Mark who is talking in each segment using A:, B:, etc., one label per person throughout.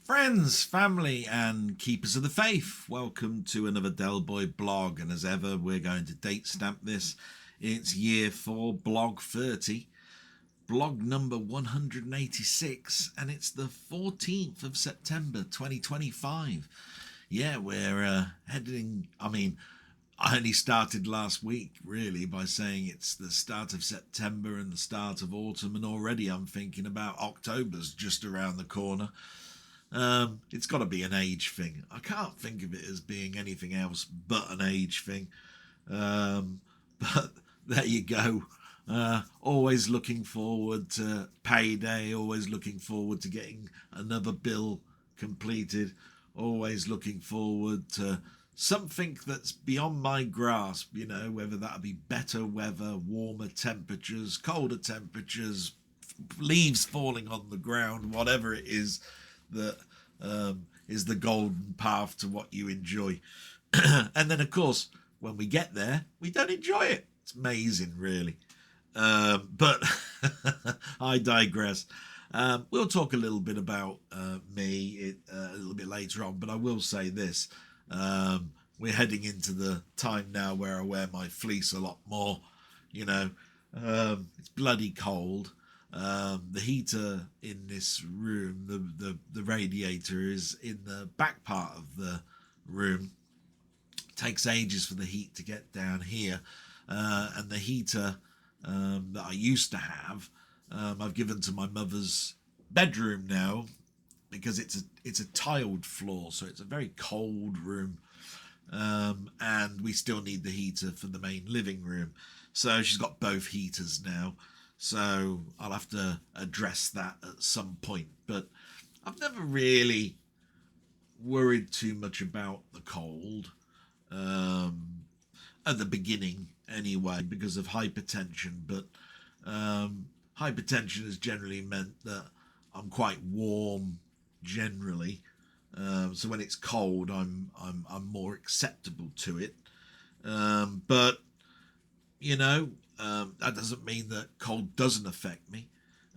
A: Friends, family and keepers of the faith, welcome to another Del Boy blog, and as ever we're going to date stamp this. It's year 4, blog 30, blog number 186, and it's the 14th of September 2025. Yeah, we're heading, I only started last week really by saying it's the start of September and the start of autumn, and already I'm thinking about October's just around the corner. It's got to be an age thing. I can't think of it as being anything else but an age thing. But there you go. Always looking forward to payday, always looking forward to getting another bill completed, always looking forward to something that's beyond my grasp, whether that be better weather, warmer temperatures, colder temperatures, leaves falling on the ground, whatever it is that is the golden path to what you enjoy. And then, of course, when we get there, we don't enjoy it. It's amazing, really. But I digress. We'll talk a little bit about me a little bit later on, but I will say this. We're heading into the time now where I wear my fleece a lot more. It's bloody cold. The heater in this room, the radiator is in the back part of the room. It takes ages for the heat to get down here, and the heater that I used to have, I've given to my mother's bedroom now because it's a tiled floor, so it's a very cold room, and we still need the heater for the main living room. So she's got both heaters now. So I'll have to address that at some point. But I've never really worried too much about the cold, at the beginning anyway, because of hypertension. But hypertension has generally meant that I'm quite warm generally. So when it's cold, I'm more acceptable to it. But that doesn't mean that cold doesn't affect me.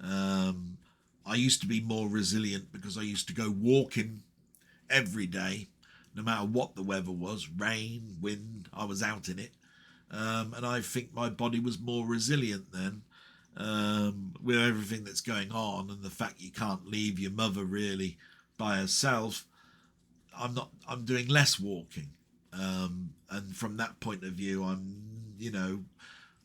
A: I used to be more resilient because I used to go walking every day, no matter what the weather was, rain, wind, I was out in it. And I think my body was more resilient then, with everything that's going on and the fact you can't leave your mother really by herself. I'm doing less walking. And from that point of view, I'm,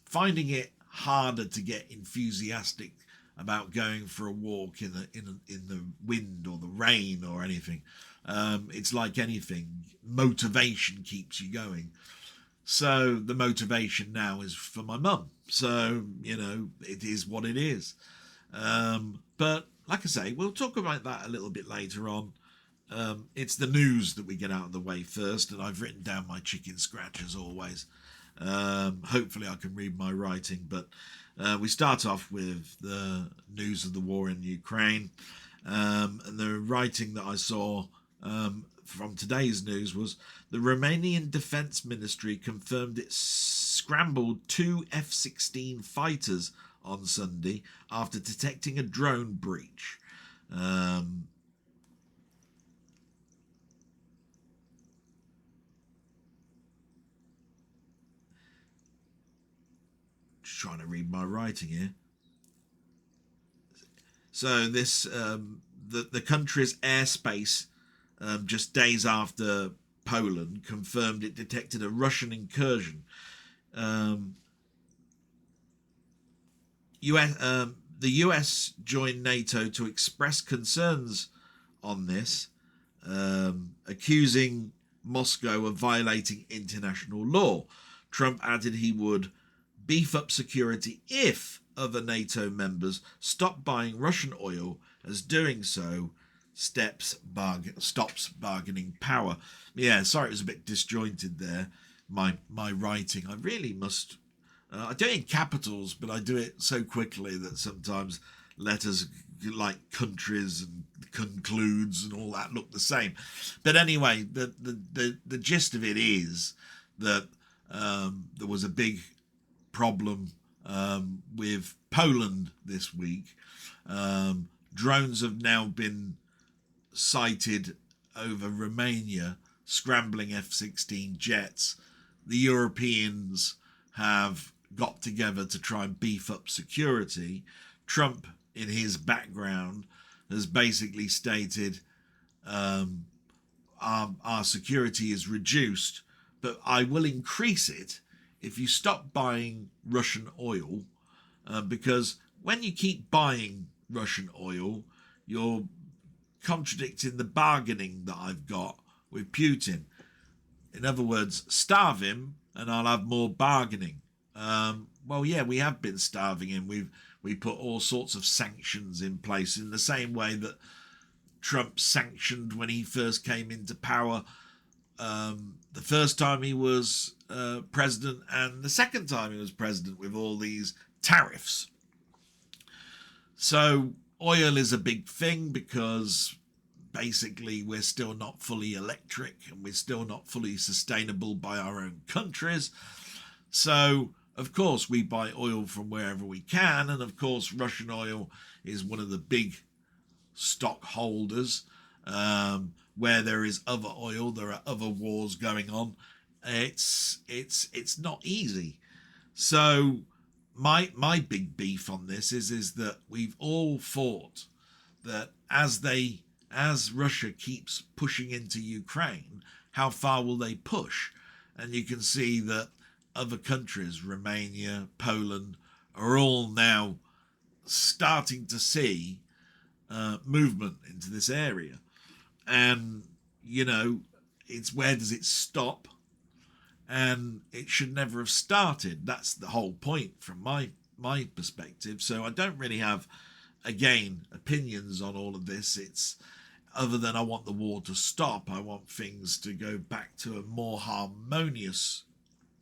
A: finding it harder to get enthusiastic about going for a walk in the wind or the rain or anything. It's like anything, motivation keeps you going. So the motivation now is for my mum. So it is what it is. But like I say, we'll talk about that a little bit later on. It's the news that we get out of the way first, and I've written down my chicken scratch as always. Hopefully I can read my writing, but we start off with the news of the war in Ukraine, and the writing that I saw from today's news was the Romanian Defence Ministry confirmed it scrambled 2 F-16 fighters on Sunday after detecting a drone breach. Trying to read my writing here. So this the country's airspace, just days after Poland, confirmed it detected a Russian incursion. The US joined NATO to express concerns on this, accusing Moscow of violating international law. Trump added he would beef up security if other NATO members stop buying Russian oil, as doing so stops bargaining power. Yeah, sorry, it was a bit disjointed there, my writing. I really must... I do it in capitals, but I do it so quickly that sometimes letters like countries and concludes and all that look the same. But anyway, the gist of it is that there was a big problem with Poland this week. Drones have now been sighted over Romania scrambling F-16 jets. The Europeans have got together to try and beef up security. Trump, in his background, has basically stated our security is reduced, but I will increase it if you stop buying Russian oil, because when you keep buying Russian oil, you're contradicting the bargaining that I've got with Putin. In other words, starve him and I'll have more bargaining. Well, yeah, we have been starving him. We put all sorts of sanctions in place in the same way that Trump sanctioned when he first came into power, the first time he was president and the second time he was president, with all these tariffs. So oil is a big thing because basically we're still not fully electric and we're still not fully sustainable by our own countries. So of course we buy oil from wherever we can, and of course Russian oil is one of the big stockholders. Where there is other oil, there are other wars going on. It's not easy. So my big beef on this is that we've all thought that as Russia keeps pushing into Ukraine, how far will they push? And you can see that other countries, Romania, Poland, are all now starting to see movement into this area. And, you know, it's where does it stop? And it should never have started. That's the whole point from my perspective. So I don't really have, again, opinions on all of this. It's other than I want the war to stop. I want things to go back to a more harmonious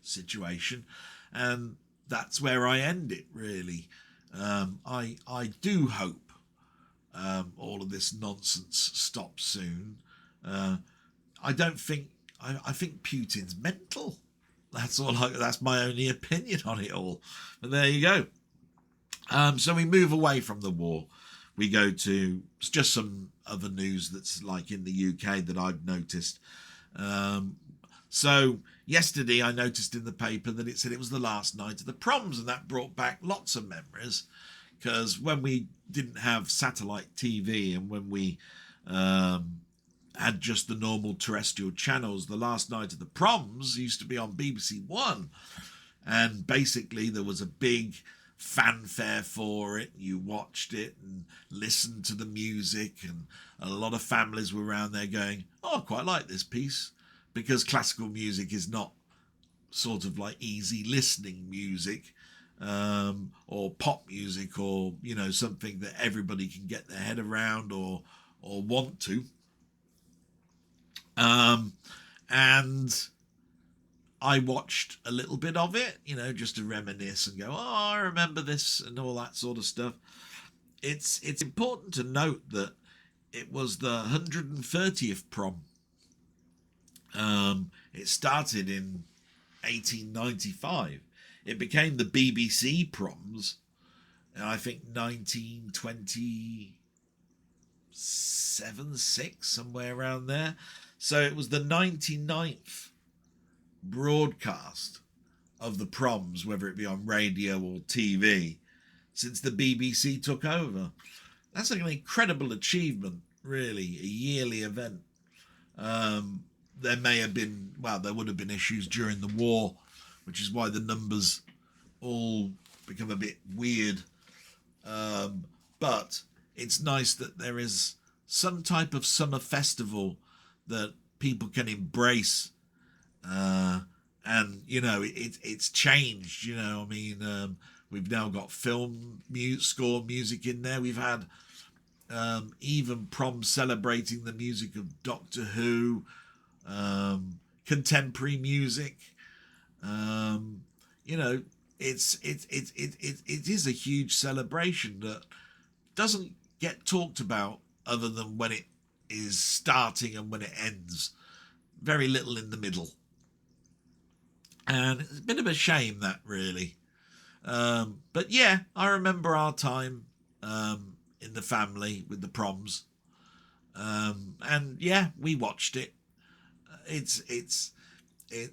A: situation. And that's where I end it, really. I do hope all of this nonsense stops soon. I think Putin's mental. That's my only opinion on it all. But there you go. So we move away from the war. We go to just some other news that's like in the UK that I've noticed. So yesterday I noticed in the paper that it said it was the last night of the proms, and that brought back lots of memories. Because when we didn't have satellite TV and when we had just the normal terrestrial channels, the last night of the proms used to be on BBC One. And basically there was a big fanfare for it. You watched it and listened to the music, and a lot of families were around there going, oh, I quite like this piece, because classical music is not sort of like easy listening music. Or pop music, or you know, something that everybody can get their head around or want to. And I watched a little bit of it, you know, just to reminisce and go, oh, I remember this and all that sort of stuff. It's important to note that it was the 130th prom. It started in 1895. It became the BBC proms, I think 1927, 6, somewhere around there. So it was the 99th broadcast of the proms, whether it be on radio or TV, since the BBC took over. That's like an incredible achievement, really, a yearly event. There may have been, well, there would have been issues during the war, which is why the numbers all become a bit weird. But it's nice that there is some type of summer festival that people can embrace. And, you know, it's changed, you know. I mean, we've now got film score music in there. We've had even proms celebrating the music of Doctor Who, contemporary music. You know, it is a huge celebration that doesn't get talked about other than when it is starting and when it ends. Very little in the middle. And it's a bit of a shame, that, really. But yeah, I remember our time in the family with the proms. And yeah, we watched it.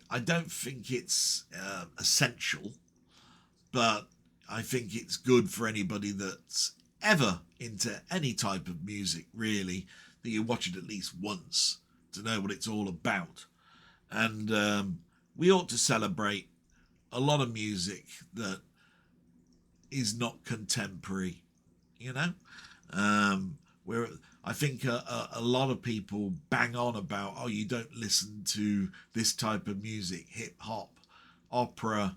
A: I don't think it's essential, but I think it's good for anybody that's ever into any type of music, really, that you watch it at least once to know what it's all about. And we ought to celebrate a lot of music that is not contemporary, you know. Where I think a lot of people bang on about, oh, you don't listen to this type of music, hip hop, opera,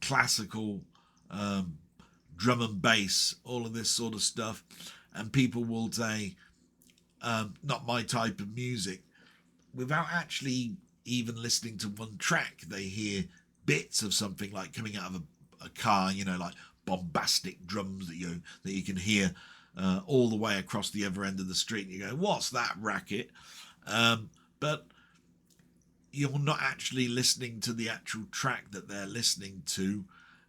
A: classical, drum and bass, all of this sort of stuff. And people will say, not my type of music, without actually even listening to one track. They hear bits of something like coming out of a car, you know, like bombastic drums that you can hear all the way across the other end of the street. And you go, what's that racket? But you're not actually listening to the actual track that they're listening to,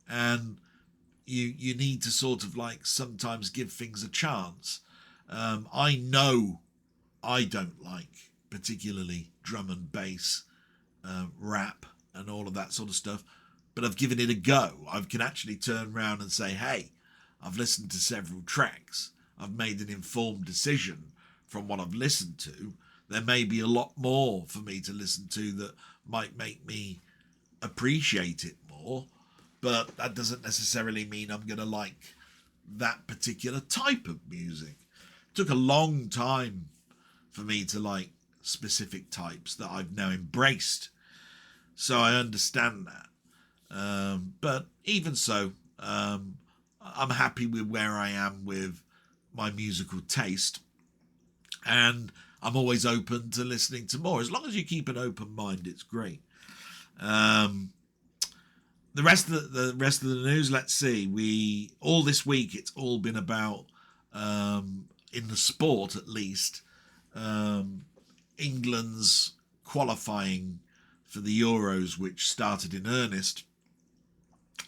A: and you need to sort of like sometimes give things a chance. I know I don't like particularly drum and bass, rap and all of that sort of stuff, but I've given it a go. I can actually turn around and say, hey, I've listened to several tracks. I've made an informed decision from what I've listened to. There may be a lot more for me to listen to that might make me appreciate it more, but that doesn't necessarily mean I'm going to like that particular type of music. It took a long time for me to like specific types that I've now embraced, so I understand that. But even so, I'm happy with where I am with my musical taste, and I'm always open to listening to more. As long as you keep an open mind, it's great. The rest of the news, let's see. All this week it's all been about, in the sport at least, England's qualifying for the Euros, which started in earnest.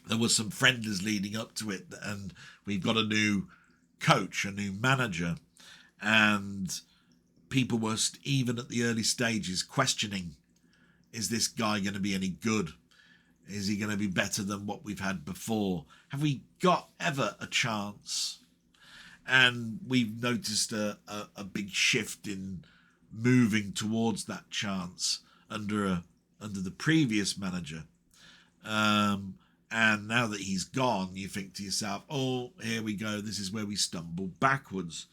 A: There was some friendlies leading up to it, and we've got a new coach, a new manager, and people were even at the early stages questioning, is this guy going to be any good? Is he going to be better than what we've had before? Have we got ever a chance? And we've noticed a big shift in moving towards that chance under the previous manager. And now that he's gone, you think to yourself, oh, here we go. This is where we stumble backwards.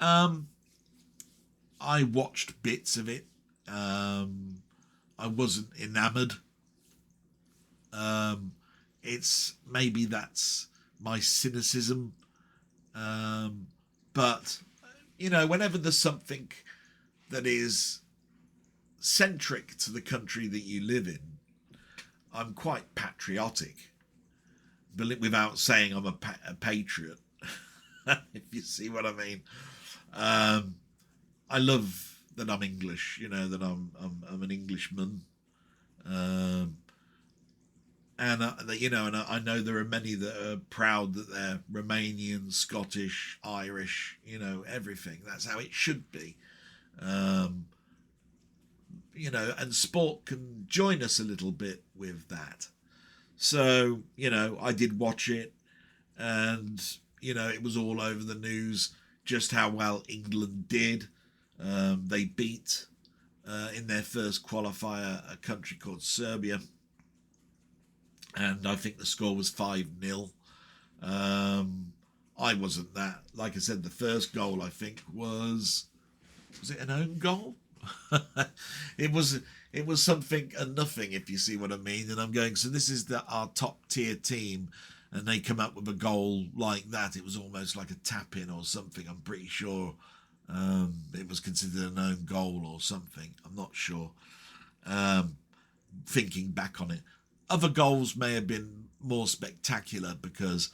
A: I watched bits of it. I wasn't enamoured. It's maybe that's my cynicism. But, you know, whenever there's something that is centric to the country that you live in, I'm quite patriotic, without saying I'm a patriot, if you see what I mean. I love that I'm English, you know, that I'm an Englishman. And you know, and I know there are many that are proud that they're Romanian, Scottish, Irish, you know, everything. That's how it should be. You know, and sport can join us a little bit with that. So, you know, I did watch it, and, you know, it was all over the news just how well England did. They beat, in their first qualifier, a country called Serbia. And I think the score was 5-0. I wasn't that. Like I said, the first goal, I think, was it an own goal? It was something and nothing, if you see what I mean. And I'm going, so this is our top tier team, and they come up with a goal like that. It was almost like a tap in or something. I'm pretty sure it was considered an own goal or something. I'm not sure. Thinking back on it, other goals may have been more spectacular, because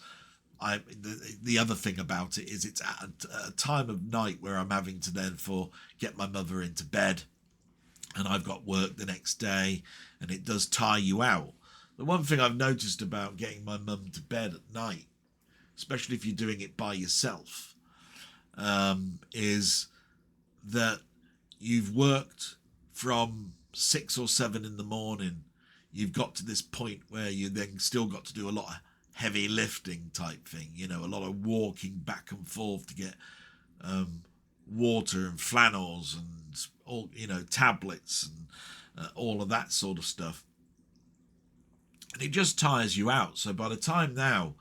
A: the other thing about it is it's at a time of night where I'm having to therefore get my mother into bed, and I've got work the next day, and it does tire you out. The one thing I've noticed about getting my mum to bed at night, especially if you're doing it by yourself, is that you've worked from 6 or 7 in the morning, you've got to this point where you then still got to do a lot of heavy lifting type thing, you know, a lot of walking back and forth to get water and flannels and all, you know, tablets and all of that sort of stuff. And it just tires you out. So by the time now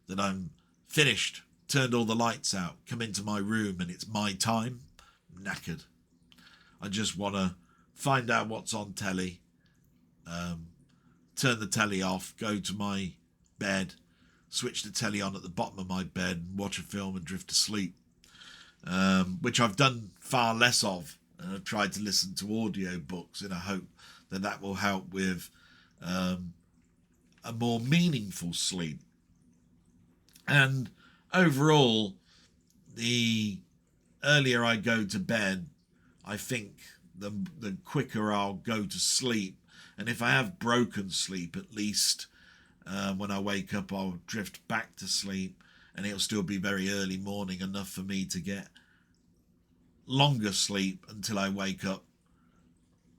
A: that I'm finished, turned all the lights out, come into my room and it's my time, I'm knackered. I just want to find out what's on telly, turn the telly off, go to my bed, switch the telly on at the bottom of my bed, and watch a film and drift to sleep, which I've done far less of. And I've tried to listen to audio books in a hope that that will help with a more meaningful sleep. And overall, the earlier I go to bed, I think the quicker I'll go to sleep. And if I have broken sleep, at least when I wake up, I'll drift back to sleep, and it'll still be very early morning, enough for me to get longer sleep until I wake up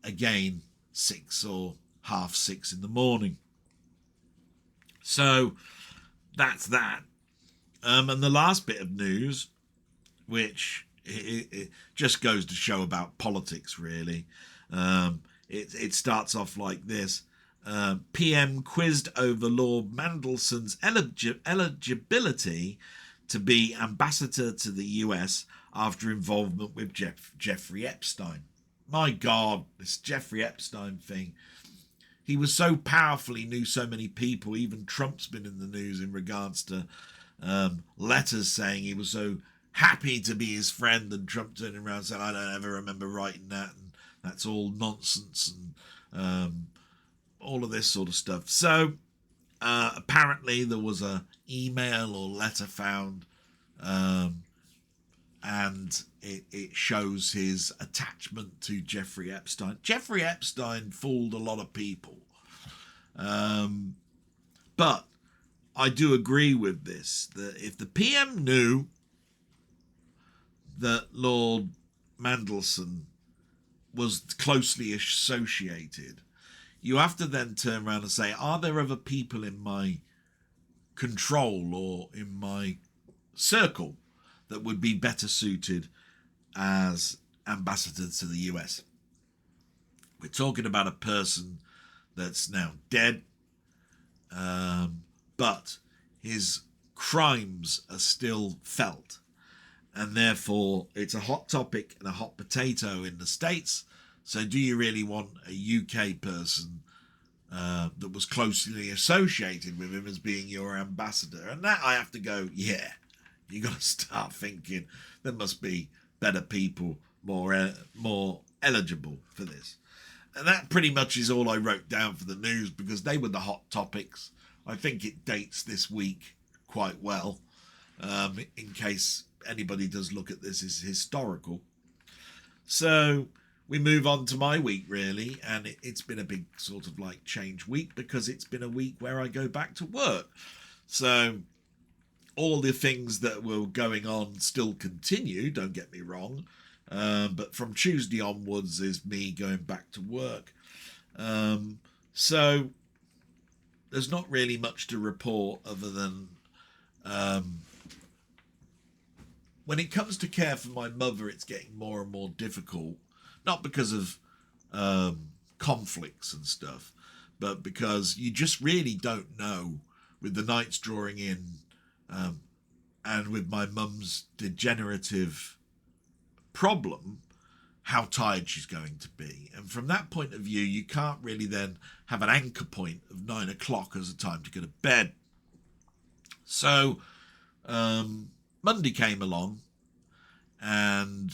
A: again 6 or half 6 in the morning. So that's that. And the last bit of news, which it just goes to show about politics, really. It starts off like this. PM quizzed over Lord Mandelson's eligibility to be ambassador to the US after involvement with Jeffrey Epstein. My God, this Jeffrey Epstein thing. He was so powerful, he knew so many people. Even Trump's been in the news in regards to letters saying he was so happy to be his friend, and Trump turning around saying, I don't ever remember writing that, and that's all nonsense, and all of this sort of stuff. So apparently there was a email or letter found, and it shows his attachment to Jeffrey Epstein. Jeffrey Epstein fooled a lot of people. But I do agree with this, that if the PM knew that Lord Mandelson was closely associated, you have to then turn around and say, are there other people in my control or in my circle that would be better suited as ambassador to the US? We're talking about a person that's now dead, but his crimes are still felt, and therefore it's a hot topic and a hot potato in the States. So do you really want a UK person that was closely associated with him as being your ambassador? And that I have to go, yeah, you got to start thinking there must be better people, more eligible for this. And that pretty much is all I wrote down for the news, because they were the hot topics. I think it dates this week quite well, in case anybody does look at this as historical. So we move on to my week, really, and it's been a big sort of like change week, because it's been a week where I go back to work. So all the things that were going on still continue, don't get me wrong, but from Tuesday onwards is me going back to work. So there's not really much to report other than when it comes to care for my mother, it's getting more and more difficult. Not because of conflicts and stuff, but because you just really don't know, with the nights drawing in, and with my mum's degenerative problem, how tired she's going to be. And from that point of view, you can't really then have an anchor point of 9 o'clock as a time to go to bed. So Monday came along, and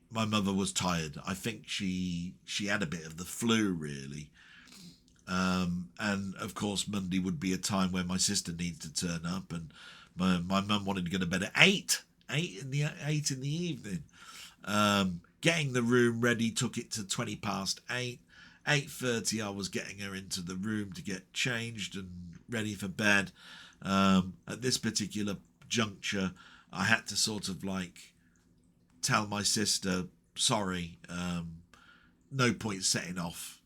A: my mother was tired. I think she had a bit of the flu, really. And of course, Monday would be a time where my sister needed to turn up, and my mum wanted to go to bed at 8 in the evening. Getting the room ready took it to 20 past 8. 8:30, I was getting her into the room to get changed and ready for bed. At this particular juncture, I had to sort of like tell my sister, sorry, no point setting off.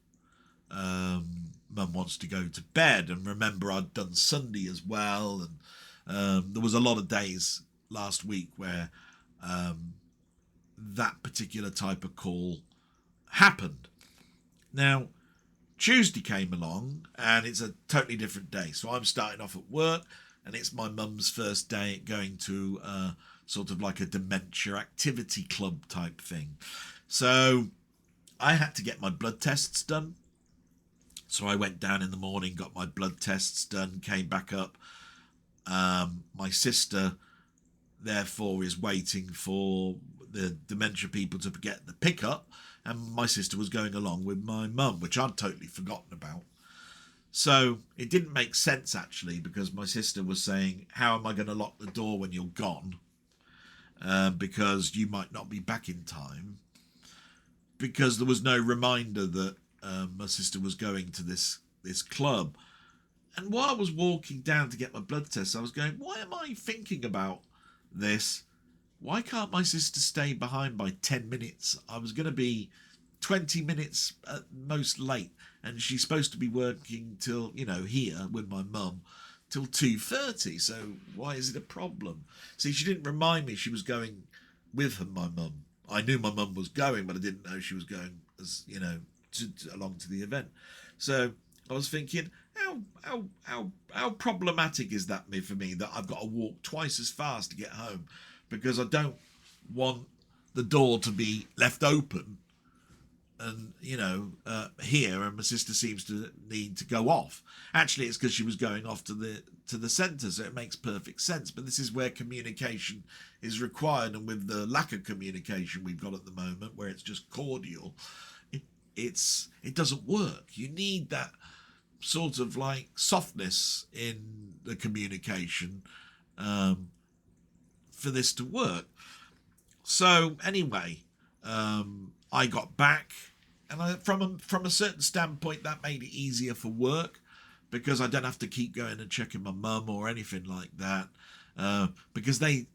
A: Mum wants to go to bed. And remember, I'd done Sunday as well, and there was a lot of days last week where that particular type of call happened. Now, Tuesday came along, and it's a totally different day. So I'm starting off at work, and it's my mum's first day going to sort of like a dementia activity club type thing. So I had to get my blood tests done. So I went down in the morning, got my blood tests done, came back up. My sister, therefore, is waiting for the dementia people to get the pickup, and my sister was going along with my mum, which I'd totally forgotten about. So it didn't make sense, actually, because my sister was saying, how am I going to lock the door when you're gone? Because you might not be back in time. Because there was no reminder that my sister was going to this club. And while I was walking down to get my blood test, I was going, why am I thinking about this? Why can't my sister stay behind by 10 minutes? I was going to be 20 minutes at most late, and she's supposed to be working till, here with my mum till 2:30. So why is it a problem? See, she didn't remind me she was going with my mum. I knew my mum was going, but I didn't know she was going as, along to the event. So I was thinking, how problematic is that for me that I've got to walk twice as fast to get home, because I don't want the door to be left open and here, and my sister seems to need to go off. Actually, it's because she was going off to the centre, so it makes perfect sense. But this is where communication is required, and with the lack of communication we've got at the moment, where it's just cordial, it doesn't work. You need that sort of like softness in the communication for this to work. So anyway, I got back, and from a certain standpoint, that made it easier for work, because I don't have to keep going and checking my mum or anything like that, because they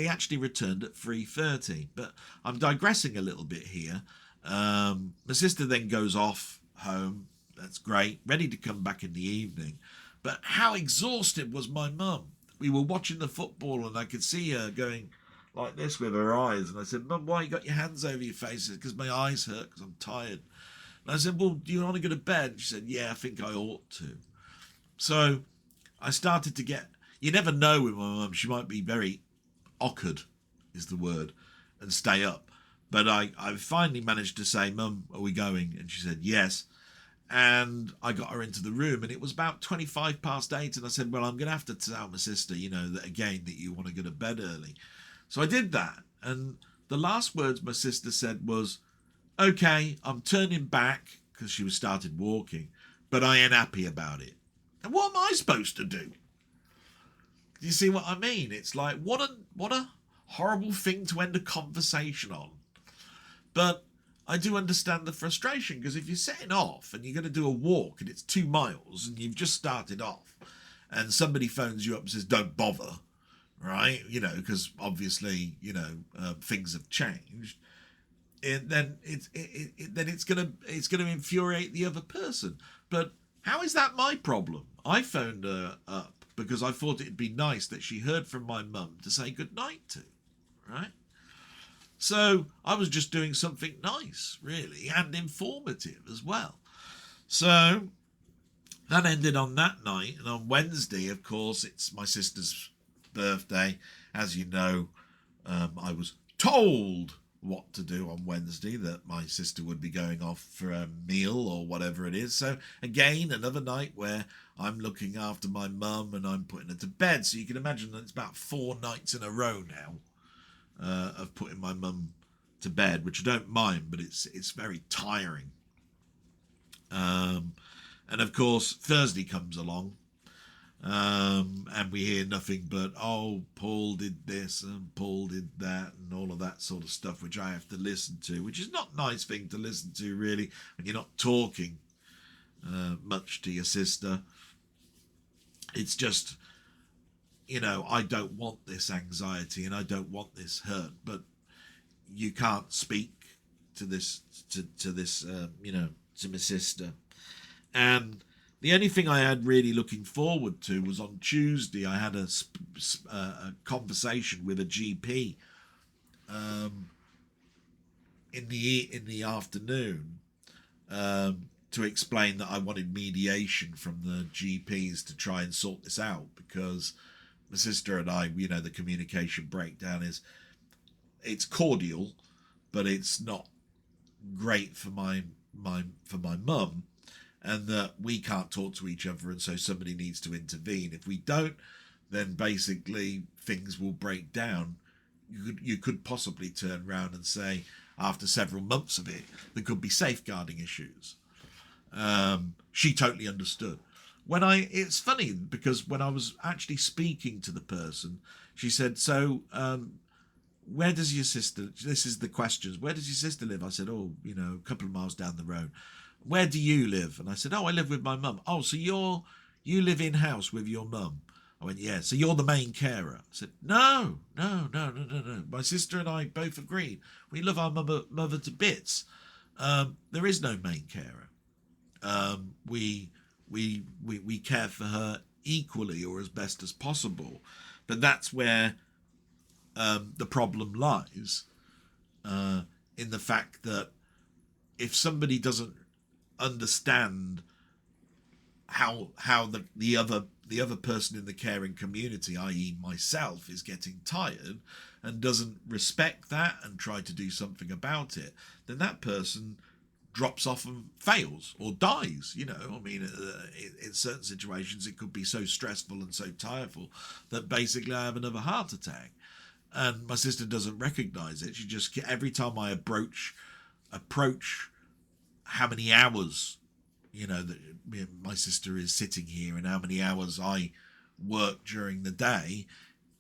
A: actually returned at 3:30. But I'm digressing a little bit here. My sister then goes off home. That's great, ready to come back in the evening. But how exhausted was my mum? We were watching the football, and I could see her going like this with her eyes. And I said, Mum, why you got your hands over your face? Because my eyes hurt, because I'm tired. And I said, well, do you want to go to bed? And she said, yeah, I think I ought to. So I started to get, you never know with my mum, she might be very awkward, is the word, and stay up. But I finally managed to say, Mum, are we going? And she said, yes. And I got her into the room, and it was about 8:25, and I said, well, I'm going to have to tell my sister, that you want to go to bed early. So I did that, and the last words my sister said was, okay, I'm turning back, because she was started walking, but I ain't happy about it. And what am I supposed to do? Do you see what I mean? It's like, what a horrible thing to end a conversation on. But I do understand the frustration, because if you're setting off and you're going to do a walk and it's 2 miles and you've just started off and somebody phones you up and says, don't bother, right? Because obviously, things have changed. Then it's going to infuriate the other person. But how is that my problem? I phoned her up because I thought it'd be nice that she heard from my mum to say good night to, right? So I was just doing something nice, really, and informative as well. So that ended on that night. And on Wednesday, of course, it's my sister's birthday. As you know, I was told what to do on Wednesday, that my sister would be going off for a meal or whatever it is. So again, another night where I'm looking after my mum and I'm putting her to bed. So you can imagine that it's about 4 nights in a row now of putting my mum to bed, which I don't mind, but it's very tiring. And of course, Thursday comes along, and we hear nothing but, oh, Paul did this and Paul did that and all of that sort of stuff, which I have to listen to, which is not a nice thing to listen to, really, when you're not talking much to your sister. It's just, I don't want this anxiety and I don't want this hurt, but you can't speak to this to my sister. And the only thing I had really looking forward to was on Tuesday. I had a conversation with a GP in the afternoon to explain that I wanted mediation from the GPs to try and sort this out, because my sister and I, the communication breakdown it's cordial, but it's not great for my mum, and that we can't talk to each other, and so somebody needs to intervene. If we don't, then basically things will break down. You could possibly turn around and say, after several months of it, there could be safeguarding issues. She totally understood. It's funny, because when I was actually speaking to the person, she said, so where does your sister, this is the questions, where does your sister live? I said, a couple of miles down the road. Where do you live? And I said, I live with my mum. Oh, so you live in house with your mum? I went, yeah. So you're the main carer? I said, no. My sister and I both agreed. We love our mother to bits. There is no main carer. We care for her equally, or as best as possible. But that's where the problem lies, in the fact that if somebody doesn't understand how the other person in the caring community, i.e. myself, is getting tired, and doesn't respect that and try to do something about it, then that person drops off and fails or dies. In certain situations it could be so stressful and so tireful that basically I have another heart attack. And my sister doesn't recognize it. She just, every time I approach how many hours that my sister is sitting here, and how many hours I work during the day,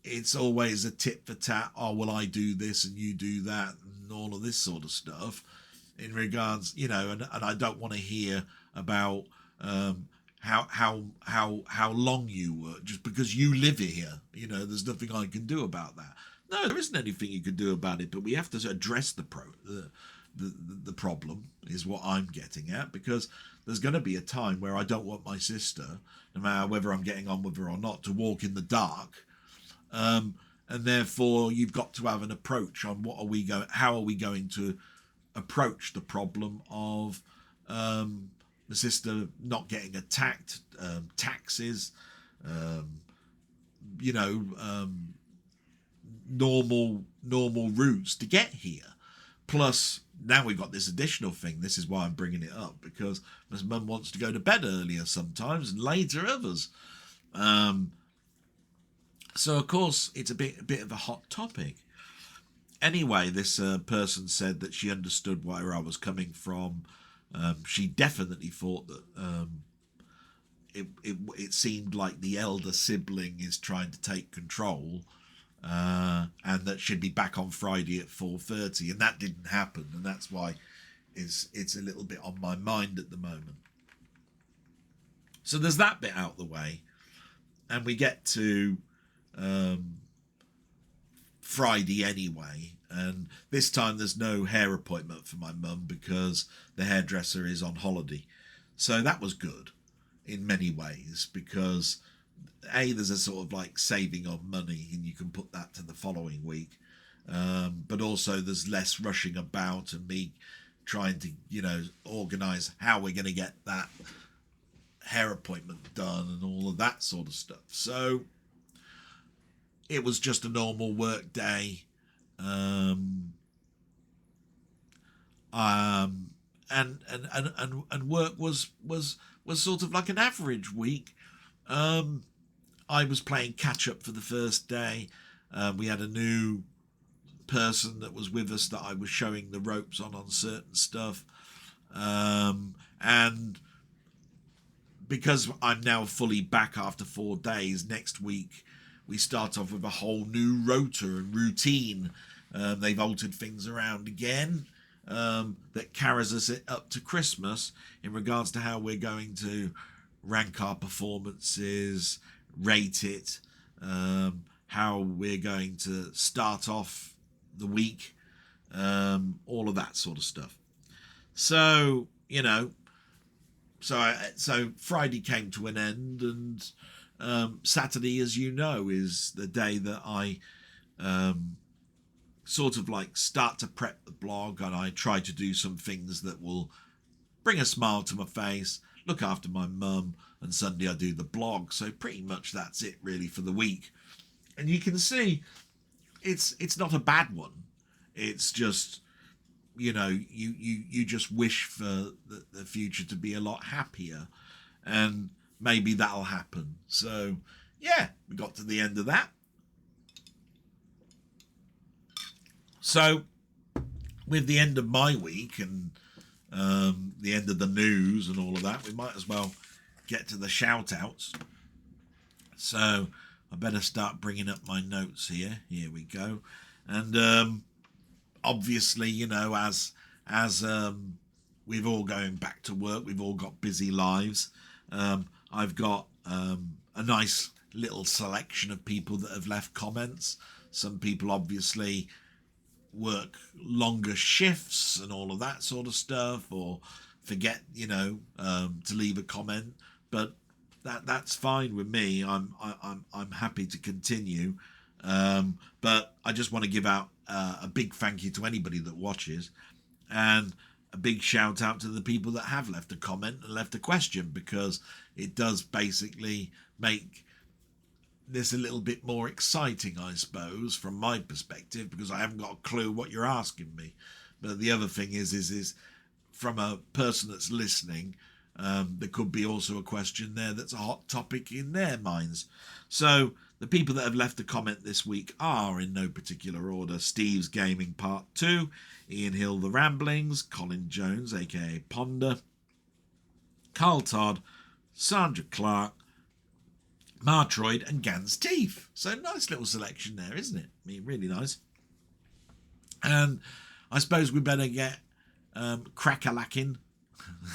A: it's always a tit for tat. Oh, well, I do this and you do that, and all of this sort of stuff, in regards, and I don't want to hear about how long you work, just because you live here. There's nothing I can do about that. No, there isn't anything you can do about it, but we have to address the problem, is what I'm getting at, because there's going to be a time where I don't want my sister, no matter whether I'm getting on with her or not, to walk in the dark, and therefore you've got to have an approach on how are we going to approach the problem of the sister not getting attacked, taxes, normal routes to get here. Plus, now we've got this additional thing. This is why I'm bringing it up, because my mum wants to go to bed earlier sometimes and later others. So, of course, it's a bit of a hot topic. Anyway, this person said that she understood where I was coming from. She definitely thought that it seemed like the elder sibling is trying to take control, and that she'd be back on Friday at 4:30, and that didn't happen, and that's why it's a little bit on my mind at the moment. So there's that bit out the way, and we get to Friday anyway, and this time there's no hair appointment for my mum because the hairdresser is on holiday. So that was good in many ways, because there's a sort of like saving of money, and you can put that to the following week, but also there's less rushing about and me trying to organise how we're going to get that hair appointment done and all of that sort of stuff. So it was just a normal work day, and work was sort of like an average week. I was playing catch up for the first day. We had a new person that was with us that I was showing the ropes on certain stuff, and because I'm now fully back after 4 days, next week we start off with a whole new rota and routine. They've altered things around again, that carries us up to Christmas in regards to how we're going to rank our performances, rate it, how we're going to start off the week, all of that sort of stuff. So, you know, so Friday came to an end, and Saturday, as you know, is the day that I sort of like start to prep the blog, and I try to do some things that will bring a smile to my face, look after my mum, and Sunday I do the blog. So pretty much that's it really for the week. And you can see it's not a bad one. It's just, you know, you just wish for the future to be a lot happier, and maybe that'll happen. So yeah, we got to the end of that. So with the end of my week and the end of the news and all of that, we might as well get to the shout outs. So I better start bringing up my notes here. Here we go. And obviously, you know, as we've all going back to work, we've all got busy lives. I've got a nice little selection of people that have left comments. Some people obviously work longer shifts and all of that sort of stuff, or forget, you know, to leave a comment. But that's fine with me. I'm happy to continue. But I just want to give out a big thank you to anybody that watches, and a big shout out to the people that have left a comment and left a question, because it does basically make this a little bit more exciting, I suppose, from my perspective, because I haven't got a clue what you're asking me. But the other thing is from a person that's listening, there could be also a question there that's a hot topic in their minds. So the people that have left a comment this week are, in no particular order: Steve's Gaming Part 2, Ian Hill The Ramblings, Colin Jones aka Ponder, Carl Todd, Sandra Clark, Martroid, and Gans Teeth. So nice little selection there, isn't it? I mean, really nice. And I suppose we better get crack-a-lacking.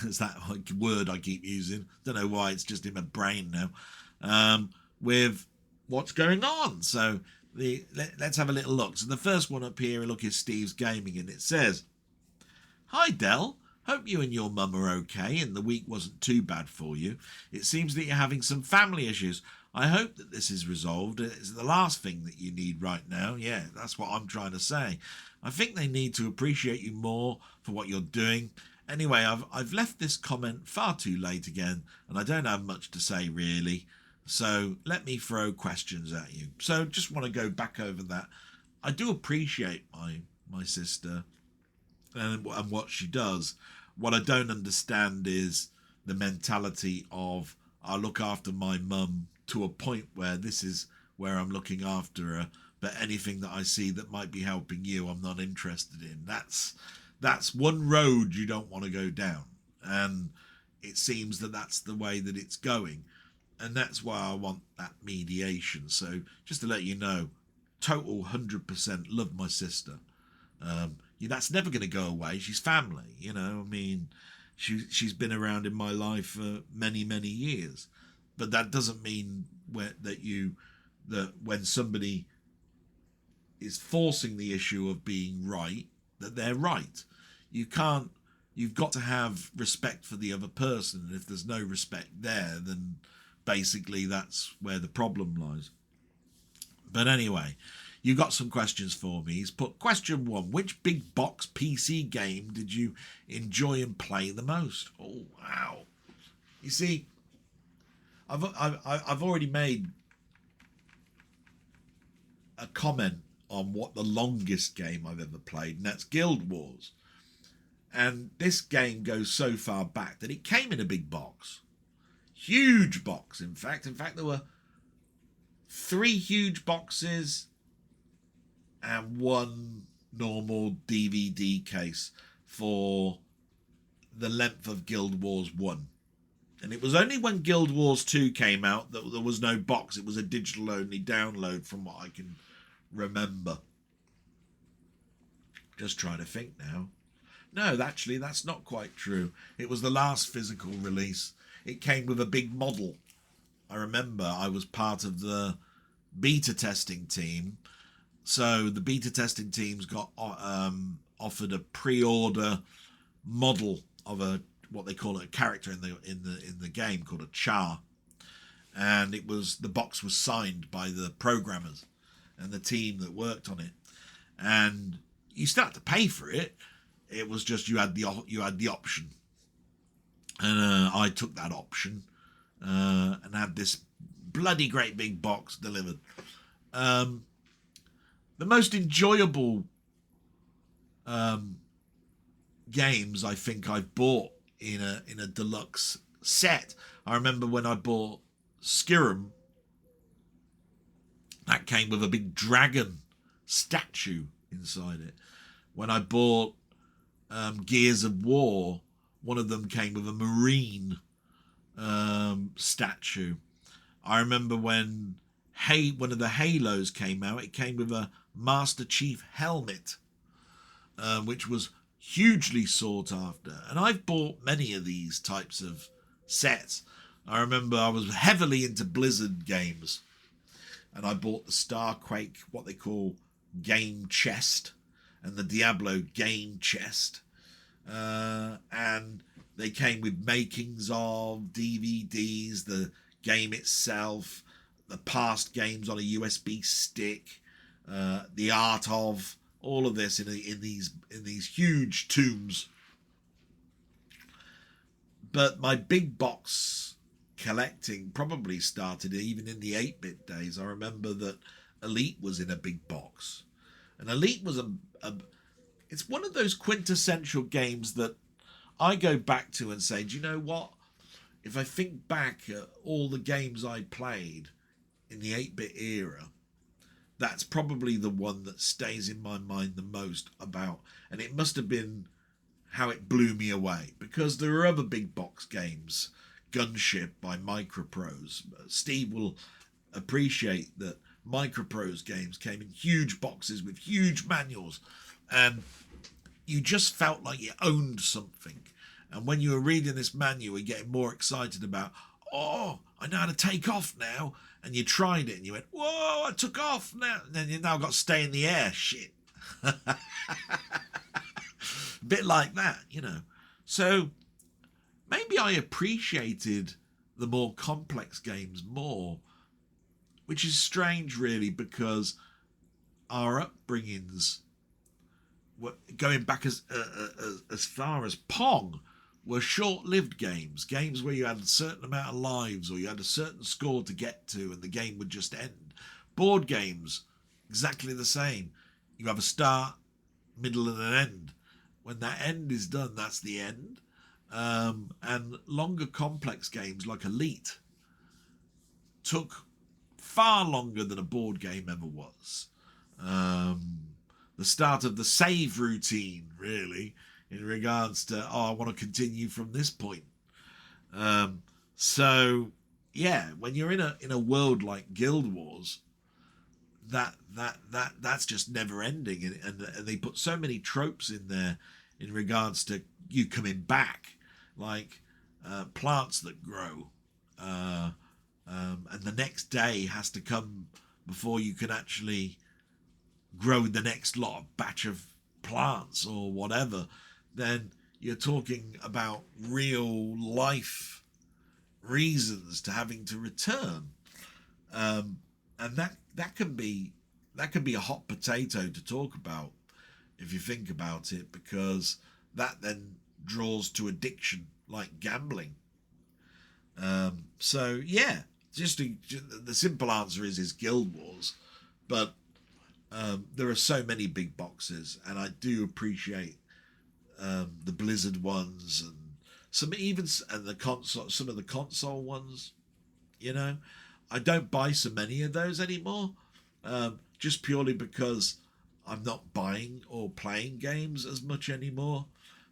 A: Is that word I keep using? Don't know why, it's just in my brain now. With what's going on. So let's have a little look. So the first one up here, look, is Steve's Gaming, and it says, "Hi Del, hope you and your mum are okay and the week wasn't too bad for you. It seems that you're having some family issues. I hope that this is resolved. It's the last thing that you need right now." Yeah, that's what I'm trying to say. "I think they need to appreciate you more for what you're doing. Anyway, I've left this comment far too late again, and I don't have much to say really. So let me throw questions at you." So just want to go back over that. I do appreciate my sister and what she does. What I don't understand is the mentality of, I look after my mum to a point where this is where I'm looking after her, but anything that I see that might be helping you, I'm not interested in. That's one road you don't want to go down, and it seems that that's the way that it's going, and that's why I want that mediation. So just to let you know, total 100% love my sister. That's never going to go away. She's family, you know. I mean, she's been around in my life for many years, but that doesn't mean that when somebody is forcing the issue of being right, that they're right. You've got to have respect for the other person, and if there's no respect there, then basically that's where the problem lies. But anyway, you got some questions for me. He's put question 1: which big box PC game did you enjoy and play the most? Oh wow! You see, I've already made a comment on what the longest game I've ever played, and that's Guild Wars. And this game goes so far back that it came in a big box, huge box. In fact, there were 3 huge boxes and 1 normal DVD case for the length of Guild Wars 1. And it was only when Guild Wars 2 came out that there was no box. It was a digital only download, from what I can remember. Just trying to think now. No, actually, that's not quite true. It was the last physical release. It came with a big model. I remember I was part of the beta testing team. So the beta testing team's got offered a pre-order model of what they call a character in the game called a char, and the box was signed by the programmers and the team that worked on it, and you start to pay for it. It was just you had the option, and I took that option and had this bloody great big box delivered. The most enjoyable games I think I've bought in a deluxe set. I remember when I bought Skyrim, that came with a big dragon statue inside it. When I bought Gears of War, one of them came with a marine statue. I remember when one of the Halos came out, it came with a Master Chief helmet, which was hugely sought after. And I've bought many of these types of sets. I remember I was heavily into Blizzard games, and I bought the Starquake, what they call game chest, and the Diablo game chest. And they came with makings of DVDs, the game itself, the past games on a USB stick, the art of all of this in these huge tomes. But my big box collecting probably started even in the 8-bit days. I remember that Elite was in a big box, and Elite was it's one of those quintessential games that I go back to and say, do you know what? If I think back at all the games I played in the 8-bit era, that's probably the one that stays in my mind the most about, and it must have been how it blew me away, because there are other big box games, Gunship by Microprose. Steve will appreciate that Microprose games came in huge boxes with huge manuals, and you just felt like you owned something. And when you were reading this manual, you're getting more excited about, oh, I know how to take off now. And you tried it and you went, whoa, I took off now. And then you now got to stay in the air. Shit. A bit like that, you know. So maybe I appreciated the more complex games more, which is strange, really, because our upbringings, going back as far as Pong, were short-lived games where you had a certain amount of lives, or you had a certain score to get to and the game would just end. Board games, exactly the same. You have a start, middle and an end. When that end is done, that's the end. And longer complex games like Elite took far longer than a board game ever was. The start of the save routine, really, in regards to, I want to continue from this point. So yeah, when you're in a world like Guild Wars, that's just never ending, and they put so many tropes in there in regards to you coming back, like plants that grow, and the next day has to come before you can actually grow the next batch of plants or whatever. Then you're talking about real life reasons to having to return, and that can be a hot potato to talk about if you think about it, because that then draws to addiction like gambling. So yeah, the simple answer is Guild Wars, but there are so many big boxes, and I do appreciate the Blizzard ones, and some of the console ones. You know, I don't buy so many of those anymore, just purely because I'm not buying or playing games as much anymore.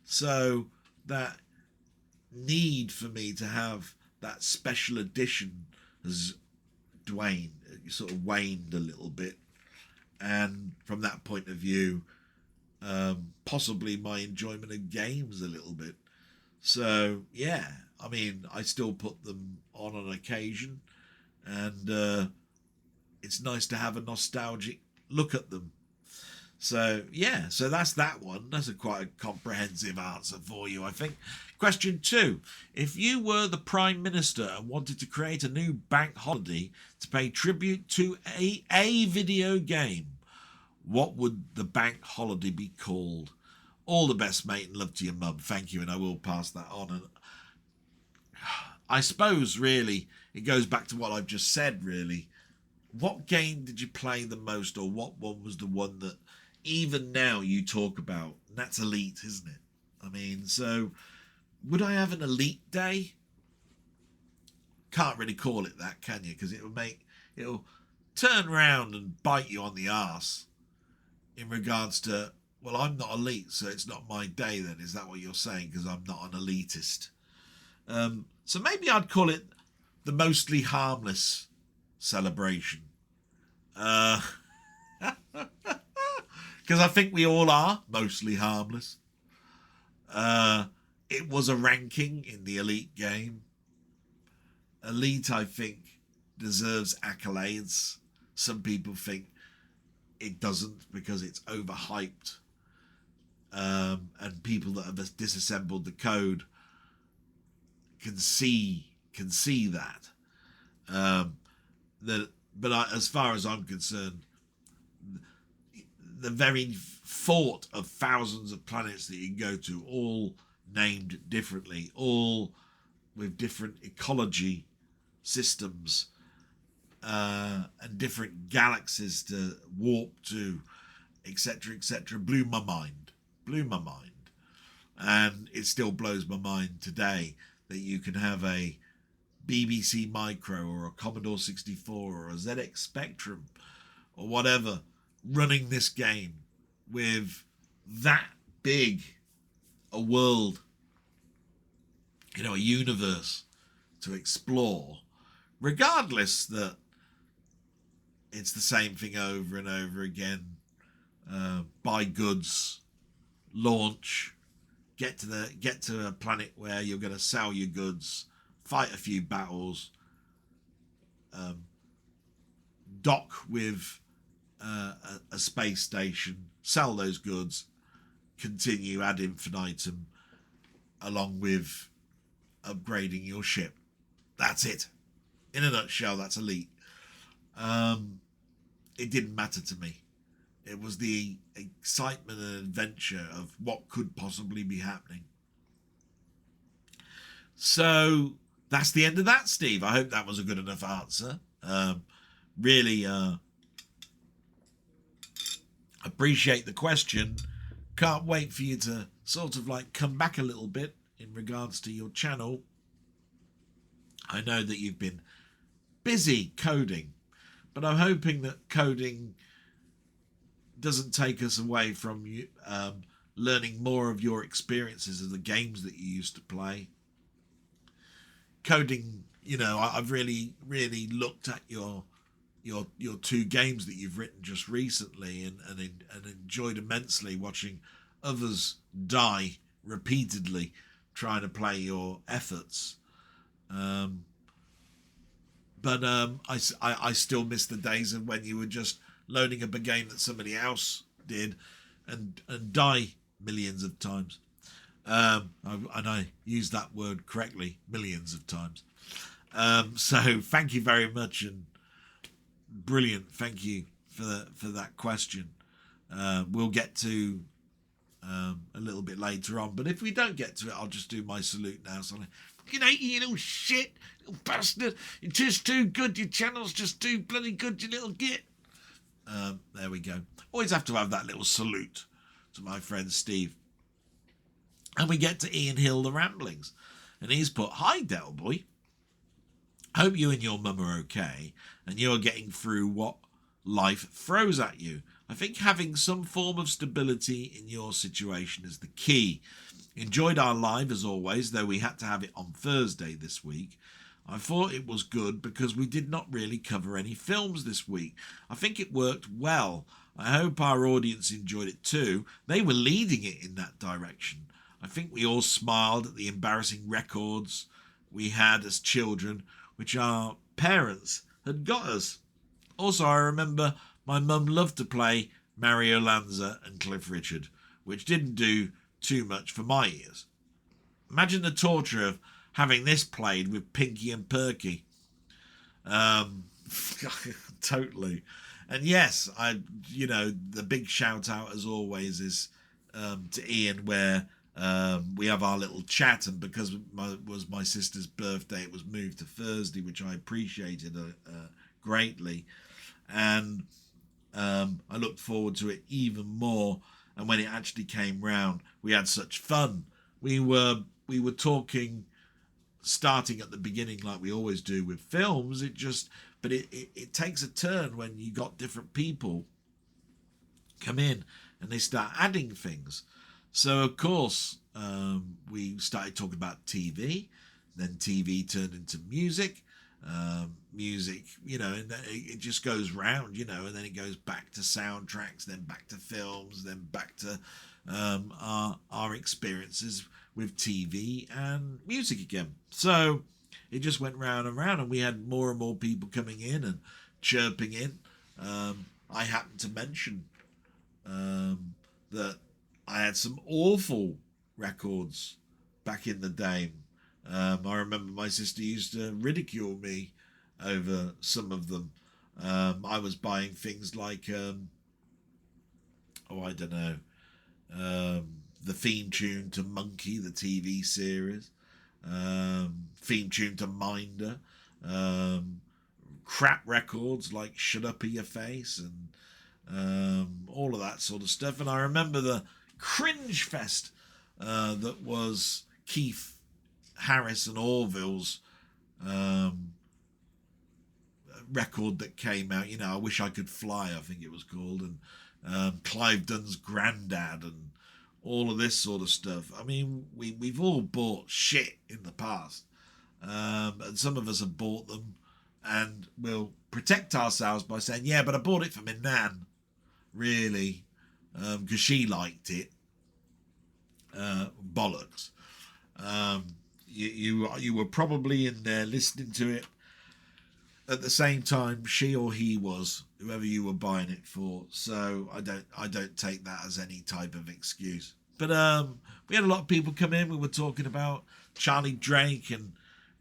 A: So that need for me to have that special edition has sort of waned a little bit, and from that point of view, possibly my enjoyment of games a little bit. So yeah, I mean, I still put them on occasion, and it's nice to have a nostalgic look at them. So, yeah, so that's that one. That's quite a comprehensive answer for you, I think. Question 2. If you were the Prime Minister and wanted to create a new bank holiday to pay tribute to a video game, what would the bank holiday be called? All the best, mate, and love to your mum. Thank you, and I will pass that on. And I suppose, really, it goes back to what I've just said, really. What game did you play the most, or what one was the one that even now you talk about? And that's Elite, isn't it? I mean, so would I have an Elite day? Can't really call it that, can you? Because it'll turn round and bite you on the arse in regards to, well, I'm not elite, so it's not my day then. Is that what you're saying? Because I'm not an elitist. So maybe I'd call it the Mostly Harmless celebration. Because I think we all are mostly harmless. It was a ranking in the Elite game. Elite, I think, deserves accolades. Some people think it doesn't because it's overhyped. And people that have disassembled the code can see that. As far as I'm concerned, the very thought of thousands of planets that you can go to, all named differently, all with different ecology systems, and different galaxies to warp to, etc., blew my mind. And it still blows my mind today that you can have a BBC Micro or a Commodore 64 or a ZX Spectrum or whatever running this game with that big a world, a universe to explore, regardless that it's the same thing over and over again. Buy goods, launch, get to a planet where you're going to sell your goods, fight a few battles, dock with a space station, sell those goods, continue ad infinitum, along with upgrading your ship. That's it. In a nutshell, that's Elite. It didn't matter to me. It was the excitement and adventure of what could possibly be happening. So that's the end of that, Steve. I hope that was a good enough answer. Really appreciate the question. Can't wait for you to sort of come back a little bit in regards to your channel. I know that you've been busy coding, but I'm hoping that coding doesn't take us away from you learning more of your experiences of the games that you used to play. Coding, I've really looked at your 2 games that you've written just recently and enjoyed immensely watching others die repeatedly trying to play your efforts. But I still miss the days of when you were just loading up a game that somebody else did and die millions of times. And I use that word correctly, millions of times. So thank you very much, and brilliant. Thank you for that question. We'll get to a little bit later on, but if we don't get to it, I'll just do my salute now. So, you little shit, little bastard, you're just too good. Your channel's just too bloody good, you little git. There we go. Always have to have that little salute to my friend Steve. And we get to Ian Hill, the Ramblings, and he's put, "Hi Delboy, hope you and your mum are okay and you're getting through what life throws at you. I think having some form of stability in your situation is the key. Enjoyed our live as always, though we had to have it on Thursday this week. I thought it was good because we did not really cover any films this week. I think it worked well. I hope our audience enjoyed it too. They were leading it in that direction. I think we all smiled at the embarrassing records we had as children, which our parents had got us. Also, I remember my mum loved to play Mario Lanza and Cliff Richard, which didn't do too much for my ears. Imagine the torture of having this played with Pinky and Perky. Totally. And yes, the big shout out as always is to Ian, where we have our little chat, and because it was my sister's birthday, it was moved to Thursday, which I appreciated greatly, and I looked forward to it even more. And when it actually came round, we had such fun. We were talking, starting at the beginning like we always do with films. It takes a turn when you got different people come in and they start adding things. So of course we started talking about TV, then TV turned into music, music, and it just goes round, and then it goes back to soundtracks, then back to films, then back to our experiences with TV and music again. So it just went round and round, and we had more and more people coming in and chirping in. I happened to mention that I had some awful records back in the day. I remember my sister used to ridicule me over some of them. I was buying things like, I don't know, the theme tune to Monkey, the TV series, theme tune to Minder, crap records like Shut Up Your Face, and all of that sort of stuff. And I remember the cringe fest that was Keith Harris and Orville's record that came out, I Wish I Could Fly, I think it was called, and Clive Dunn's Grandad, and all of this sort of stuff. I mean, we've all bought shit in the past, and some of us have bought them and we'll protect ourselves by saying, yeah, but I bought it for my nan, really, because she liked it. Bollocks. You were probably in there listening to it at the same time she or he was, whoever you were buying it for. So I don't take that as any type of excuse. But we had a lot of people come in. We were talking about Charlie Drake and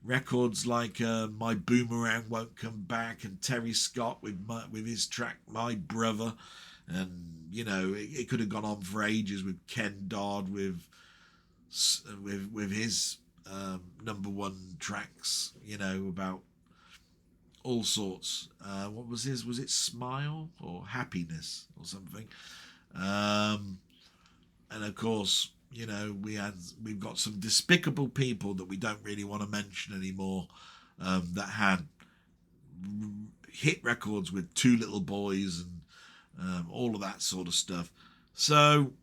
A: records like My Boomerang Won't Come Back, and Terry Scott with his track My Brother. And it could have gone on for ages with Ken Dodd with his number one tracks, about all sorts. What was his? Was it Smile or Happiness or something? And of course, we've got some despicable people that we don't really want to mention anymore, that had hit records with Two Little Boys and all of that sort of stuff. So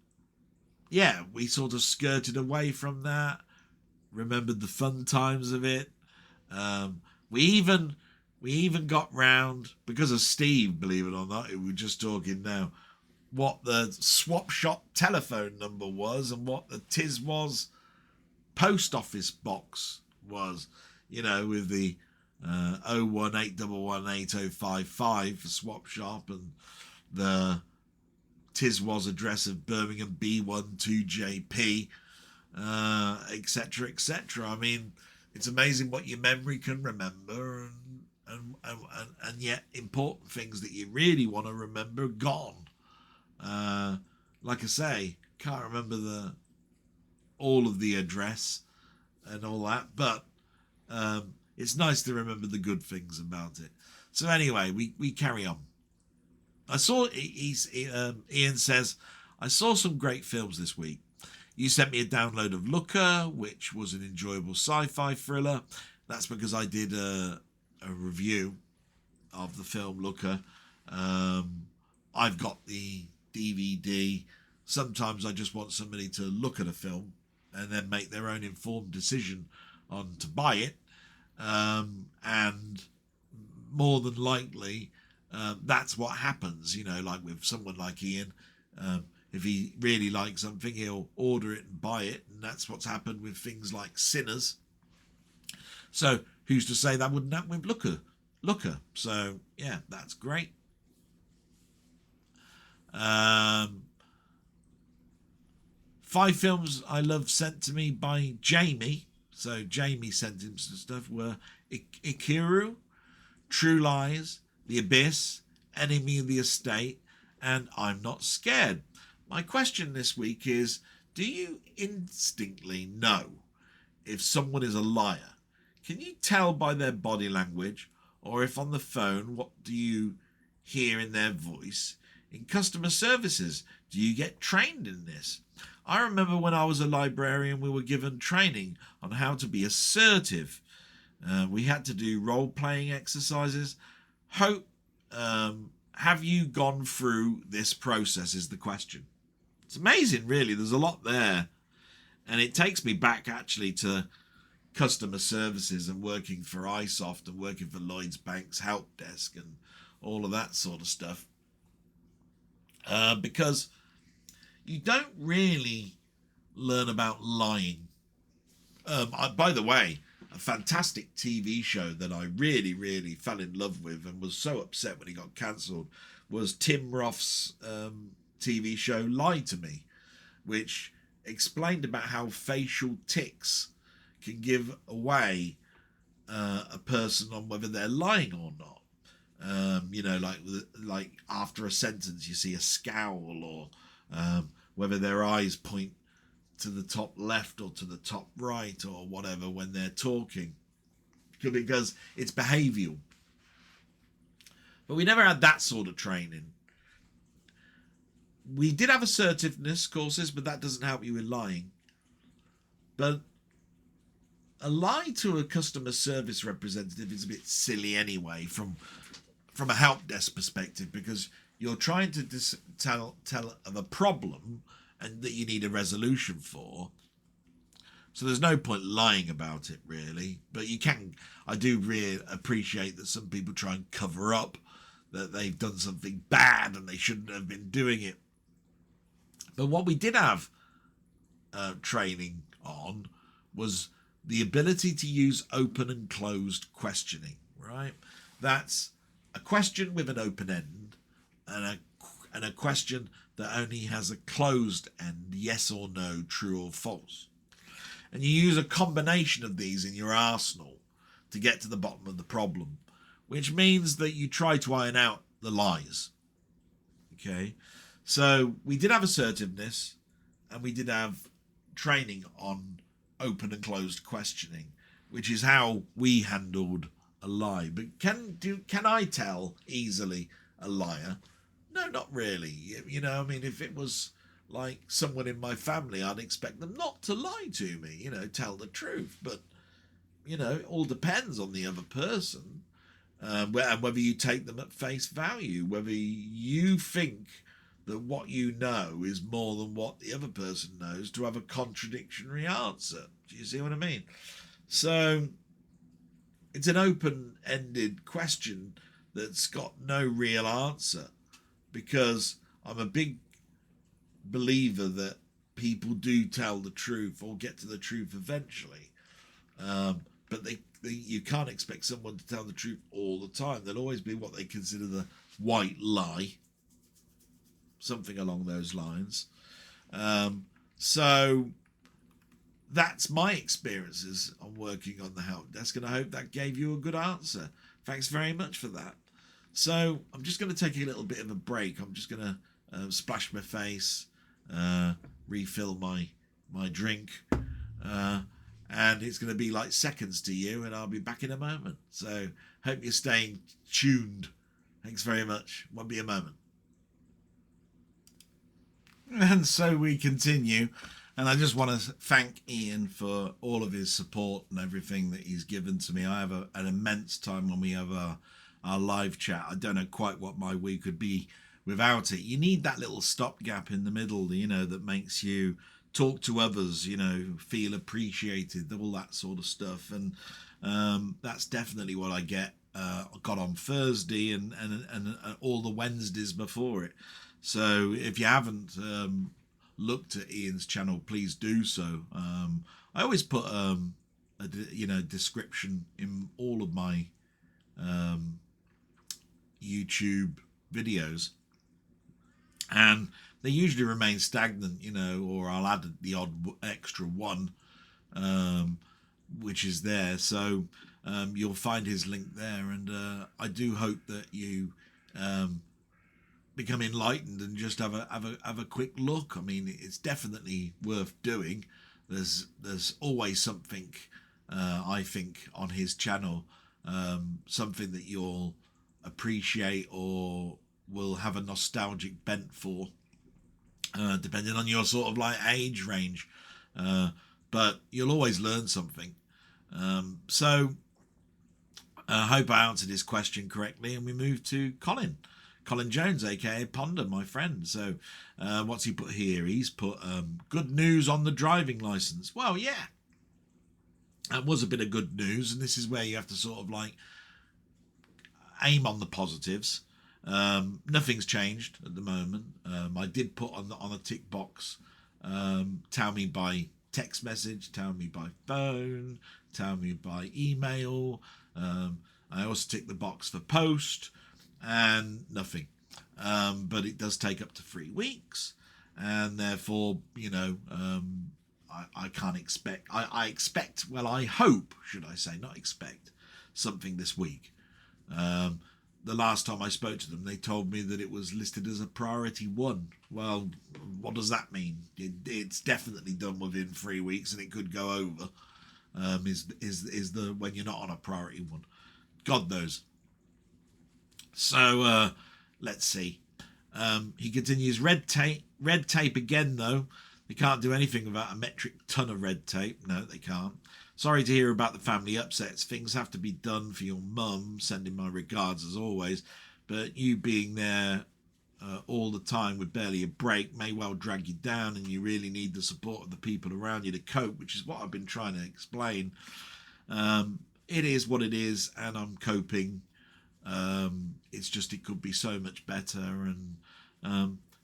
A: yeah, we sort of skirted away from that, remembered the fun times of it. We even got round, because of Steve, believe it or not, who we're just talking now, what the swap shop telephone number was and what the Tiswas post office box was, with the 018118055 for swap shop, and the Tiswas address of Birmingham B12JP, etc., etc. I mean, it's amazing what your memory can remember, and yet important things that you really want to remember are gone. Like I say, can't remember all of the address and all that, but it's nice to remember the good things about it. So anyway, we carry on. I saw, Ian says, I saw some great films this week. You sent me a download of Looker, which was an enjoyable sci-fi thriller. That's because I did a review of the film Looker. I've got the DVD. Sometimes I just want somebody to look at a film and then make their own informed decision on to buy it. And more than likely, that's what happens, like with someone like Ian. If he really likes something, he'll order it and buy it, and that's what's happened with things like Sinners. So who's to say that wouldn't happen with Looker? So yeah, that's great. 5 films I love sent to me by Jamie. So Jamie sent him some stuff were Ikiru, True Lies, The Abyss, Enemy of the Estate, and I'm Not Scared. My question this week is, do you instinctively know if someone is a liar? Can you tell by their body language, or if on the phone, what do you hear in their voice? In customer services, do you get trained in this? I remember when I was a librarian, we were given training on how to be assertive. We had to do role-playing exercises. Have you gone through this process is the question. It's amazing, really. There's a lot there. And it takes me back, actually, to customer services and working for iSoft and working for Lloyds Bank's help desk and all of that sort of stuff. Because you don't really learn about lying. By the way, a fantastic TV show that I really, really fell in love with and was so upset when it got cancelled was Tim Roth's TV show Lie to Me, which explained about how facial tics can give away a person on whether they're lying or not. Like after a sentence you see a scowl, or whether their eyes point to the top left or to the top right or whatever when they're talking, because it's behavioural. But we never had that sort of training. We did have assertiveness courses, but that doesn't help you with lying. But a lie to a customer service representative is a bit silly anyway from a help desk perspective, because you're trying to tell of a problem and that you need a resolution for. So there's no point lying about it, really. But I do really appreciate that some people try and cover up that they've done something bad and they shouldn't have been doing it. But what we did have training on was the ability to use open and closed questioning, right? That's a question with an open end and a question that only has a closed end, yes or no, true or false. And you use a combination of these in your arsenal to get to the bottom of the problem, which means that you try to iron out the lies. Okay, so we did have assertiveness and we did have training on open and closed questioning, which is how we handled a lie. But can I tell easily a liar? No, not really. You know, I mean, if it was like someone in my family, I'd expect them not to lie to me, tell the truth. But, it all depends on the other person, and whether you take them at face value, whether you think that what you know is more than what the other person knows to have a contradictory answer. Do you see what I mean? So it's an open-ended question that's got no real answer, because I'm a big believer that people do tell the truth or get to the truth eventually. But you can't expect someone to tell the truth all the time. There'll always be what they consider the white lie, something along those lines. So that's my experiences on working on the help desk, and I hope that gave you a good answer. Thanks very much for that. So I'm just going to take a little bit of a break. I'm just going to splash my face, refill my drink, and it's going to be like seconds to you, and I'll be back in a moment. So hope you're staying tuned. Thanks very much. Won't be a moment. And so we continue. And I just want to thank Ian for all of his support and everything that he's given to me. I have an immense time when we have our live chat. I don't know quite what my week would be without it. You need that little stopgap in the middle, that makes you talk to others, feel appreciated, all that sort of stuff. And that's definitely what I got on Thursday and all the Wednesdays before it. So if you haven't looked at Ian's channel, please do so. I always put a description in all of my YouTube videos, and they usually remain stagnant, or I'll add the odd extra one, which is there. So you'll find his link there, and I do hope that you become enlightened and just have a quick look. I mean, it's definitely worth doing. There's always something, I think, on his channel, something that you'll appreciate or will have a nostalgic bent for, depending on your sort of like age range. But you'll always learn something. So I hope I answered his question correctly, and we move to Colin Jones, aka Ponder, my friend. So what's he put here? He's put good news on the driving license. Well, yeah, that was a bit of good news, and this is where you have to sort of like aim on the positives. Nothing's changed at the moment. I did put on a tick box, tell me by text message, tell me by phone, tell me by email. I also tick the box for post, and nothing. But it does take up to 3 weeks, and therefore, I can't expect. I expect. Well, I hope, should I say, not expect, something this week. The last time I spoke to them, they told me that it was listed as a priority 1. Well, what does that mean? It's definitely done within 3 weeks, and it could go over. Is the when you're not on a priority 1? God knows. So let's see. He continues, red tape again though. They can't do anything without a metric ton of red tape. No, they can't. Sorry to hear about the family upsets. Things have to be done for your mum. Sending my regards as always. But you being there all the time with barely a break may well drag you down, and you really need the support of the people around you to cope, which is what I've been trying to explain. It is what it is, and I'm coping. It's just it could be so much better, and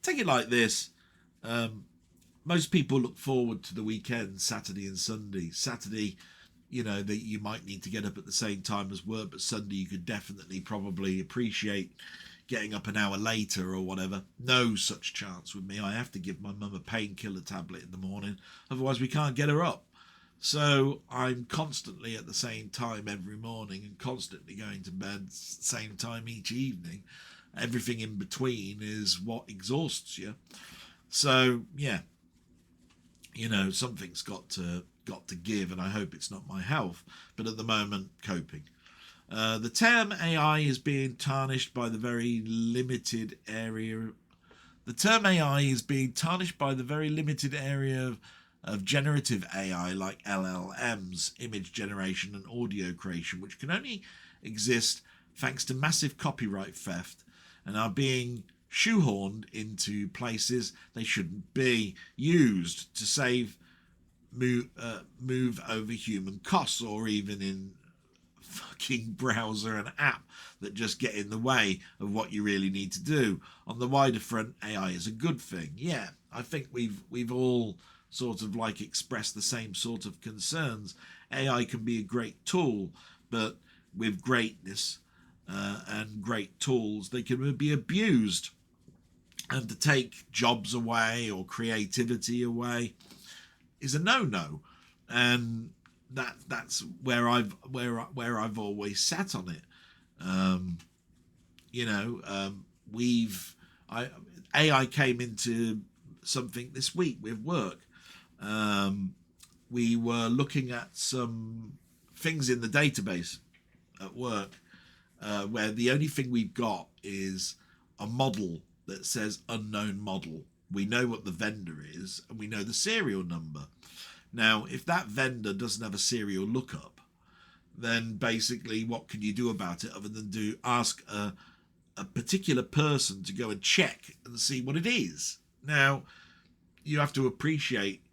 A: take it like this. Most people look forward to the weekend, Saturday and Sunday. Saturday, that you might need to get up at the same time as work, but Sunday you could definitely probably appreciate getting up an hour later or whatever. No such chance with me. I have to give my mum a painkiller tablet in the morning, otherwise we can't get her up. So I'm constantly at the same time every morning, and constantly going to bed same time each evening. Everything in between is what exhausts you. So yeah, something's got to give, and I hope it's not my health. But at the moment, coping. The term AI is being tarnished by the very limited area. The term AI is being tarnished by the very limited area of generative AI like LLMs, image generation and audio creation, which can only exist thanks to massive copyright theft and are being shoehorned into places they shouldn't be, used to save move over human costs, or even in fucking browser and app that just get in the way of what you really need to do. On the wider front, AI is a good thing. Yeah, I think we've all sort of like expressed the same sort of concerns. AI can be a great tool, but with greatness and great tools, they can be abused, and to take jobs away or creativity away is a no-no. And that's where I've always sat on it. AI came into something this week with work. We were looking at some things in the database at work, where the only thing we've got is a model that says unknown model. We know what the vendor is, and we know the serial number. Now, if that vendor doesn't have a serial lookup, then basically what can you do about it other than ask a particular person to go and check and see what it is? Now, you have to appreciate,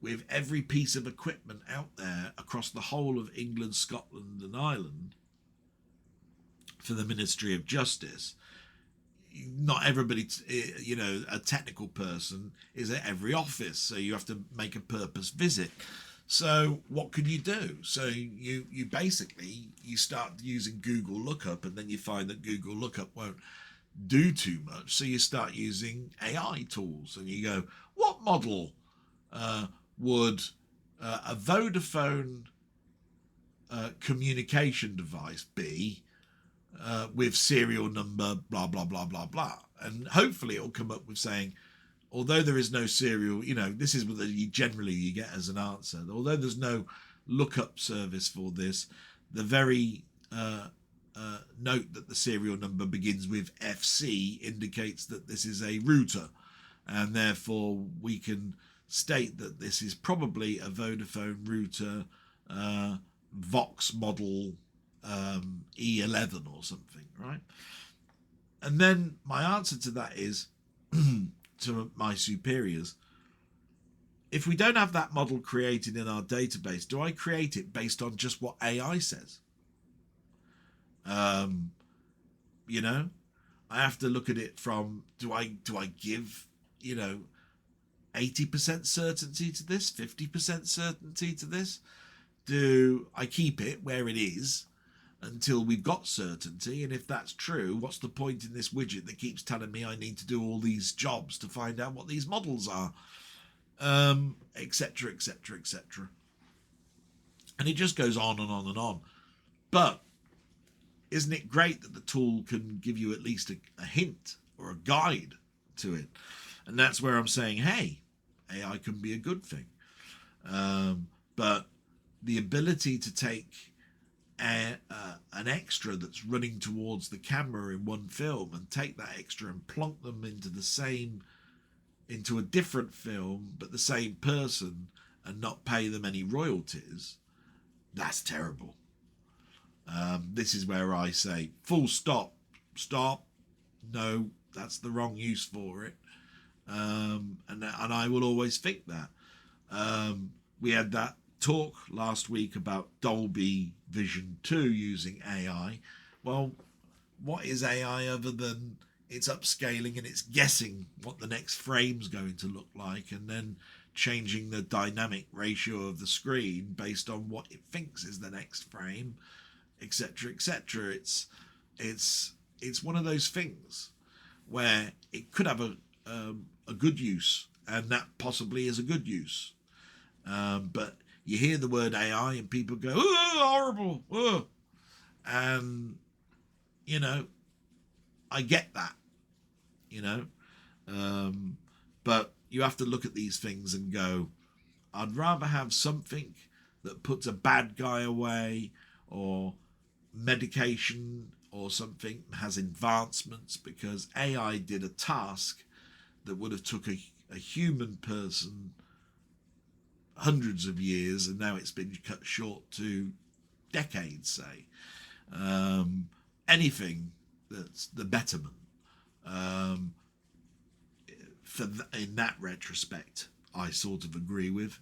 A: with every piece of equipment out there across the whole of England, Scotland and Ireland for the Ministry of Justice, not everybody, a technical person is at every office, so you have to make a purpose visit. So what can you do? So you basically, you start using Google Lookup, and then you find that Google Lookup won't do too much, so you start using AI tools, and you go, what model would a Vodafone communication device be with serial number blah blah blah blah blah, and hopefully it'll come up with saying, although there is no serial, this is what you generally get as an answer, although there's no lookup service for this, the very note that the serial number begins with FC indicates that this is a router, and therefore we can state that this is probably a Vodafone router Vox model E11 or something, right? And then my answer to that is to my superiors, if we don't have that model created in our database, do I create it based on just what AI says? I have to look at it from, do I give 80% certainty to this, 50% certainty to this? Do I keep it where it is until we've got certainty? And if that's true, what's the point in this widget that keeps telling me I need to do all these jobs to find out what these models are, etc, etc, etc. And it just goes on and on and on. But isn't it great that the tool can give you at least a hint or a guide to it? And that's where I'm saying, hey, AI can be a good thing. But the ability to take an extra that's running towards the camera in one film and take that extra and plonk them into a different film, but the same person, and not pay them any royalties, that's terrible. This is where I say, full stop, no, that's the wrong use for it. And I will always think that. We had that talk last week about Dolby Vision 2 using AI. Well, what is AI other than it's upscaling and it's guessing what the next frame's going to look like, and then changing the dynamic ratio of the screen based on what it thinks is the next frame, etc, etc. It's one of those things where it could have a good use, and that possibly is a good use, but you hear the word AI and people go, oh, horrible, oh. And I get that, but you have to look at these things and go, I'd rather have something that puts a bad guy away, or medication or something has advancements, because AI did a task that would have took a human person hundreds of years, and now it's been cut short to decades, say. Anything that's the betterment. In that retrospect, I sort of agree with.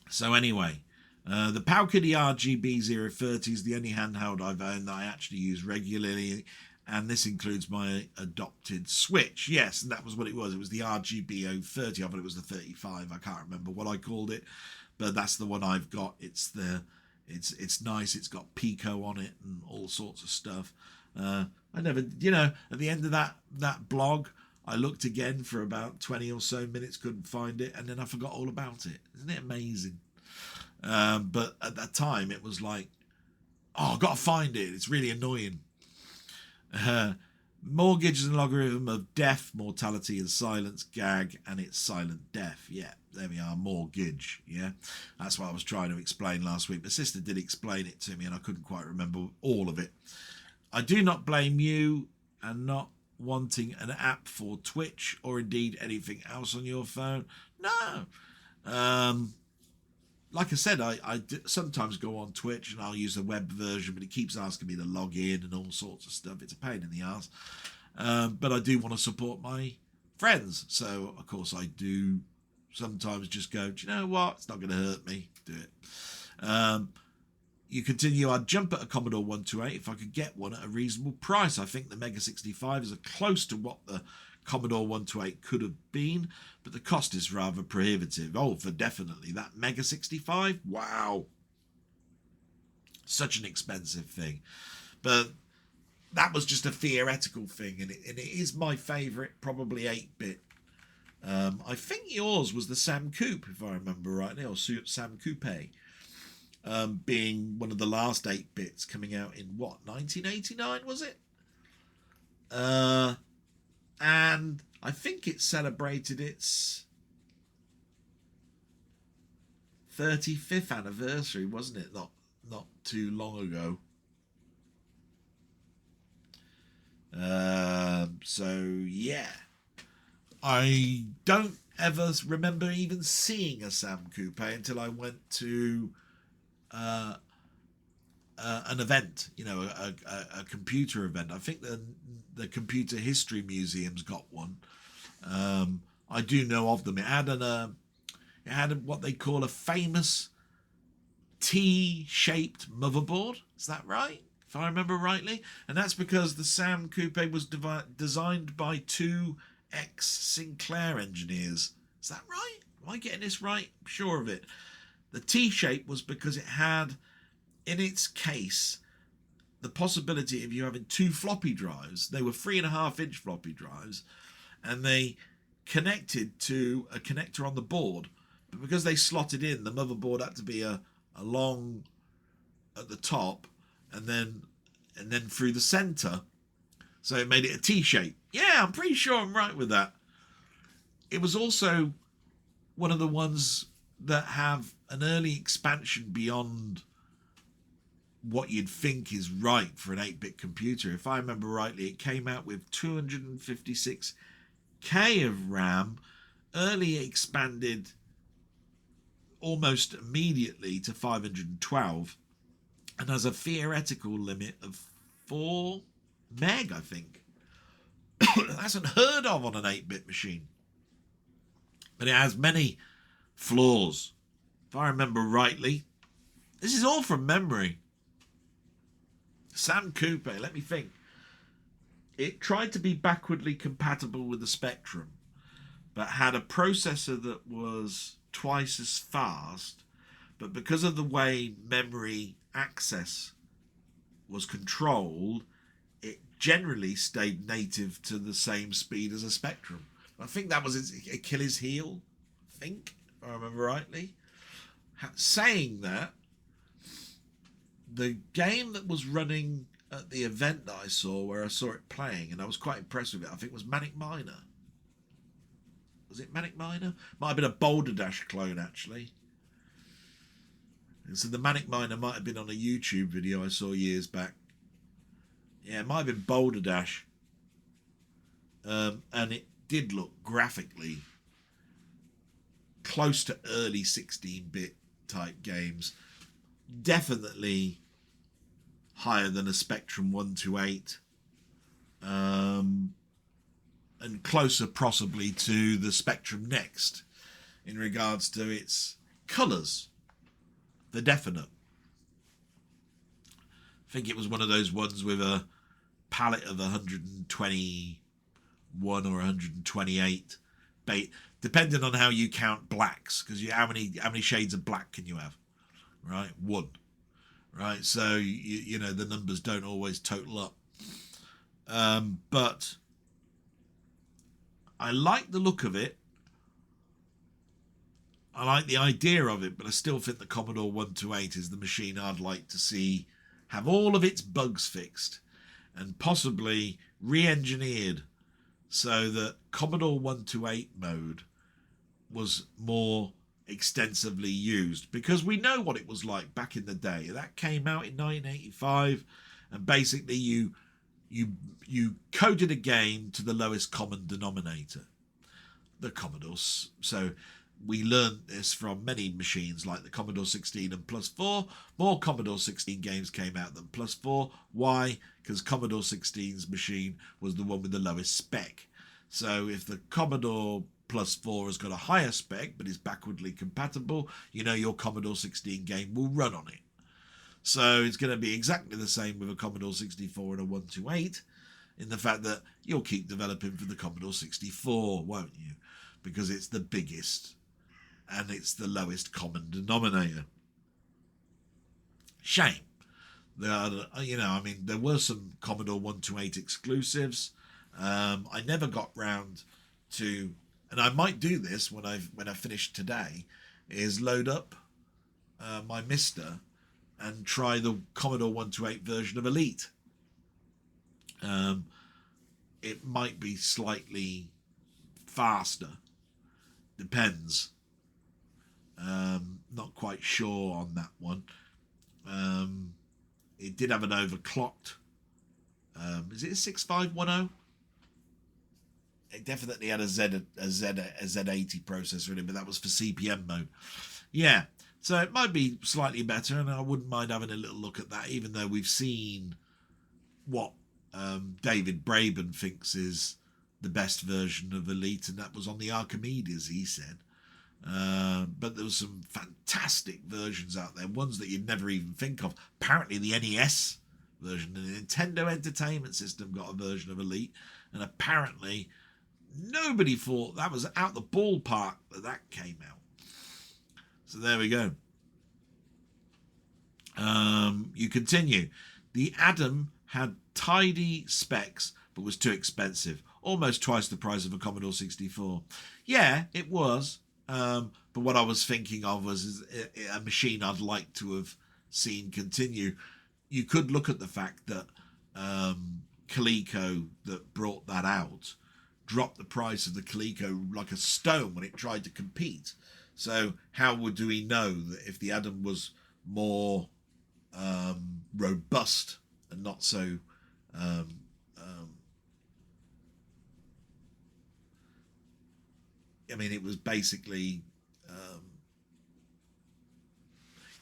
A: So anyway, the Powel RGB030 is the only handheld I've owned that I actually use regularly, and this includes my adopted Switch. Yes, and that was what it was. It was the RGB030. I thought it was the 35. I can't remember what I called it, but that's the one I've got. It's nice. It's got Pico on it and all sorts of stuff. I never, at the end of that blog, I looked again for about 20 or so minutes, couldn't find it, and then I forgot all about it. Isn't it amazing? But at that time, it was like, oh, I've got to find it. It's really annoying. Mortgage is a logarithm of death, mortality, and silence, gag, and it's silent death. Yeah, there we are, mortgage. Yeah, that's what I was trying to explain last week. My sister did explain it to me, and I couldn't quite remember all of it. I do not blame you and not wanting an app for Twitch or indeed anything else on your phone. No. Like I said, I sometimes go on Twitch and I'll use the web version, but it keeps asking me to log in and all sorts of stuff. It's a pain in the ass. But I do want to support my friends. So, of course, I do sometimes just go, do you know what? It's not going to hurt me. Do it. You continue, I'd jump at a Commodore 128 if I could get one at a reasonable price. I think the Mega 65 is close to what the Commodore 128 could have been, but the cost is rather prohibitive. Oh, for definitely. That Mega 65? Wow. Such an expensive thing. But that was just a theoretical thing, and it is my favourite, probably 8-bit. I think yours was the Sam Coupe, if I remember rightly, or Sam Coupe, being one of the last 8-bits coming out in, what, 1989, was it? And I think it celebrated its 35th anniversary, wasn't it? Not too long ago. So yeah, I don't ever remember even seeing a Sam Coupe until I went to an event, a computer event. I think the Computer History Museum's got one. I do know of them. It had what they call a famous T-shaped motherboard. Is that right? If I remember rightly. And that's because the Sam Coupe was designed by 2 ex-Sinclair engineers. Is that right? Am I getting this right? I'm sure of it. The T-shape was because it had in its case the possibility of you having 2 floppy drives. They were 3.5-inch floppy drives, and they connected to a connector on the board. But because they slotted in, the motherboard had to be a long at the top, and then through the center, so it made it a T-shape. Yeah, I'm pretty sure I'm right with that. It was also one of the ones that have an early expansion beyond what you'd think is right for an 8-bit computer. If I remember rightly, it came out with 256k of RAM, early expanded almost immediately to 512, and has a theoretical limit of 4 meg, I think. That's unheard of on an 8-bit machine. But it has many flaws. If I remember rightly, this is all from memory. Sam Coupe, let me think. It tried to be backwardly compatible with the Spectrum, but had a processor that was twice as fast, but because of the way memory access was controlled, it generally stayed native to the same speed as a Spectrum. I think that was its Achilles heel, I think, if I remember rightly. Saying that, the game that was running at the event that I saw, where I saw it playing, and I was quite impressed with it, I think was Manic Miner. Was it Manic Miner? Might have been a Boulder Dash clone, actually. And so the Manic Miner might have been on a YouTube video I saw years back. Yeah, it might have been Boulder Dash. And it did look graphically close to early 16-bit type games. Definitely higher than a Spectrum 128. And closer possibly to the Spectrum Next in regards to its colours. The definite. I think it was one of those ones with a palette of 121 or 128, depending on how you count blacks, because how many shades of black can you have? Right, 1. Right, so you know the numbers don't always total up. But I like the look of it. I like the idea of it, but I still think the Commodore 128 is the machine I'd like to see have all of its bugs fixed and possibly re-engineered so that Commodore 128 mode was more extensively used, because we know what it was like back in the day. That came out in 1985, and basically you coded a game to the lowest common denominator, the Commodores. So we learned this from many machines like the Commodore 16 and Plus 4. More Commodore 16 games came out than Plus 4. Why? Because Commodore 16's machine was the one with the lowest spec. So if the Commodore Plus 4 has got a higher spec but is backwardly compatible, you know your Commodore 16 game will run on it. So it's going to be exactly the same with a Commodore 64 and a 128, in the fact that you'll keep developing for the Commodore 64, won't you? Because it's the biggest and it's the lowest common denominator. Shame I mean, there were some Commodore 128 exclusives. I never got round to, and I might do this when I finish today, is load up my Mister and try the Commodore 128 version of Elite. It might be slightly faster, depends. Not quite sure on that one. It did have an overclocked. Is it a 6510? It definitely had a Z80 processor in it, but that was for CPM mode. Yeah, so it might be slightly better, and I wouldn't mind having a little look at that, even though we've seen what David Braben thinks is the best version of Elite, and that was on the Archimedes, he said. But there was some fantastic versions out there, ones that you'd never even think of. Apparently the NES version, the Nintendo Entertainment System, got a version of Elite, and apparently nobody thought that was out the ballpark that came out. So there we go. You continue. The Adam had tidy specs but was too expensive, almost twice the price of a Commodore 64. Yeah, it was. But what I was thinking of was a machine I'd like to have seen continue. You could look at the fact that Coleco, that brought that out, dropped the price of the Coleco like a stone when it tried to compete. So how do we know that if the Adam was more robust and not so I mean, it was basically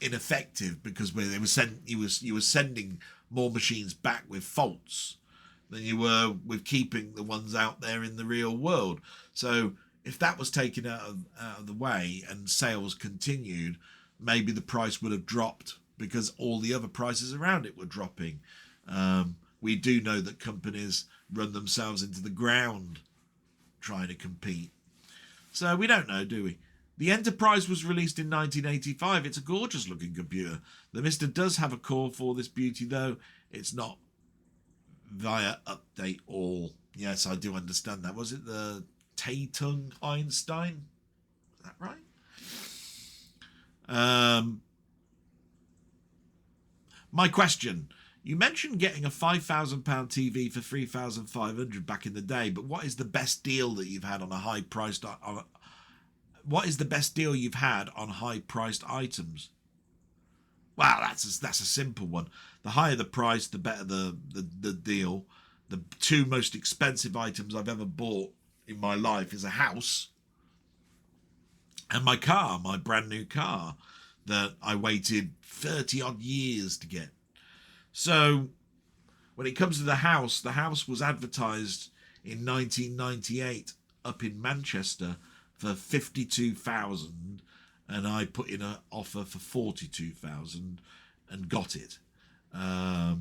A: ineffective because they were you were sending more machines back with faults than you were with keeping the ones out there in the real world. So if that was taken out of the way and sales continued, maybe the price would have dropped because all the other prices around it were dropping. We do know that companies run themselves into the ground trying to compete. So we don't know, do we? The Enterprise was released in 1985. It's a gorgeous looking computer. The Mister does have a core for this beauty, though. It's not via update all. Yes, I do understand that. Was it the Tatung Einstein? Is that right? My question. You mentioned getting a £5,000 TV for $3,500 back in the day, but what is the best deal that you've had on a high-priced? What is the best deal you've had on high-priced items? Well, that's a simple one. The higher the price, the better the deal. The two most expensive items I've ever bought in my life is a house and my car, my brand new car that I waited 30 odd years to get. So when it comes to the house was advertised in 1998 up in Manchester for 52,000, and I put in an offer for 42,000 and got it. I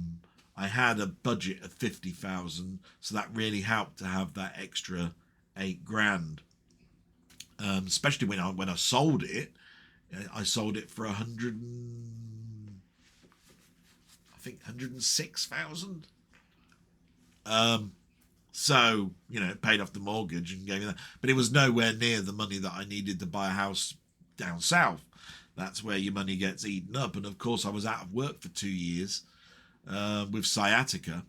A: had a budget of 50,000, so that really helped to have that extra $8,000. Especially when I sold it, I sold it for 106,000. So, it paid off the mortgage and gave me that. But it was nowhere near the money that I needed to buy a house down south. That's where your money gets eaten up. And of course, I was out of work for 2 years with sciatica.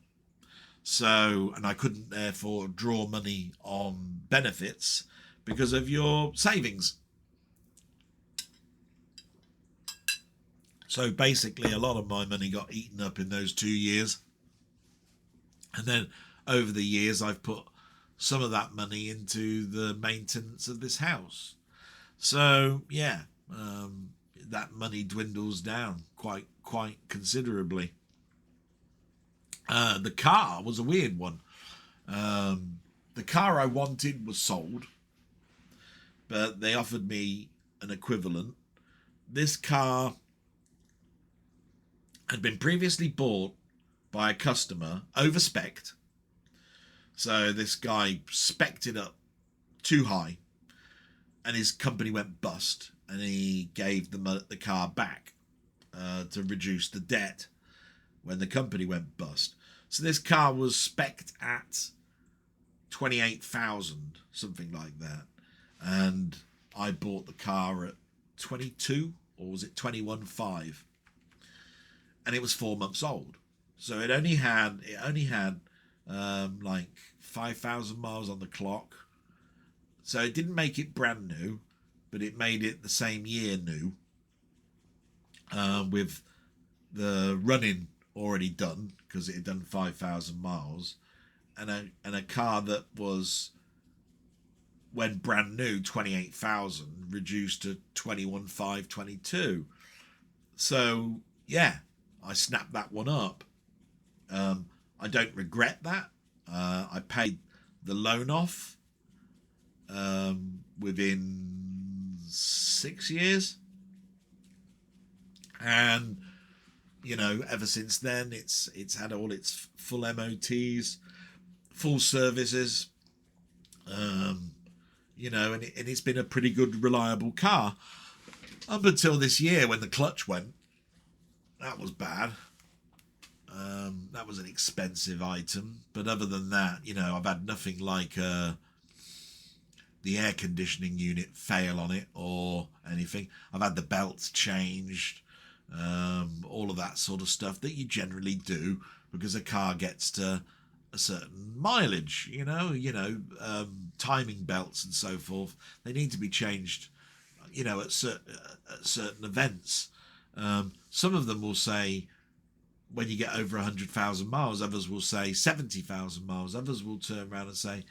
A: So, and I couldn't therefore draw money on benefits because of your savings. So basically, a lot of my money got eaten up in those 2 years. And then over the years, I've put some of that money into the maintenance of this house. So, yeah, that money dwindles down quite considerably. The car was a weird one. The car I wanted was sold, but they offered me an equivalent. This car had been previously bought by a customer, over-spec'd. So this guy spec'd it up too high, and his company went bust, and he gave the car back to reduce the debt. when the company went bust. So this car was spec'd at 28,000, something like that. And I bought the car at 22, or was it 21.5? And it was 4 months old. So it only had like 5,000 miles on the clock. So it didn't make it brand new, but it made it the same year new, with the running already done, because it had done 5,000 miles, and a car that was, when brand new, 28,000, reduced to 21.5, 22. So yeah, I snapped that one up. I don't regret that. I paid the loan off within 6 years, and you know, ever since then it's had all its full MOTs, full services, you know, and it's been a pretty good, reliable car up until this year when the clutch went. That was bad. That was an expensive item, but other than that, you know, I've had nothing like the air conditioning unit fail on it or anything. I've had the belts changed, all of that sort of stuff that you generally do because a car gets to a certain mileage, you know, timing belts and so forth. They need to be changed, you know, at certain events. Some of them will say when you get over 100,000 miles, others will say 70,000 miles, others will turn around and say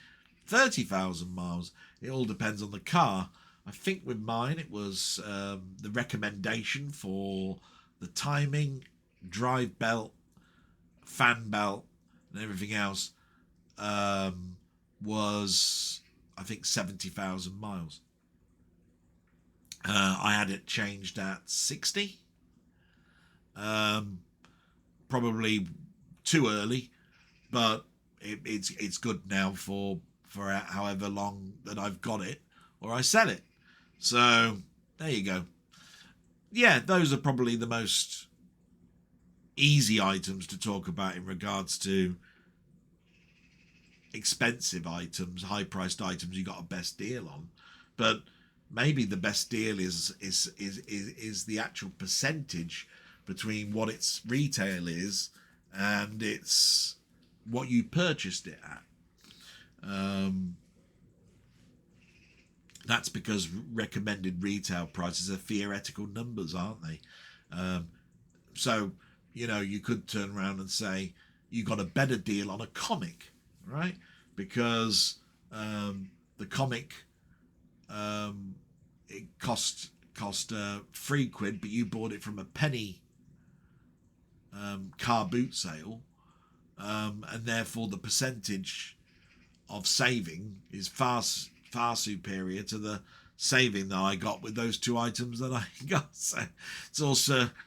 A: 30,000 miles. It all depends on the car. I think with mine it was the recommendation for the timing, drive belt, fan belt and everything else was, I think, 70,000 miles. I had it changed at 60. Probably too early, but it's good now for however long that I've got it, or I sell it. So there you go. Yeah, those are probably the most easy items to talk about in regards to expensive items, high-priced items you got a best deal on. But maybe the best deal is the actual percentage between what its retail is and it's what you purchased it at. That's because recommended retail prices are theoretical numbers, aren't they? So, you know, you could turn around and say you got a better deal on a comic, right? Because the comic, it cost £3, but you bought it from a penny car boot sale, and therefore the percentage of saving is far superior to the saving that I got with those two items that I got. So it's all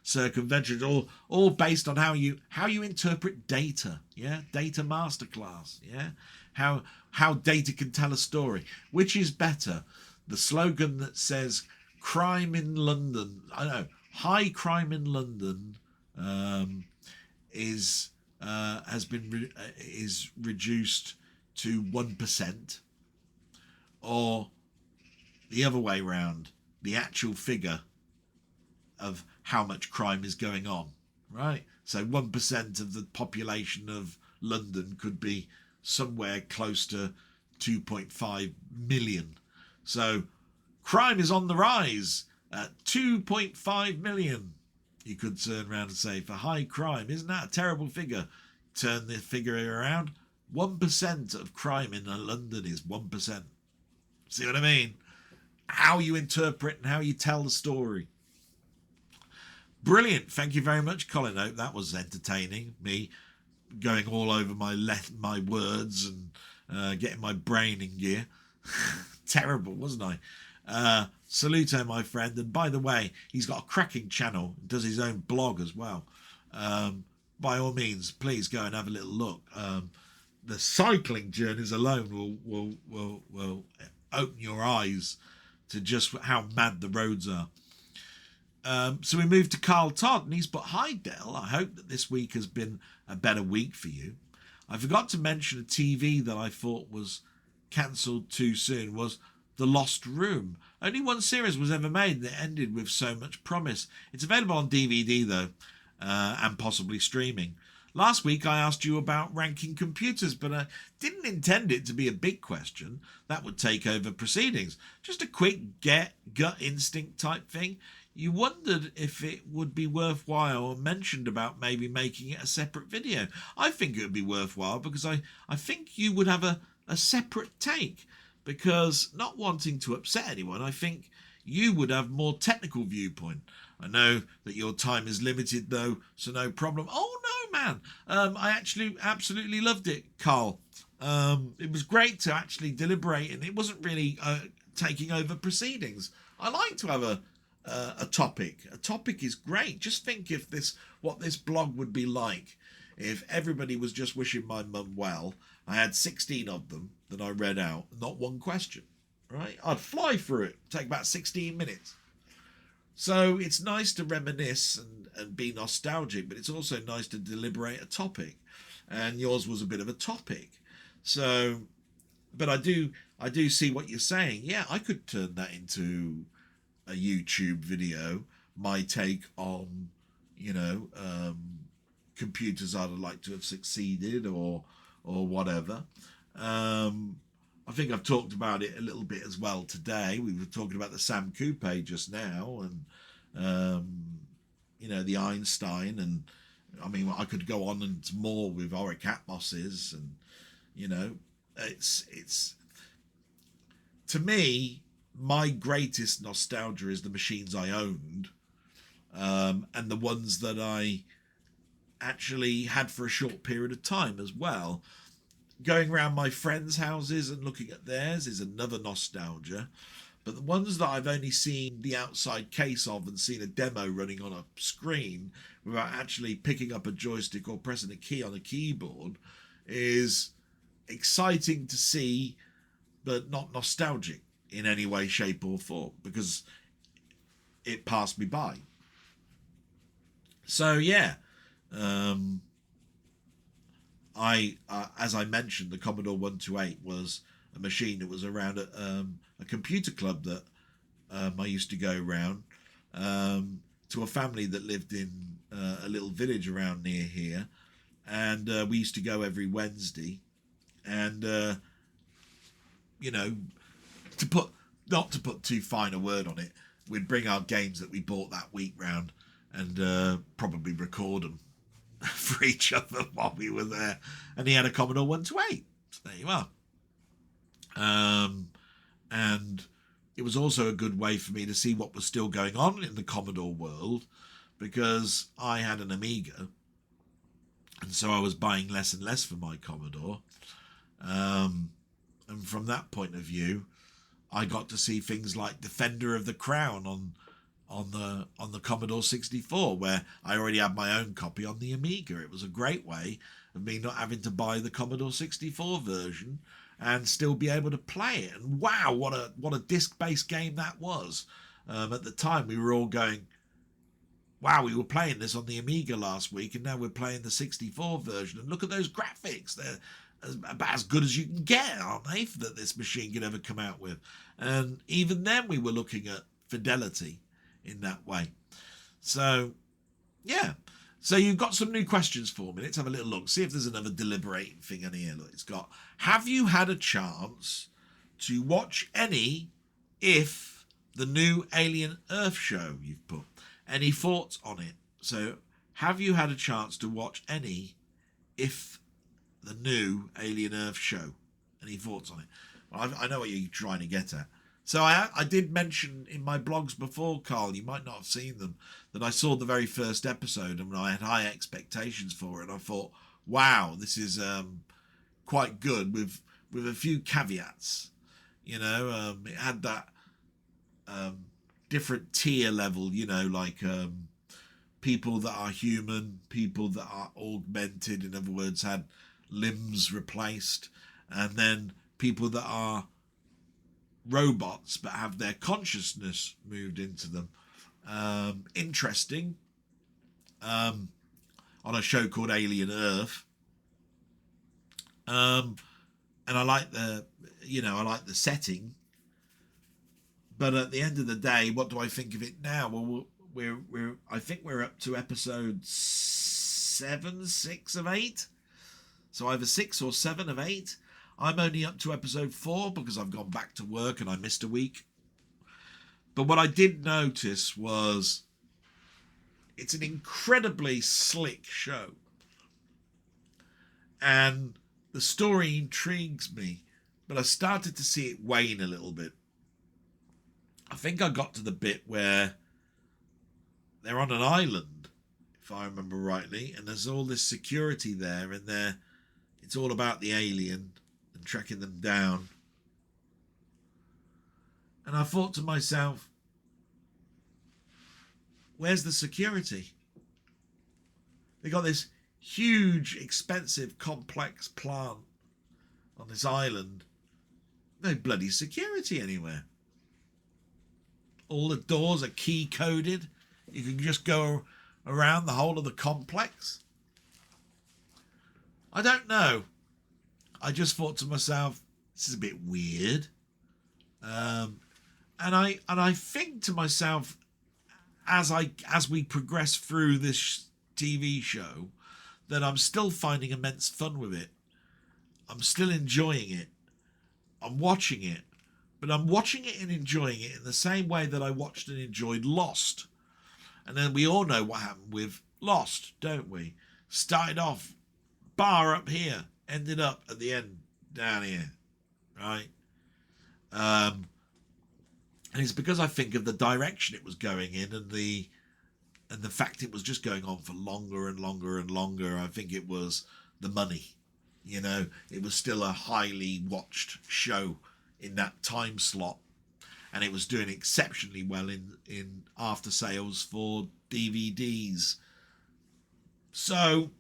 A: circumvention, all based on how you interpret data. Yeah, data masterclass. Yeah, how data can tell a story. Which is better, the slogan that says crime in London, I know, high crime in London is reduced to 1%, or the other way round, the actual figure of how much crime is going on, right? So 1% of the population of London could be somewhere close to 2.5 million. So crime is on the rise at 2.5 million. You could turn around and say, for high crime, isn't that a terrible figure? Turn the figure around. 1% of crime in London is 1%. See what I mean? How you interpret and how you tell the story. Brilliant. Thank you very much, Colin. I hope that was entertaining. Me going all over my words and getting my brain in gear. Terrible, wasn't I? Saluto, my friend. And by the way, he's got a cracking channel. Does his own blog as well. By all means, please go and have a little look. The cycling journeys alone will open your eyes to just how mad the roads are. So we moved to Carl Todd, and he's put, "Hi Del, I hope that this week has been a better week for you. I forgot to mention a TV that I thought was cancelled too soon was The Lost Room. Only one series was ever made and it ended with so much promise. It's available on DVD though, and possibly streaming. Last week I asked you about ranking computers, but I didn't intend it to be a big question. That would take over proceedings. Just a quick gut instinct type thing. You wondered if it would be worthwhile or mentioned about maybe making it a separate video. I think it would be worthwhile because I think you would have a separate take, because not wanting to upset anyone, I think you would have more technical viewpoint. I know that your time is limited though, so no problem." Oh no, man. I actually absolutely loved it, Carl. It was great to actually deliberate, and it wasn't really taking over proceedings. I like to have a topic. A topic is great. Just think what this blog would be like if everybody was just wishing my mum well. I had 16 of them that I read out, not one question, right? I'd fly through it, take about 16 minutes. So it's nice to reminisce and be nostalgic, but it's also nice to deliberate a topic. And yours was a bit of a topic. So, but I do see what you're saying. Yeah, I could turn that into a YouTube video, my take on, computers I'd like to have succeeded or whatever. I think I've talked about it a little bit as well today. We were talking about the Sam Coupe just now, and the Einstein, and I mean I could go on and more with Auric Atmoses, and it's to me, my greatest nostalgia is the machines I owned, and the ones that I actually had for a short period of time as well. Going around my friends' houses and looking at theirs is another nostalgia. But the ones that I've only seen the outside case of and seen a demo running on a screen without actually picking up a joystick or pressing a key on a keyboard is exciting to see, but not nostalgic in any way, shape or form, because it passed me by. So yeah, as I mentioned, the Commodore 128 was a machine that was around at a computer club that I used to go around to a family that lived in a little village around near here, and we used to go every Wednesday, and not to put too fine a word on it, we'd bring our games that we bought that week round and probably record them for each other while we were there. And he had a Commodore 128. So there you are. And it was also a good way for me to see what was still going on in the Commodore world, because I had an Amiga, and so I was buying less and less for my Commodore. And from that point of view, I got to see things like Defender of the Crown on the Commodore 64, where I already had my own copy on the Amiga. It was a great way of me not having to buy the Commodore 64 version and still be able to play it. And wow, what a disc-based game that was. At the time, we were all going, wow, we were playing this on the Amiga last week, and now we're playing the 64 version. And look at those graphics. They're about as good as you can get, aren't they, that this machine could ever come out with. And even then, we were looking at fidelity in that way. So, yeah. So you've got some new questions for me. Let's have a little look. See if there's another deliberating thing in here. Look, it's got, have you had a chance to watch any if the new Alien Earth show you've put? Any thoughts on it? So, have you had a chance to watch any if the new Alien Earth show? Any thoughts on it? Well, I know what you're trying to get at. So I did mention in my blogs before, Carl, you might not have seen them, that I saw the very first episode and I had high expectations for it. And I thought, wow, this is quite good with a few caveats. It had that different tier level, like people that are human, people that are augmented, in other words, had limbs replaced, and then people that are robots but have their consciousness moved into them. interesting, on a show called Alien Earth. And I like the setting. But at the end of the day, what do I think of it now? Well, I think we're up to episode 6 of 8. So either 6 or 7 of 8. I'm only up to episode 4 because I've gone back to work and I missed a week. But what I did notice was it's an incredibly slick show. And the story intrigues me, but I started to see it wane a little bit. I think I got to the bit where they're on an island, if I remember rightly, and there's all this security there, and it's all about the alien and tracking them down. And I thought to myself, where's the security? They got this huge, expensive, complex plant on this island. No bloody security anywhere. All the doors are key coded. You can just go around the whole of the complex. I don't know. I just thought to myself, this is a bit weird. And I think to myself, as we progress through this TV show, that I'm still finding immense fun with it. I'm still enjoying it. I'm watching it. But I'm watching it and enjoying it in the same way that I watched and enjoyed Lost. And then we all know what happened with Lost, don't we? Started off bar up here, ended up at the end down here, right? And it's because I think of the direction it was going in and the fact it was just going on for longer and longer and longer. I think it was the money. You know, it was still a highly watched show in that time slot, and it was doing exceptionally well in after sales for DVDs. So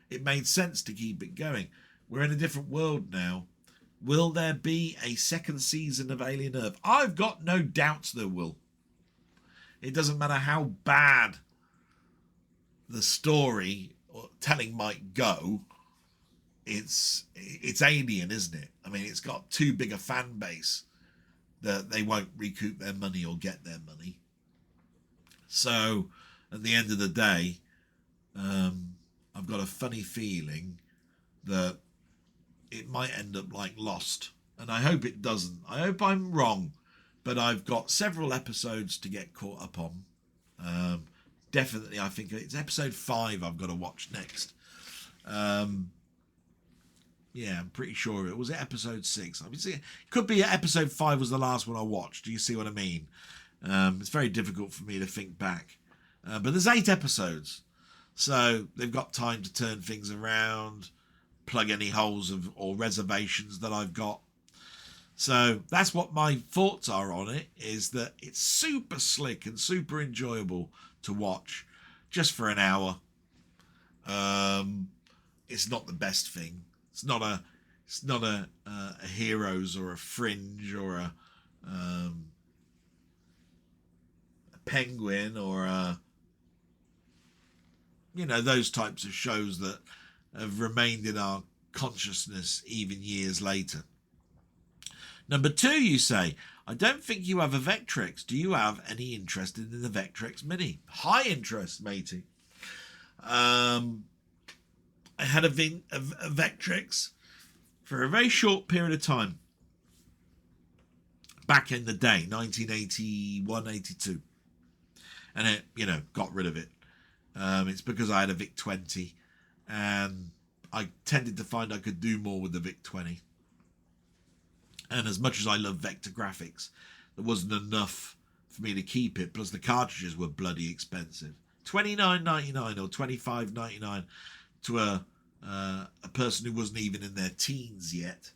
A: it made sense to keep it going. We're in a different world now. Will there be a second season of Alien Earth? I've got no doubts there will. It doesn't matter how bad the story or telling might go. It's Alien, isn't it? I mean, it's got too big a fan base that they won't recoup their money or get their money. So at the end of the day, I've got a funny feeling that it might end up like Lost, and I hope it doesn't. I hope I'm wrong, but I've got several episodes to get caught up on. Definitely, I think it's episode 5 I've got to watch next. Yeah, I'm pretty sure it was episode 6. I mean, it could be episode 5 was the last one I watched. Do you see what I mean? It's very difficult for me to think back. But there's 8 episodes. So they've got time to turn things around, plug any holes or reservations that I've got. So that's what my thoughts are on it, is that it's super slick and super enjoyable to watch just for an hour. It's not the best thing. It's not a Heroes or a Fringe or a Penguin or those types of shows that have remained in our consciousness even years later. Number 2, you say, I don't think you have a Vectrex. Do you have any interest in the Vectrex Mini? High interest, matey. I had a Vectrex for a very short period of time. Back in the day, 1981, 82. And it, got rid of it. It's because I had a VIC-20 and I tended to find I could do more with the VIC-20. And as much as I love vector graphics, there wasn't enough for me to keep it. Plus the cartridges were bloody expensive. $29.99 or $25.99 to a person who wasn't even in their teens yet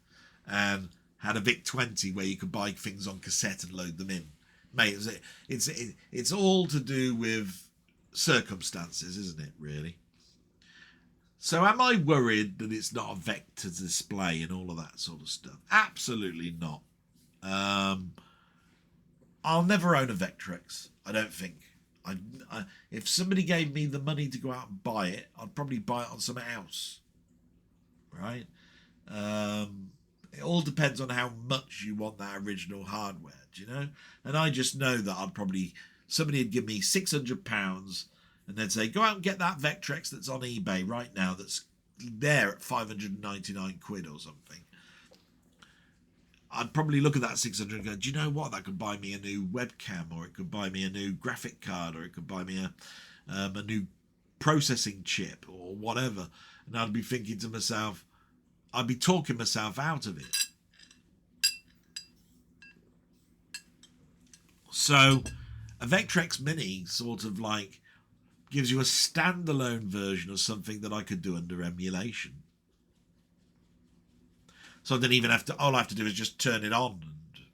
A: and had a VIC-20 where you could buy things on cassette and load them in. Mate, it's all to do with circumstances, isn't it, really? So am I worried that it's not a vector display and all of that sort of stuff? Absolutely not. I'll never own a Vectrex, I don't think. If somebody gave me the money to go out and buy it, I'd probably buy it on something else, right? It all depends on how much you want that original hardware, do you know? And I just know that somebody would give me £600 and they'd say, go out and get that Vectrex that's on eBay right now that's there at 599 quid or something. I'd probably look at that 600 and go, do you know what? That could buy me a new webcam, or it could buy me a new graphic card, or it could buy me a new processing chip or whatever. And I'd be thinking to myself, I'd be talking myself out of it. So a Vectrex Mini sort of like gives you a standalone version of something that I could do under emulation. So I don't even have to, all I have to do is just turn it on and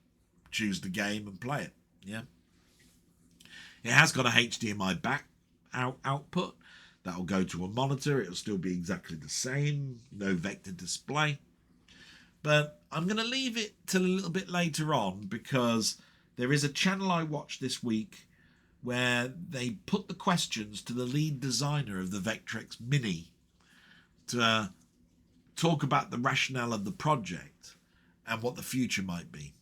A: choose the game and play it. Yeah. It has got a HDMI output. That'll go to a monitor. It'll still be exactly the same. No vector display. But I'm going to leave it till a little bit later on, because there is a channel I watched this week where they put the questions to the lead designer of the Vectrex Mini to talk about the rationale of the project and what the future might be.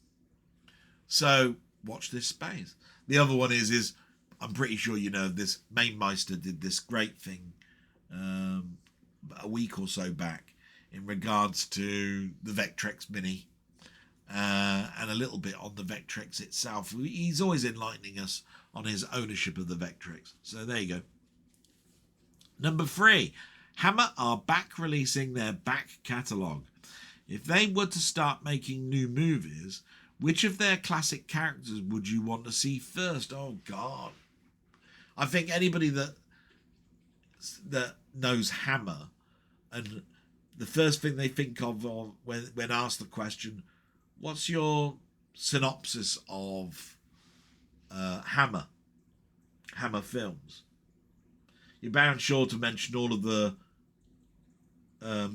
A: So watch this space. The other one is I'm pretty sure you know this. Mainmeister did this great thing a week or so back in regards to the Vectrex Mini and a little bit on the Vectrex itself. He's always enlightening us on his ownership of the Vectrex. So there you go. Number 3, Hammer are back releasing their back catalogue. If they were to start making new movies, which of their classic characters would you want to see first? Oh, God. I think anybody that knows Hammer, and the first thing they think of when asked the question, what's your synopsis of Hammer films? You're bound sure to mention all of the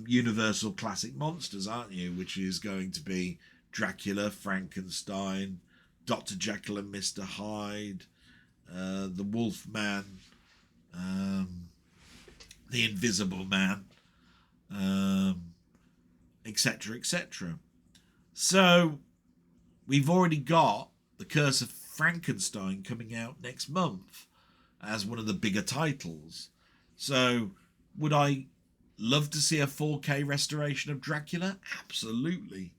A: Universal classic monsters, aren't you? Which is going to be Dracula, Frankenstein, Dr. Jekyll and Mr. Hyde, the Wolfman, the Invisible Man, etc., etc. So we've already got The Curse of Frankenstein coming out next month as one of the bigger titles. So would I love to see a 4K restoration of Dracula? Absolutely.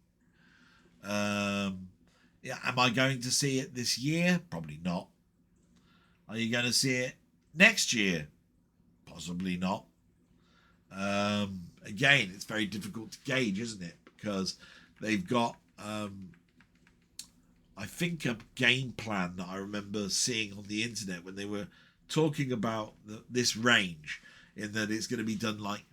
A: Yeah, am I going to see it this year? Probably not. Are you going to see it next year? Possibly not. Again, it's very difficult to gauge, isn't it? Because they've got, I think, a game plan that I remember seeing on the internet when they were talking about this range, in that it's going to be done like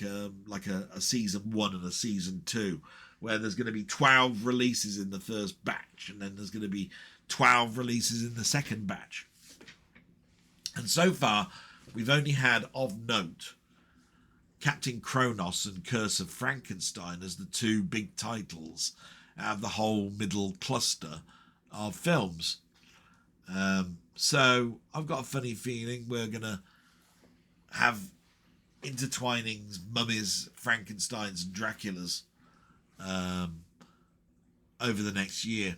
A: a season 1 and a season 2, where there's going to be 12 releases in the first batch, and then there's going to be 12 releases in the second batch. And so far, we've only had, of note, Captain Kronos and Curse of Frankenstein as the 2 big titles out of the whole middle cluster of films. So I've got a funny feeling we're going to have intertwinings, mummies, Frankensteins and Draculas over the next year.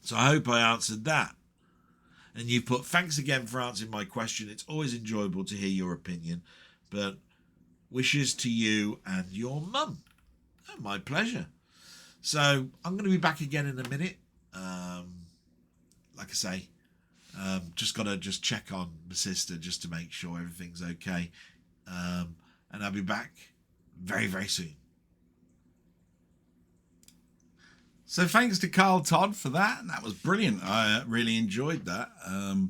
A: So I hope I answered that. And you put, thanks again for answering my question. It's always enjoyable to hear your opinion. But wishes to you and your mum. Oh, my pleasure. So I'm going to be back again in a minute. Like I say, just got to check on my sister just to make sure everything's okay. And I'll be back very, very soon. So thanks to Carl Todd for that. That was brilliant. I really enjoyed that. I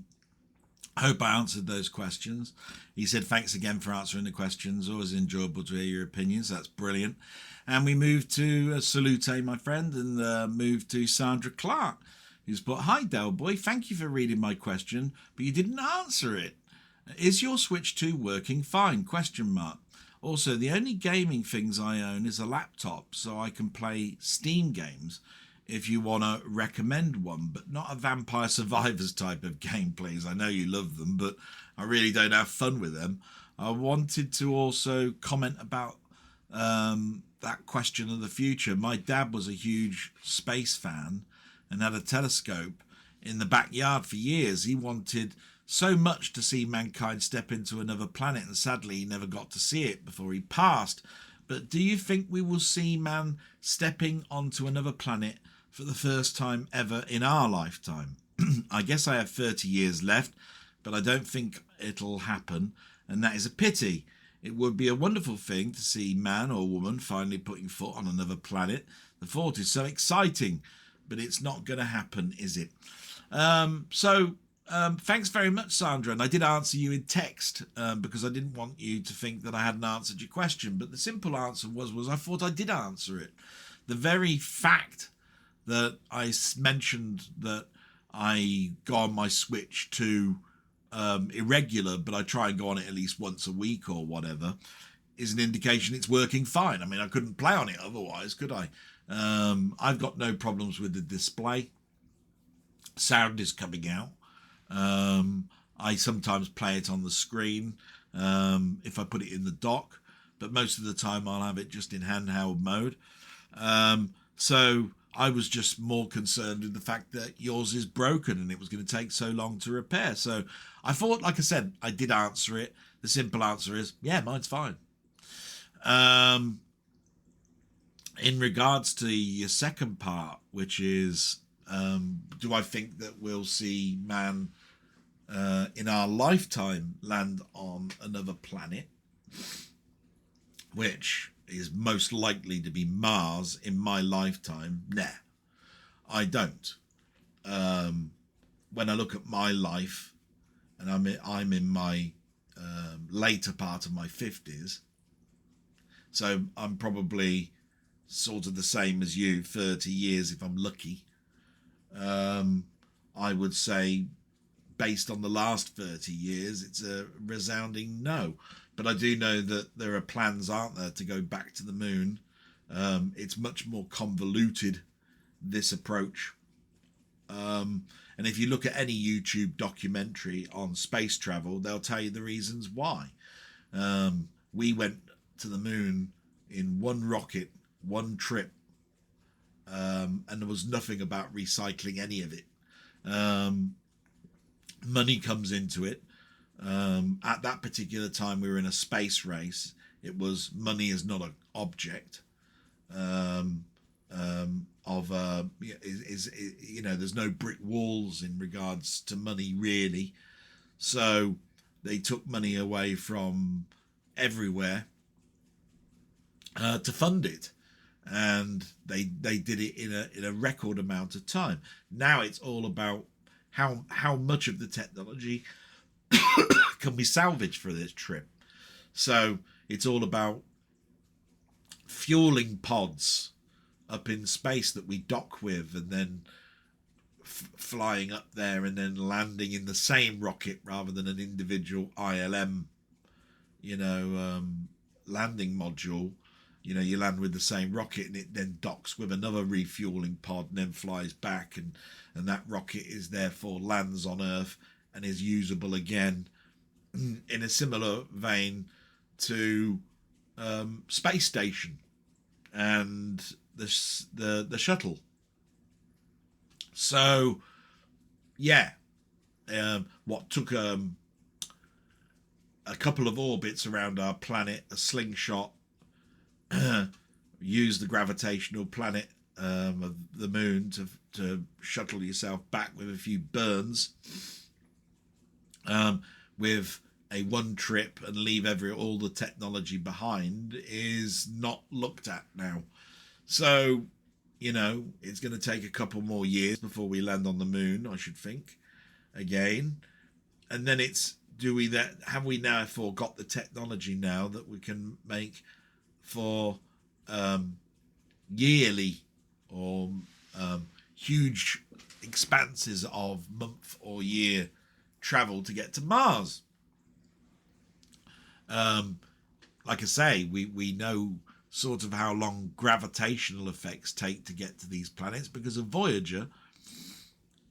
A: hope I answered those questions. He said, thanks again for answering the questions. Always enjoyable to hear your opinions. That's brilliant. And we moved to Salute, my friend, and moved to Sandra Clark, who's put, hi, Del Boy. Thank you for reading my question, but you didn't answer it. Is your Switch 2 working fine? ? Also, the only gaming things I own is a laptop, so I can play Steam games. if you want to recommend one, but not a Vampire Survivors type of game, please. I know you love them, but I really don't have fun with them. I wanted to also comment about that question of the future. My dad was a huge space fan and had a telescope in the backyard for years. He wanted so much to see mankind step into another planet, and sadly he never got to see it before he passed. But do you think we will see man stepping onto another planet for the first time ever in our lifetime? I guess I have 30 years left, but I don't think it'll happen, and that is a pity. It would be a wonderful thing to see man or woman finally putting foot on another planet. The thought is so exciting, but it's not going to happen, is it? Thanks very much, Sandra. And I did answer you in text because I didn't want you to think that I hadn't answered your question. But the simple answer was I thought I did answer it. The very fact that I mentioned that I go on my Switch to irregular, but I try and go on it at least once a week or whatever, is an indication it's working fine. I mean, I couldn't play on it otherwise, could I? I've got no problems with the display. Sound is coming out. I sometimes play it on the screen if I put it in the dock, but most of the time I'll have it just in handheld mode. So I was just more concerned with the fact that yours is broken and it was going to take so long to repair. So I thought, like I said, I did answer it. The simple answer is, yeah, mine's fine. In regards to your second part, which is, do I think that we'll see man in our lifetime land on another planet, which is most likely to be Mars in my lifetime? Nah, I don't. When I look at my life, and I'm in my later part of my 50s, so I'm probably sort of the same as you, 30 years if I'm lucky. I would say, based on the last 30 years, it's a resounding no. But I do know that there are plans, aren't there, to go back to the moon. It's much more convoluted, this approach. And if you look at any YouTube documentary on space travel, they'll tell you the reasons why. We went to the moon in one rocket, one trip, and there was nothing about recycling any of it. Money comes into it. At that particular time, we were in a space race. It was money is not an object. There's no brick walls in regards to money, really. So they took money away from everywhere to fund it, and they did it in a record amount of time. Now it's all about how much of the technology can be salvaged for this trip. So it's all about fueling pods up in space that we dock with, and then flying up there and then landing in the same rocket rather than an individual ILM, landing module. You land with the same rocket and it then docks with another refueling pod and then flies back, and that rocket is therefore lands on Earth and is usable again in a similar vein to space station and the shuttle. So yeah, what took a couple of orbits around our planet, a slingshot, use the gravitational planet of the moon to shuttle yourself back with a few burns, with a one trip and leave all the technology behind, is not looked at now. So it's going to take a couple more years before we land on the moon, I should think, again. And then it's, have we now got the technology now that we can make for yearly or huge expanses of month or year travel to get to Mars? Like I say, we know sort of how long gravitational effects take to get to these planets because of Voyager.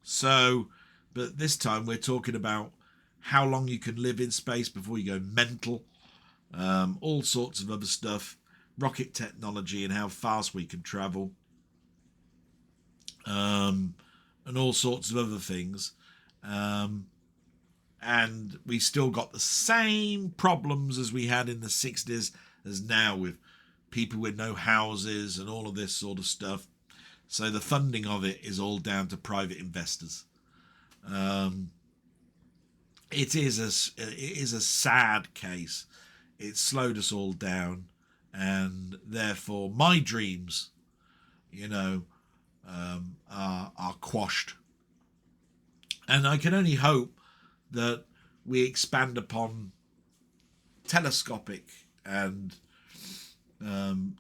A: So, but this time we're talking about how long you can live in space before you go mental, all sorts of other stuff, rocket technology and how fast we can travel, and all sorts of other things. And we still got the same problems as we had in the 60s as now, with people with no houses and all of this sort of stuff. So the funding of it is all down to private investors. It is a sad case. It slowed us all down, and therefore my dreams, are quashed. And I can only hope that we expand upon telescopic and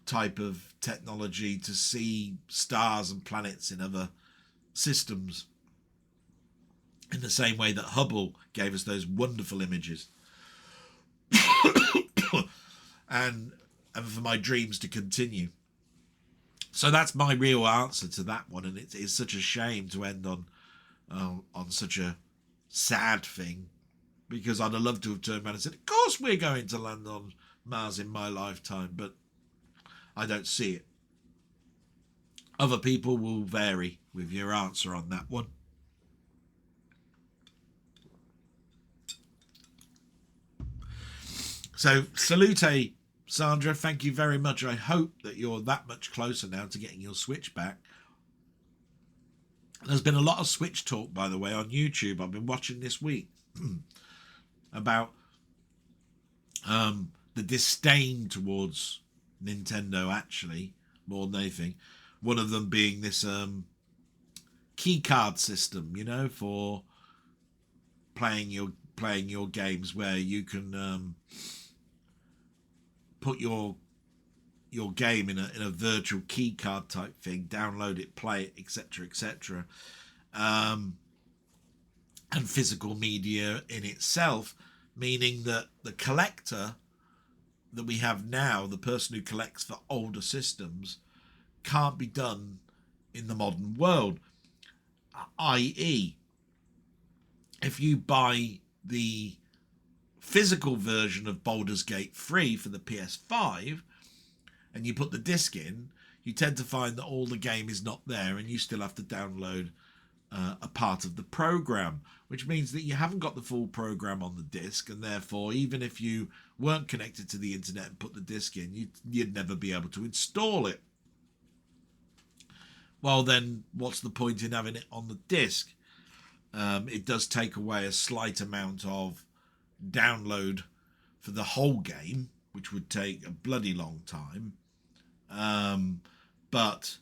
A: type of technology to see stars and planets in other systems, in the same way that Hubble gave us those wonderful images. and for my dreams to continue. So that's my real answer to that one, and it's such a shame to end on such a sad thing, because I'd have loved to have turned around and said, of course we're going to land on Mars in my lifetime, but I don't see it. Other people will vary with your answer on that one. So, salute, Sandra. Thank you very much. I hope that you're that much closer now to getting your Switch back. There's been a lot of Switch talk, by the way, on YouTube. I've been watching this week about the disdain towards Nintendo, actually, more than anything. One of them being this key card system, for playing your games, where you can put your game in a virtual key card type thing, download it, play it, etc., and physical media in itself, meaning that the collector that we have now, the person who collects for older systems, can't be done in the modern world. I.e., if you buy the physical version of Baldur's Gate 3 for the PS5 and you put the disc in, you tend to find that all the game is not there, and you still have to download a part of the program, which means that you haven't got the full program on the disc, and therefore even if you weren't connected to the internet and put the disc in, you'd never be able to install it. Well, then what's the point in having it on the disc? It does take away a slight amount of download for the whole game, which would take a bloody long time. But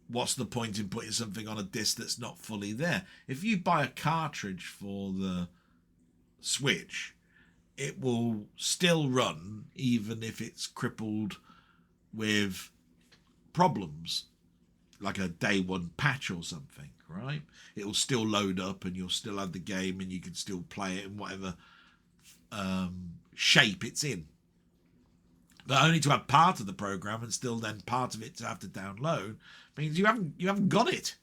A: what's the point in putting something on a disc that's not fully there? If you buy a cartridge for the Switch, it will still run even if it's crippled with problems, like a day one patch or something, right? It will still load up and you'll still have the game and you can still play it in whatever shape it's in. But only to have part of the program and still then part of it to have to download means you haven't got it.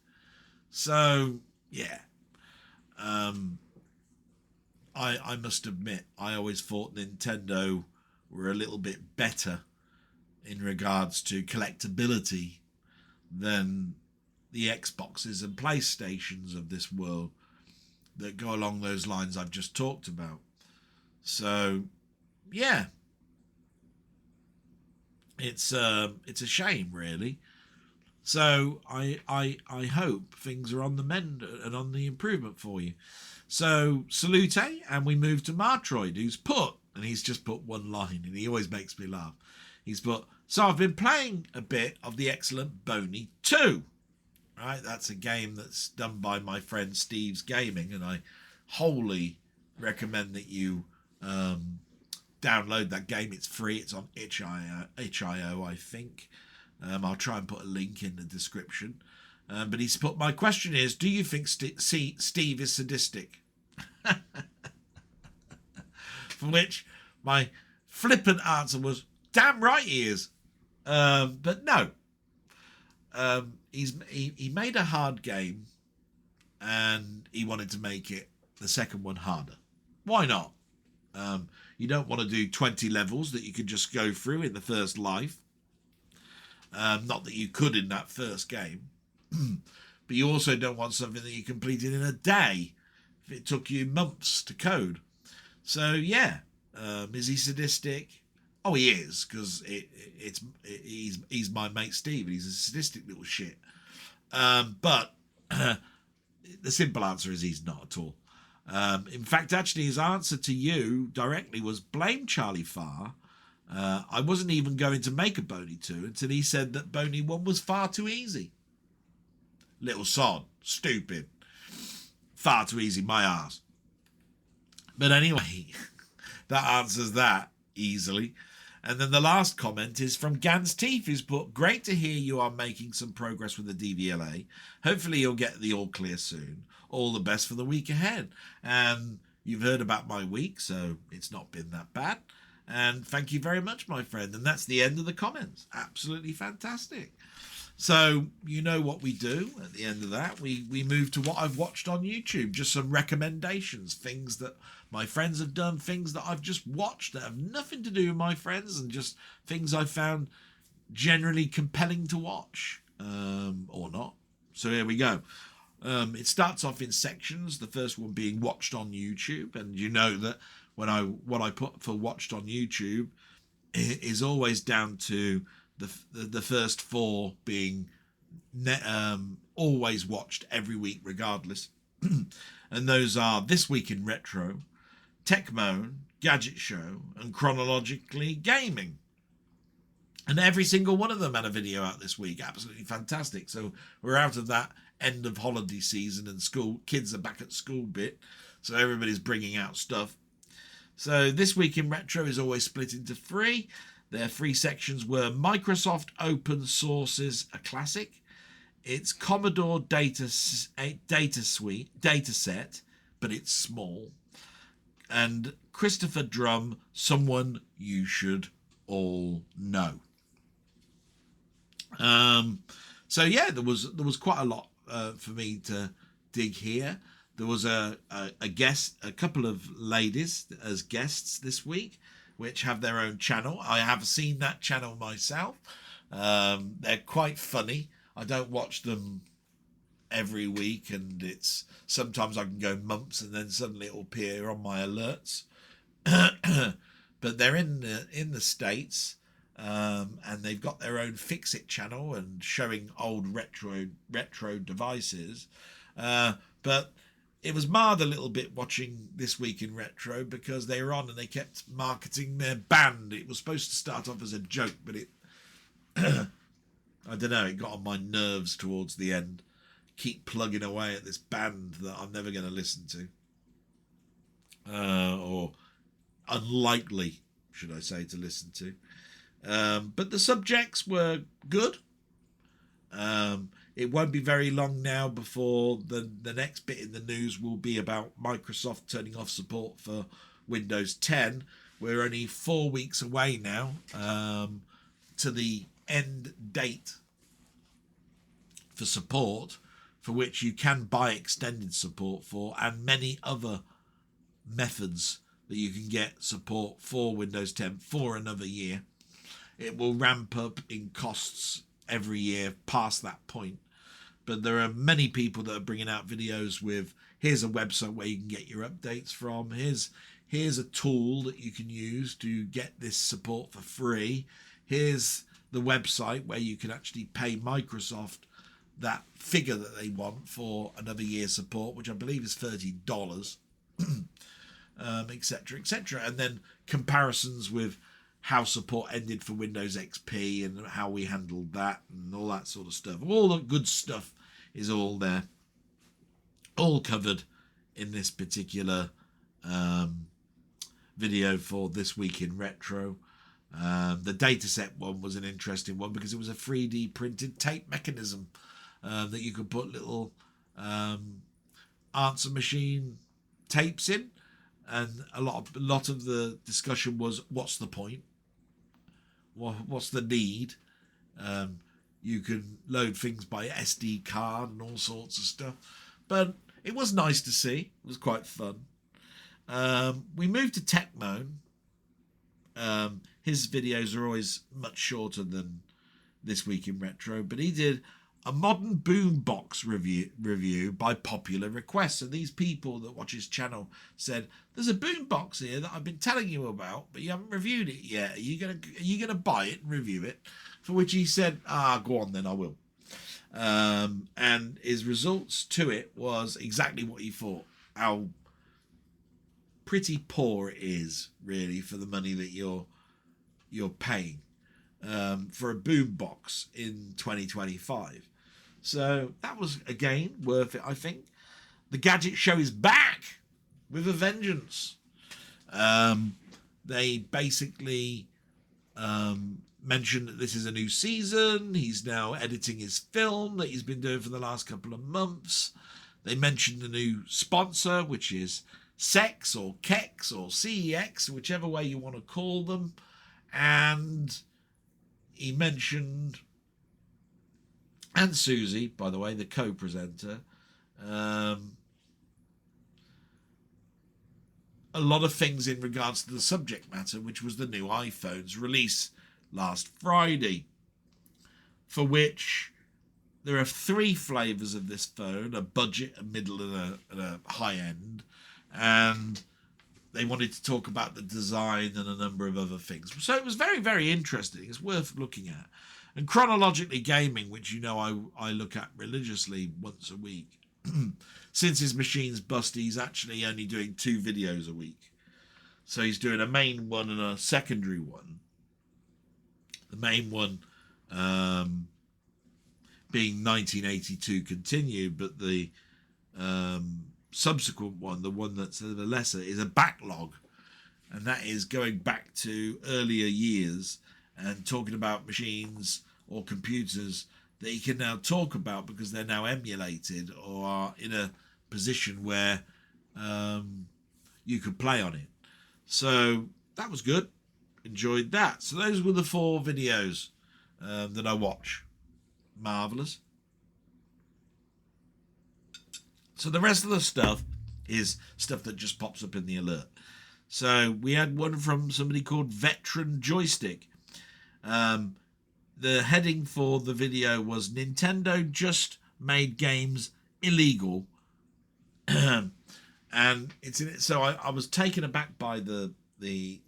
A: So yeah, I must admit, I always thought Nintendo were a little bit better in regards to collectability than the Xboxes and PlayStations of this world that go along those lines I've just talked about. So yeah, it's a shame, really. So I hope things are on the mend and on the improvement for you. So salute, and we move to Martroid, who's put, and he's just put one line, and he always makes me laugh. He's put, so I've been playing a bit of the excellent Boney 2. Right, that's a game that's done by my friend Steve's Gaming, and I wholly recommend that you download that game. It's free. It's on itch.io, I think. I'll try and put a link in the description. But he's put, my question is, do you think Steve is sadistic? For which my flippant answer was, damn right he is. But no, he made a hard game, and he wanted to make it the second one harder. Why not? You don't want to do 20 levels that you could just go through in the first life. Not that you could in that first game. But you also don't want something that you completed in a day if it took you months to code. So yeah, is he sadistic? Oh, he is, because he's my mate Steve. He's a sadistic little shit. But the simple answer is he's not at all. In fact, actually, his answer to you directly was blame Charlie Farr. I wasn't even going to make a Boney 2 until he said that Boney 1 was far too easy. Little sod. Stupid. Far too easy, my arse. But anyway, that answers that easily. And then the last comment is from Gans Teeth, who's put, great to hear you are making some progress with the DVLA. Hopefully you'll get the all clear soon. All the best for the week ahead. And you've heard about my week, so it's not been that bad. And thank you very much, my friend. And that's the end of the comments. Absolutely fantastic. So you know what we do at the end of that. We move to what I've watched on YouTube. Just some recommendations, things that my friends have done, things that I've just watched that have nothing to do with my friends, and just things I found generally compelling to watch, or not. So here we go. It starts off in sections, the first one being watched on YouTube. And you know that what I put for watched on YouTube is always down to the first 4 being always watched every week regardless. And those are This Week in Retro, Techmoan, Gadget Show, and Chronologically Gaming. And every single one of them had a video out this week. Absolutely fantastic. So we're out of that end of holiday season and school. Kids are back at school bit. So everybody's bringing out stuff. So This Week in Retro is always split into 3. Their 3 sections were Microsoft Open Sources, a classic. It's Commodore data set, but it's small. And Christopher Drum, Someone You Should All Know. So yeah, there was quite a lot for me to dig here. There was a couple of ladies as guests this week, which have their own channel. I have seen that channel myself. They're quite funny. I don't watch them every week, and it's sometimes I can go months and then suddenly it'll appear on my alerts. But they're in the States, and they've got their own Fix-It channel and showing old retro devices. But it was marred a little bit watching This Week in Retro because they were on and they kept marketing their band. It was supposed to start off as a joke, but it I don't know, it got on my nerves towards the end. Keep plugging away at this band that I'm never going to listen to. Or unlikely, should I say, to listen to. But the subjects were good. It won't be very long now before the next bit in the news will be about Microsoft turning off support for Windows 10. We're only 4 weeks away now to the end date for support, for which you can buy extended support for, and many other methods that you can get support for Windows 10 for another year. It will ramp up in costs every year past that point. But there are many people that are bringing out videos with, here's a website where you can get your updates from. Here's a tool that you can use to get this support for free. Here's the website where you can actually pay Microsoft that figure that they want for another year's support, which I believe is $30, etc., etc. And then comparisons with how support ended for Windows XP and how we handled that and all that sort of stuff. All the good stuff is all there, all covered in this particular video for This Week in Retro. The dataset one was an interesting one because it was a 3D printed tape mechanism that you could put little answer machine tapes in, and a lot of the discussion was, what's the point? What's the need? You can load things by SD card and all sorts of stuff. But it was nice to see. It was quite fun. We moved to Techmoan. His videos are always much shorter than This Week in Retro, but he did a modern boombox review by popular request. So these people that watch his channel said, "There's a boombox here that I've been telling you about, but you haven't reviewed it yet. Are you gonna buy it and review it?" For which he said, "Go on then, I will." And his results to it was exactly what he thought. How pretty poor it is, really, for the money that you're paying for a boombox in 2025. So that was, again, worth it, I think. The Gadget Show is back with a vengeance. They basically mentioned that this is a new season. He's now editing his film that he's been doing for the last couple of months. They mentioned the new sponsor, which is Sex or Kex or CEX, whichever way you want to call them. And he mentioned, and Susie, by the way, the co-presenter, a lot of things in regards to the subject matter, which was the new iPhone's release last Friday, for which there are 3 flavours of this phone: a budget, a middle, and a high end. And they wanted to talk about the design and a number of other things. So it was very, very interesting. It's worth looking at. And Chronologically Gaming, which you know I look at religiously once a week, since his machine's bust, he's actually only doing 2 videos a week. So he's doing a main one and a secondary one. The main one being 1982 continued, but the subsequent one, the one that's the lesser, is a backlog, and that is going back to earlier years and talking about machines or computers that you can now talk about because they're now emulated or are in a position where you could play on it. So that was good. Enjoyed that. So those were the 4 videos that I watch. Marvellous. So the rest of the stuff is stuff that just pops up in the alert. So we had one from somebody called Veteran Joystick. The heading for the video was "Nintendo just made games illegal." And it's in it. So I was taken aback by the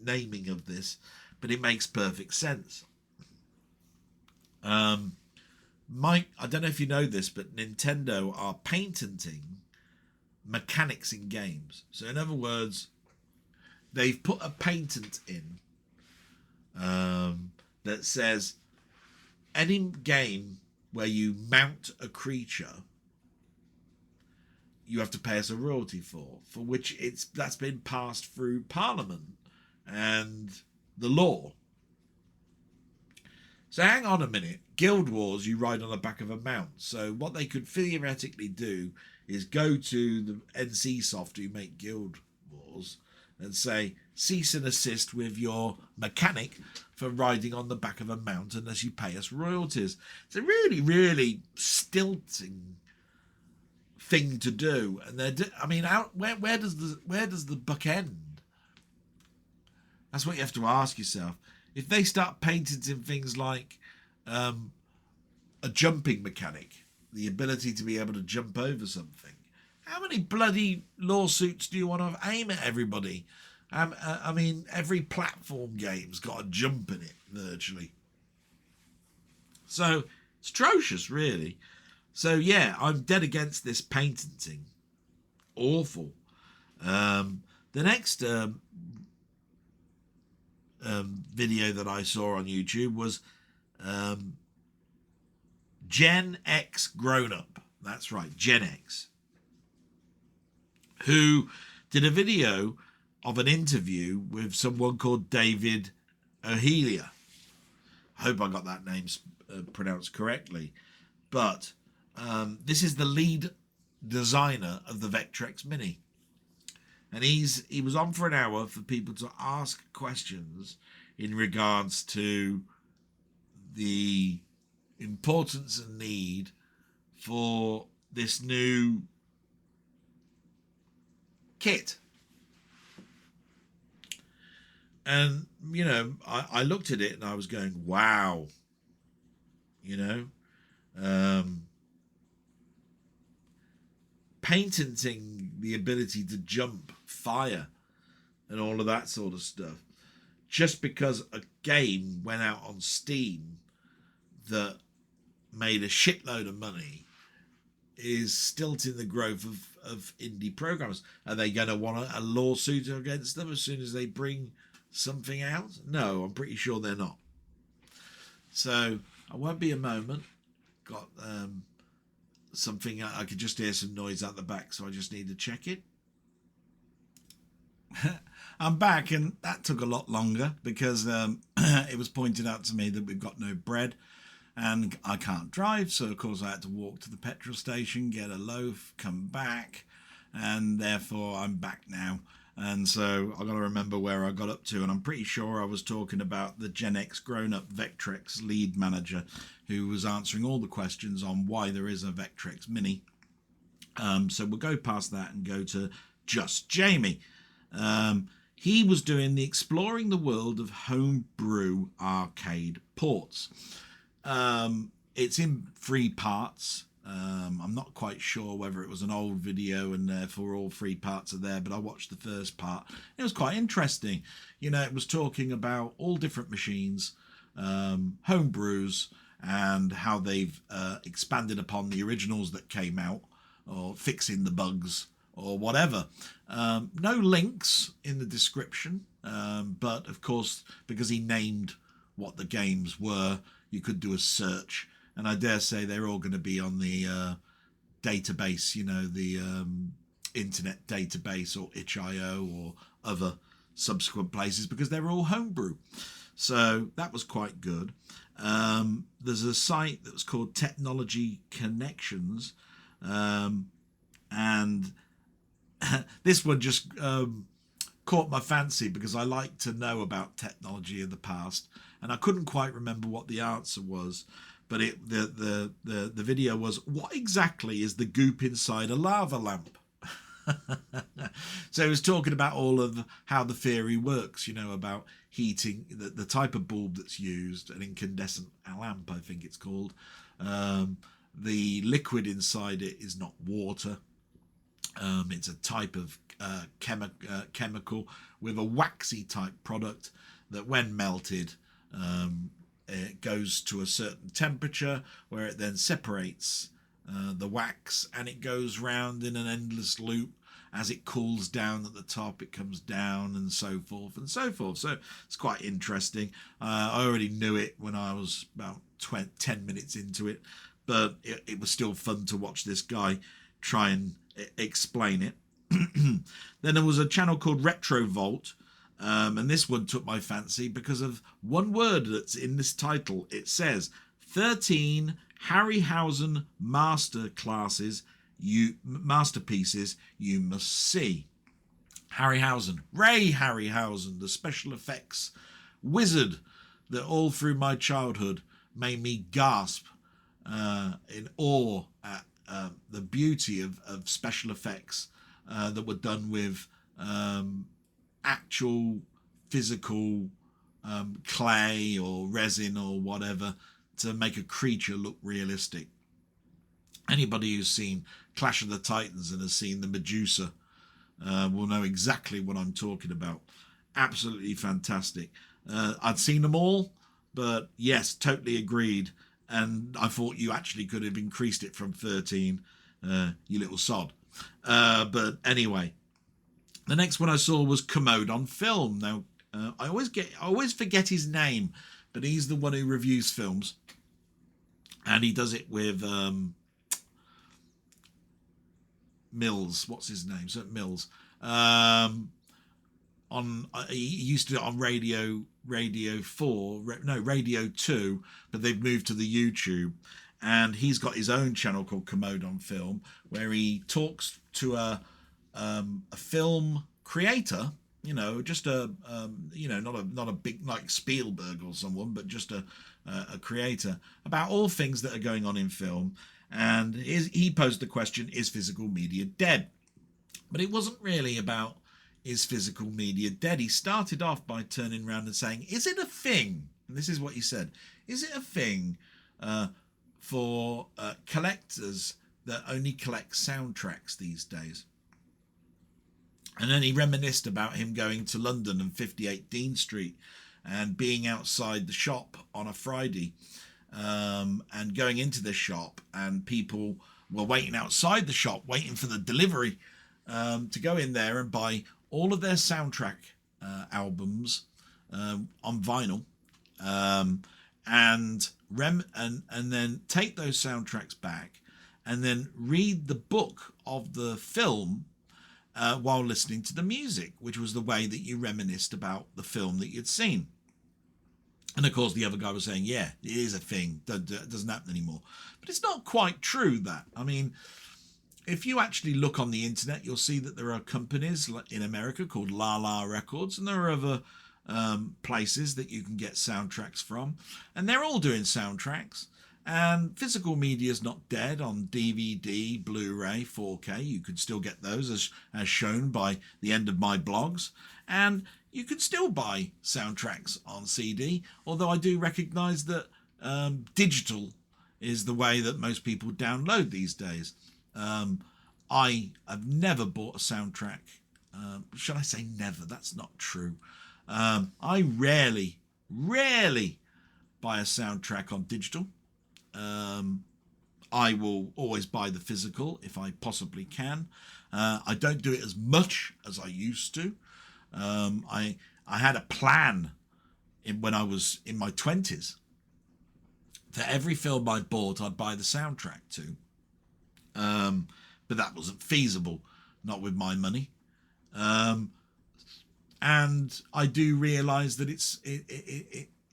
A: naming of this, but it makes perfect sense. Mike, I don't know if you know this, but Nintendo are patenting mechanics in games. So in other words, they've put a patent in that says any game where you mount a creature, you have to pay us a royalty for which that's been passed through Parliament and the law. So hang on a minute. Guild Wars, you ride on the back of a mount. So what they could theoretically do is go to the NC Soft who make Guild Wars and say, cease and assist with your mechanic for riding on the back of a mount unless you pay us royalties. It's a really, really stilting thing to do. And where does the buck end? That's what you have to ask yourself. If they start patenting things like a jumping mechanic, the ability to be able to jump over something, how many bloody lawsuits do you want to aim at everybody? Every platform game's got a jump in it, virtually. So it's atrocious, really. So yeah, I'm dead against this patenting. Awful. The next video that I saw on YouTube was Gen X Grown Up. That's right, Gen X. Who did a video of an interview with someone called David Ohelia. I hope I got that name pronounced correctly. But this is the lead designer of the Vectrex Mini. And he was on for an hour for people to ask questions in regards to the importance and need for this new kit. And, you know, I looked at it and I was going, wow, you know, patenting the ability to jump, fire, and all of that sort of stuff, just because a game went out on Steam that made a shitload of money, is stilting the growth of indie programs. Are they going to want a lawsuit against them as soon as they bring something out? No, I'm pretty sure they're not. So I won't be a moment. Got something, I could just hear some noise out the back, so I just need to check it. I'm back, and that took a lot longer because it was pointed out to me that we've got no bread and I can't drive, so of course I had to walk to the petrol station, get a loaf, come back, and therefore I'm back now. And so I've got to remember where I got up to, and I'm pretty sure I was talking about the Gen X grown-up Vectrex lead manager who was answering all the questions on why there is a Vectrex Mini. So we'll go past that and go to Just Jamie. He was doing the Exploring the World of Homebrew arcade ports. It's in 3 parts. I'm not quite sure whether it was an old video and therefore all 3 parts are there, but I watched the first part. It was quite interesting. You know, it was talking about all different machines, home brews, and how they've expanded upon the originals that came out, or fixing the bugs, or whatever. No links in the description, but of course, because he named what the games were, you could do a search, and I dare say they're all going to be on the database, you know, the internet database, or itch.io, or other subsequent places, because they're all homebrew. So that was quite good. There's a site that was called Technology Connections, and this one just caught my fancy because I like to know about technology in the past, and I couldn't quite remember what the answer was, but the video was, what exactly is the goop inside a lava lamp? So it was talking about all of how the theory works, you know, about heating, the type of bulb that's used, an incandescent lamp, I think it's called. The liquid inside it is not water. It's a type of chemical with a waxy type product that when melted, it goes to a certain temperature where it then separates the wax, and it goes round in an endless loop. As it cools down at the top, it comes down, and so forth and so forth. So it's quite interesting. I already knew it when I was about 10 minutes into it, but it was still fun to watch this guy try and explain it. Then there was a channel called Retro Vault, and this one took my fancy because of one word that's in this title. It says 13 Harryhausen masterpieces you must see. Harryhausen, Ray Harryhausen, the special effects wizard that all through my childhood made me gasp in awe at the beauty of special effects that were done with actual physical clay or resin or whatever to make a creature look realistic. Anybody who's seen Clash of the Titans and has seen the Medusa will know exactly what I'm talking about. Absolutely fantastic. I'd seen them all, but yes, totally agreed. And I thought you actually could have increased it from 13, you little sod. But anyway, the next one I saw was Commode on Film. Now, I always forget his name, but he's the one who reviews films, and he does it with Mills. What's his name? So Mills. He used to do it on Radio 2, but they've moved to the YouTube, and he's got his own channel called Commode on Film, where he talks to a film creator just a not a big like Spielberg or someone, but just a creator, about all things that are going on in film. And he posed the question, is physical media dead? But it wasn't really about, is physical media dead? He started off by turning around and saying, is it a thing? And this is what he said. Is it a thing for collectors that only collect soundtracks these days? And then he reminisced about him going to London and 58 Dean Street and being outside the shop on a Friday, and going into the shop, and people were waiting outside the shop, waiting for the delivery, to go in there and buy all of their soundtrack albums on vinyl, and then take those soundtracks back and then read the book of the film while listening to the music, which was the way that you reminisced about the film that you'd seen. And of course the other guy was saying, yeah, it is a thing, it doesn't happen anymore. But it's not quite true, that. I mean, if you actually look on the internet, you'll see that there are companies in America called La La Records, and there are other places that you can get soundtracks from, and they're all doing soundtracks. And physical media is not dead. On DVD, Blu-ray, 4K, you could still get those as shown by the end of my blogs. And you could still buy soundtracks on CD, although I do recognise that digital is the way that most people download these days. I have never bought a soundtrack. Should I say never? That's not true. I rarely buy a soundtrack on digital. I will always buy the physical if I possibly can. I don't do it as much as I used to. I had a plan when I was in my 20s. For every film I bought, I'd buy the soundtrack to. But that wasn't feasible, not with my money. And I do realise that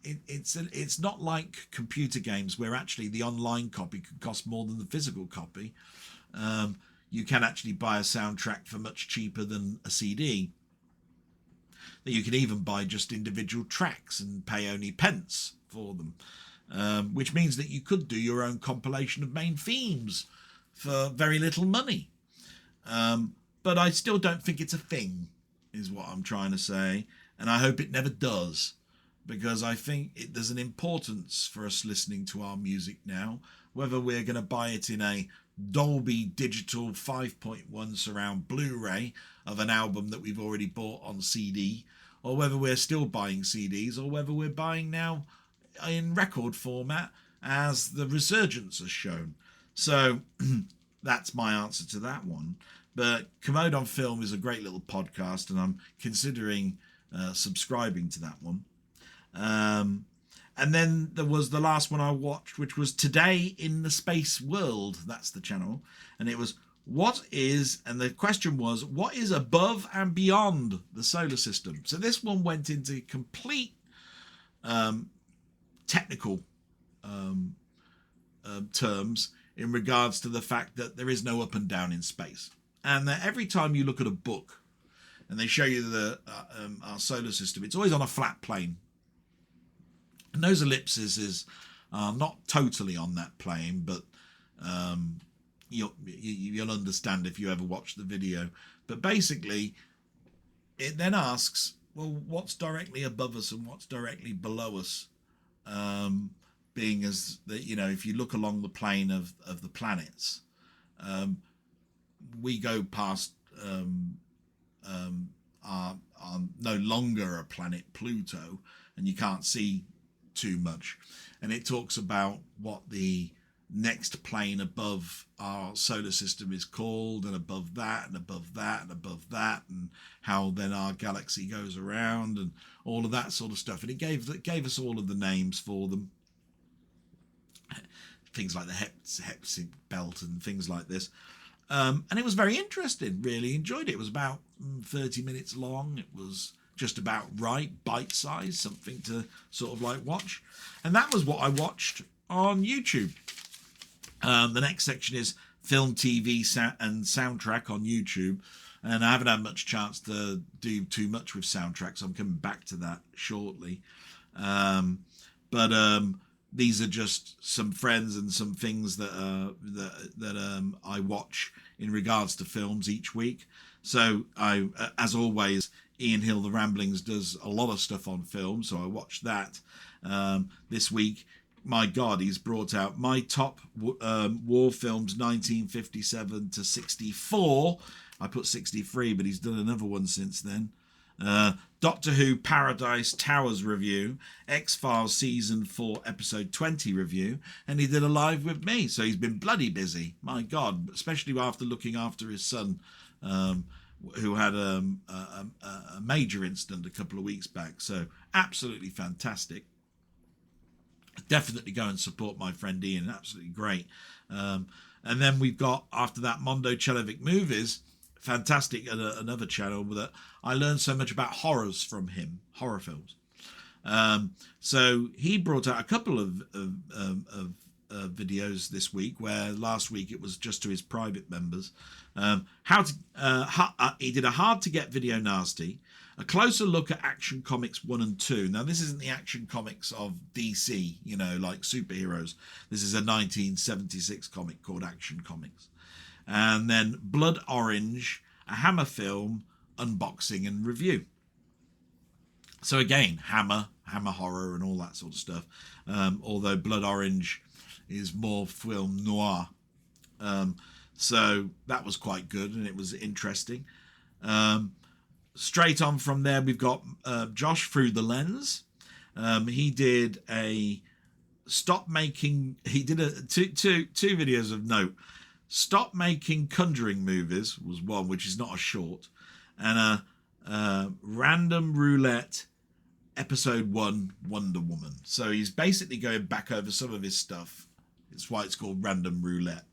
A: it's not like computer games where actually the online copy could cost more than the physical copy. You can actually buy a soundtrack for much cheaper than a CD. You can even buy just individual tracks and pay only pence for them, which means that you could do your own compilation of main themes for very little money. But I still don't think it's a thing, is what I'm trying to say, and I hope it never does, because I think there's an importance for us listening to our music now, whether we're going to buy it in a Dolby Digital 5.1 surround Blu-ray of an album that we've already bought on CD, or whether we're still buying CDs, or whether we're buying now in record format as the resurgence has shown. So that's my answer to that one. But Commode on Film is a great little podcast, and I'm considering subscribing to that one. And then there was the last one I watched, which was Today in the Space World. That's the channel. And it was, and the question was, what is above and beyond the solar system? So this one went into complete technical terms in regards to the fact that there is no up and down in space. And that every time you look at a book and they show you our solar system, it's always on a flat plane. And those ellipses are not totally on that plane, but you'll understand if you ever watch the video. But basically, it then asks, well, what's directly above us and what's directly below us? Being as that, if you look along the plane of the planets, we go past our no longer a planet, Pluto, and you can't see too much. And it talks about what the next plane above our solar system is called, and above that, and above that, and above that, and how then our galaxy goes around, and all of that sort of stuff. And it gave us all of the names for them. Things like the Hepsid belt and things like this. And it was very interesting, really enjoyed it. It was about 30 minutes long. It was just about right, bite-sized, something to sort of like watch. And that was what I watched on YouTube. The next section is film, TV, and soundtrack on YouTube. and I haven't had much chance to do too much with soundtracks. I'm coming back to that shortly. But these are just some friends and some things that I watch in regards to films each week. So I, as always, Ian Hill, The Ramblings, does a lot of stuff on film, so I watched that. This week, my God, he's brought out my top war films 1957 to 64. I put 63, but he's done another one since then. Doctor Who Paradise Towers review, X-Files Season 4 Episode 20 review, and he did a live with me, so he's been bloody busy. My God, especially after looking after his son, who had a major incident a couple of weeks back. So absolutely fantastic. Definitely go and support my friend Ian. Absolutely great. And then we've got, after that, Mondo Celovic Movies. Fantastic, another channel that I learned so much about horrors from him, horror films. So he brought out a couple of videos this week, where last week it was just to his private members. He did a hard to get video nasty, a closer look at Action Comics 1 and 2. Now, this isn't the Action Comics of DC, you know, like superheroes. This is a 1976 comic called Action Comics. And then Blood Orange, a Hammer film, unboxing and review. So again, Hammer horror and all that sort of stuff. Although Blood Orange is more film noir. So that was quite good and it was interesting. Straight on from there, we've got Josh Through the Lens. He did a stop making. He did two videos of note. Stop Making Conjuring Movies was one, which is not a short, and a Random Roulette Episode 1 Wonder Woman. So he's basically going back over some of his stuff. It's why it's called Random Roulette.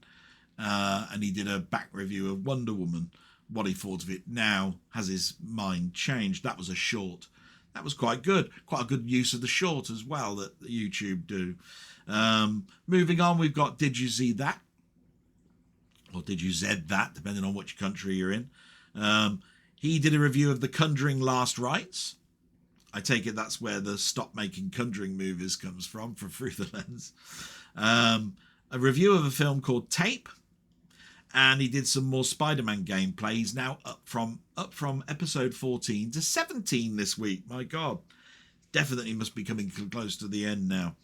A: And he did a back review of Wonder Woman, what he thought of it now. Has his mind changed? That was a short. That was quite good. Quite a good use of the short as well that YouTube do. Moving on, we've got Did You See That? Or Did You Zed That, depending on which country you're in. He did a review of The Conjuring Last Rites. I take it that's where the Stop Making Conjuring Movies comes from, for Through the Lens. A review of a film called Tape. And he did some more Spider-Man gameplay. He's now up from episode 14 to 17 this week. My God. Definitely must be coming close to the end now.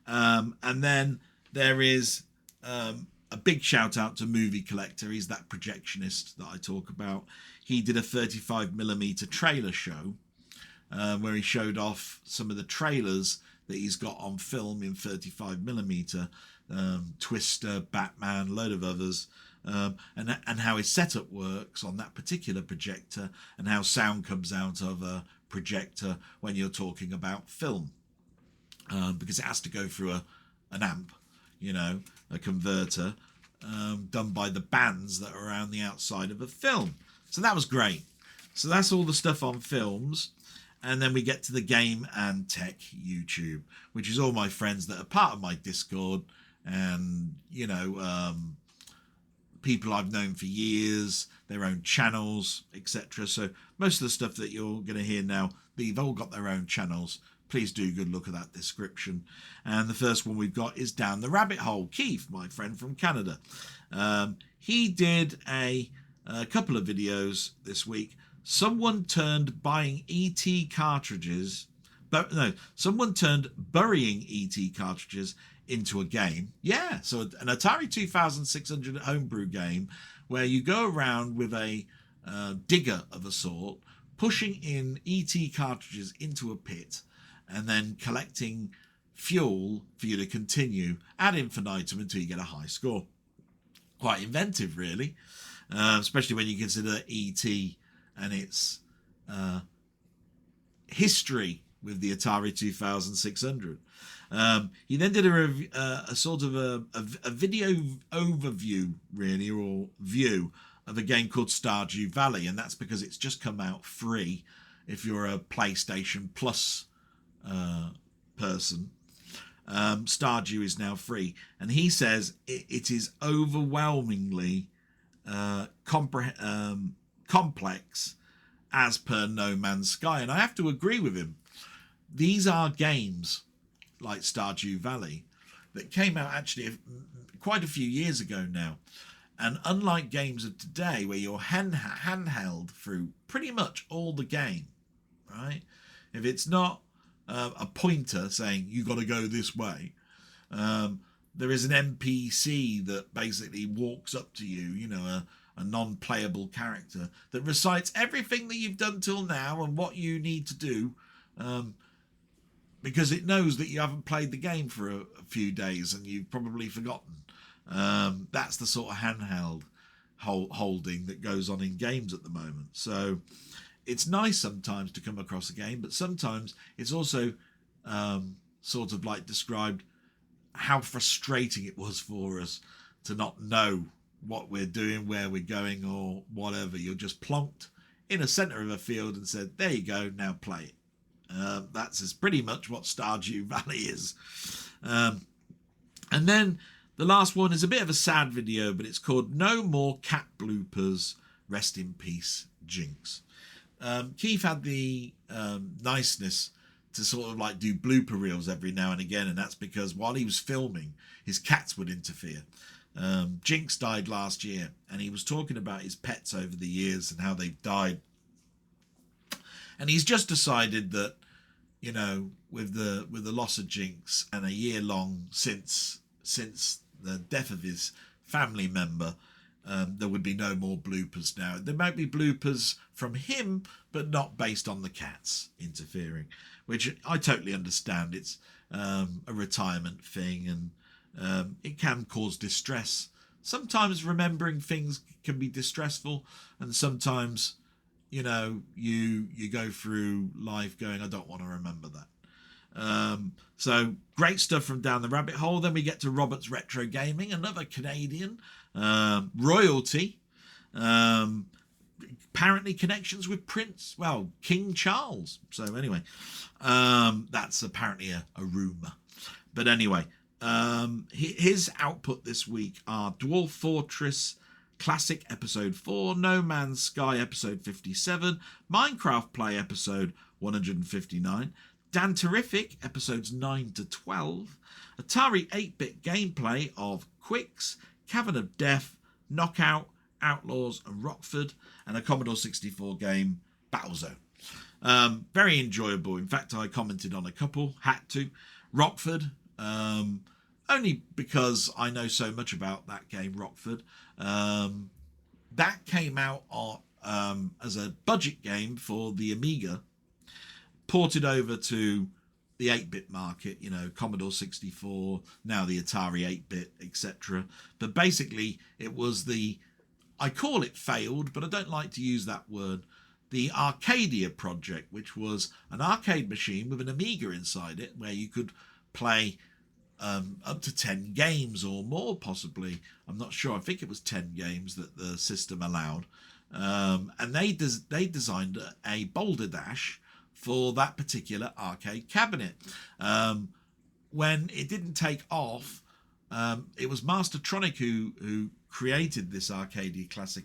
A: And then there is a big shout out to Movie Collector. He's that projectionist that I talk about. He did a 35mm trailer show where he showed off some of the trailers that he's got on film in 35mm. Twister, Batman, a load of others. And how his setup works on that particular projector, and how sound comes out of a projector when you're talking about film, because it has to go through an amp, you know, a converter, done by the bands that are around the outside of a film. So that was great. So that's all the stuff on films. And then we get to the game and tech YouTube, which is all my friends that are part of my Discord, and, you know, people I've known for years, their own channels, etc. So most of the stuff that you're going to hear now, they've all got their own channels. Please do a good look at that description. And the first one we've got is Down the Rabbit Hole. Keith, my friend from Canada. He did a couple of videos this week. Someone turned buying ET cartridges, but no, someone turned burying ET cartridges into a game. Yeah, so an Atari 2600 homebrew game where you go around with a digger of a sort, pushing in ET cartridges into a pit, and then collecting fuel for you to continue ad infinitum until you get a high score. Quite inventive, really, especially when you consider ET and its history with the Atari 2600. He then did a sort of a video overview, really, or view of a game called Stardew Valley, and that's because it's just come out free if you're a PlayStation Plus person. Stardew is now free, and he complex as per No Man's Sky. And I have to agree with him. These are games like Stardew Valley that came out actually quite a few years ago now. And unlike games of today where you're handheld through pretty much all the game, right? If it's not a pointer saying you got to go this way, there is an NPC that basically walks up to you, you know, a non-playable character that recites everything that you've done till now and what you need to do, because it knows that you haven't played the game for a few days and you've probably forgotten. That's the sort of handheld holding that goes on in games at the moment. So it's nice sometimes to come across a game, but sometimes it's also sort of like described how frustrating it was for us to not know what we're doing, where we're going, or whatever. You're just plonked in a centre of a field and said, there you go, now play it. That's pretty much what Stardew Valley is. And then the last one is a bit of a sad video, but it's called No More Cat Bloopers, Rest in Peace, Jinx. Keith had the niceness to sort of like do blooper reels every now and again, and that's because while he was filming, his cats would interfere. Jinx died last year, and he was talking about his pets over the years and how they've died. And he's just decided that, you know, with the loss of Jinx and a year long since the death of his family member, there would be no more bloopers now. There might be bloopers from him, but not based on the cats interfering, which I totally understand. It's a retirement thing, and it can cause distress. Sometimes remembering things can be distressful, and sometimes, you know, you go through life going, I don't want to remember that. So great stuff from Down the Rabbit Hole. Then we get to Robert's Retro Gaming, another Canadian royalty. Apparently connections with King Charles. So anyway, that's apparently a rumour. But anyway, his output this week are Dwarf Fortress Classic Episode 4, No Man's Sky Episode 57, Minecraft Play Episode 159, Dan Terrific Episodes 9 to 12, Atari 8-bit gameplay of Quicks, Cavern of Death, Knockout, Outlaws and Rockford, and a Commodore 64 game, Battlezone. Very enjoyable. In fact, I commented on a couple, had to. Rockford, only because I know so much about that game, Rockford. That came out as a budget game for the Amiga, ported over to the 8-bit market, you know, Commodore 64, now the Atari 8-bit, etc. But basically, it was I call it failed, but I don't like to use that word, the Arcadia project, which was an arcade machine with an Amiga inside it, where you could play up to 10 games or more, possibly. I'm not sure. I think it was 10 games that the system allowed. And they designed a Boulder Dash for that particular arcade cabinet. When it didn't take off, it was Mastertronic who created this Arcadia Classic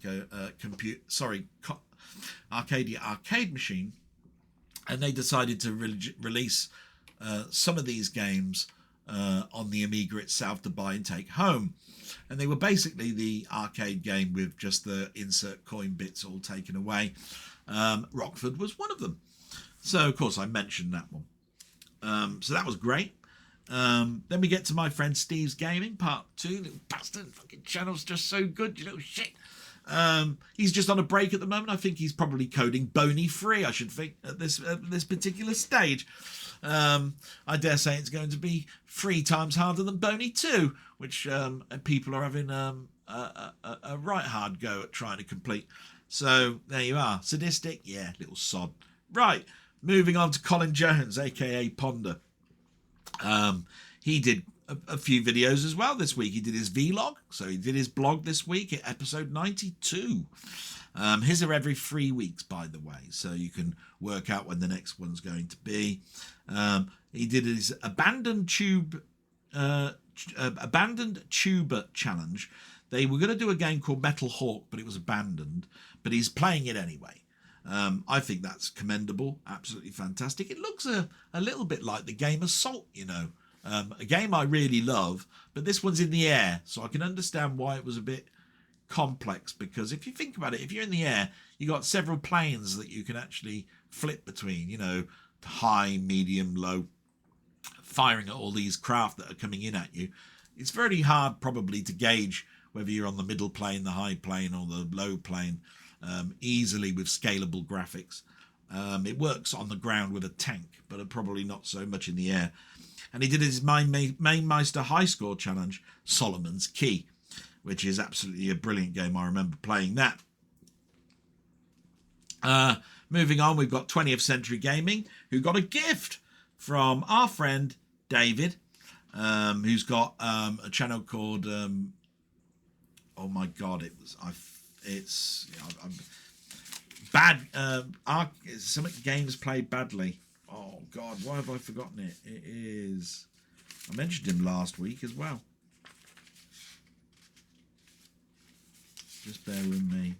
A: Arcadia arcade machine, and they decided to release some of these games on the Amiga itself to buy and take home. And they were basically the arcade game with just the insert coin bits all taken away. Rockford was one of them. So, of course, I mentioned that one. So that was great. Then we get to my friend Steve's Gaming, part 2. Little bastard, fucking channel's just so good, you little shit. He's just on a break at the moment. I think he's probably coding Boney free, I should think, at this particular stage. I dare say it's going to be 3 times harder than Boney 2, which people are having a right hard go at trying to complete. So there you are. Sadistic? Yeah, little sod. Right, moving on to Colin Jones, aka Ponder. He did a few videos as well this week. He did his vlog, so he did his blog this week at episode 92. His are every 3 weeks, by the way, so you can work out when the next one's going to be. He did his abandoned tuber challenge. They were going to do a game called Metal Hawk, but it was abandoned. But he's playing it anyway. I think that's commendable. Absolutely fantastic. It looks a little bit like the game Assault, you know. A game I really love, but this one's in the air, so I can understand why it was a bit complex, because if you think about it, if you're in the air, you got several planes that you can actually flip between, you know, high, medium, low, firing at all these craft that are coming in at you. It's very hard probably to gauge whether you're on the middle plane, the high plane, or the low plane easily with scalable graphics. It works on the ground with a tank, but probably not so much in the air. And he did his Mainmeister High Score Challenge, Solomon's Key, which is absolutely a brilliant game. I remember playing that. Moving on, we've got 20th Century Gaming, who got a gift from our friend David, who's got a channel called oh my god, something games played badly. Oh god, why have I forgotten it? It is, I mentioned him last week as well. Just bear with me.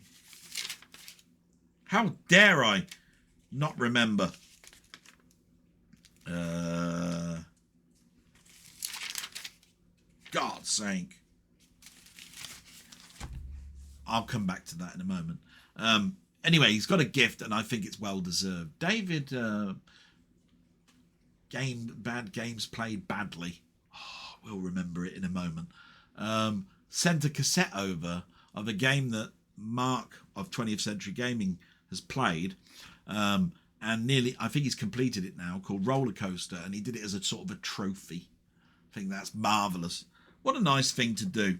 A: How dare I not remember? God's sake. I'll come back to that in a moment. Anyway, he's got a gift, and I think it's well deserved. David, bad games played badly. Oh, we'll remember it in a moment. Sent a cassette over of a game that Mark of 20th Century Gaming has played, and I think he's completed it now, called Roller Coaster, and he did it as a sort of a trophy. I think that's marvellous. What a nice thing to do.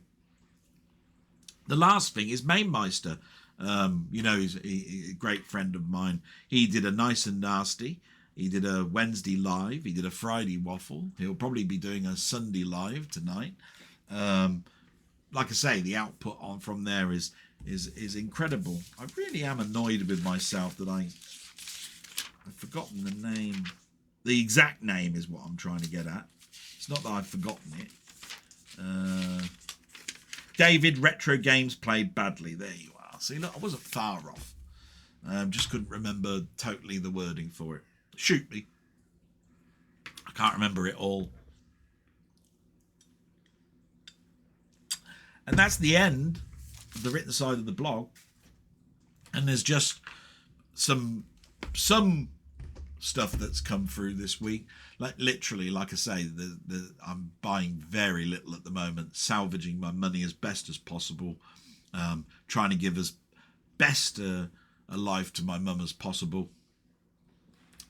A: The last thing is Mainmeister. You know, he's a great friend of mine. He did a Nice and Nasty. He did a Wednesday live. He did a Friday waffle. He'll probably be doing a Sunday live tonight. Like I say, the output from there is incredible. I really am annoyed with myself that I've forgotten the name. The exact name is what I'm trying to get at. It's not that I've forgotten it. David, retro games played badly. There you are. See, look, I wasn't far off. Just couldn't remember totally the wording for it. Shoot me. I can't remember it all. And that's the end of the written side of the blog. And there's just some stuff that's come through this week. Like literally, like I say, I'm buying very little at the moment, salvaging my money as best as possible, trying to give as best a life to my mum as possible.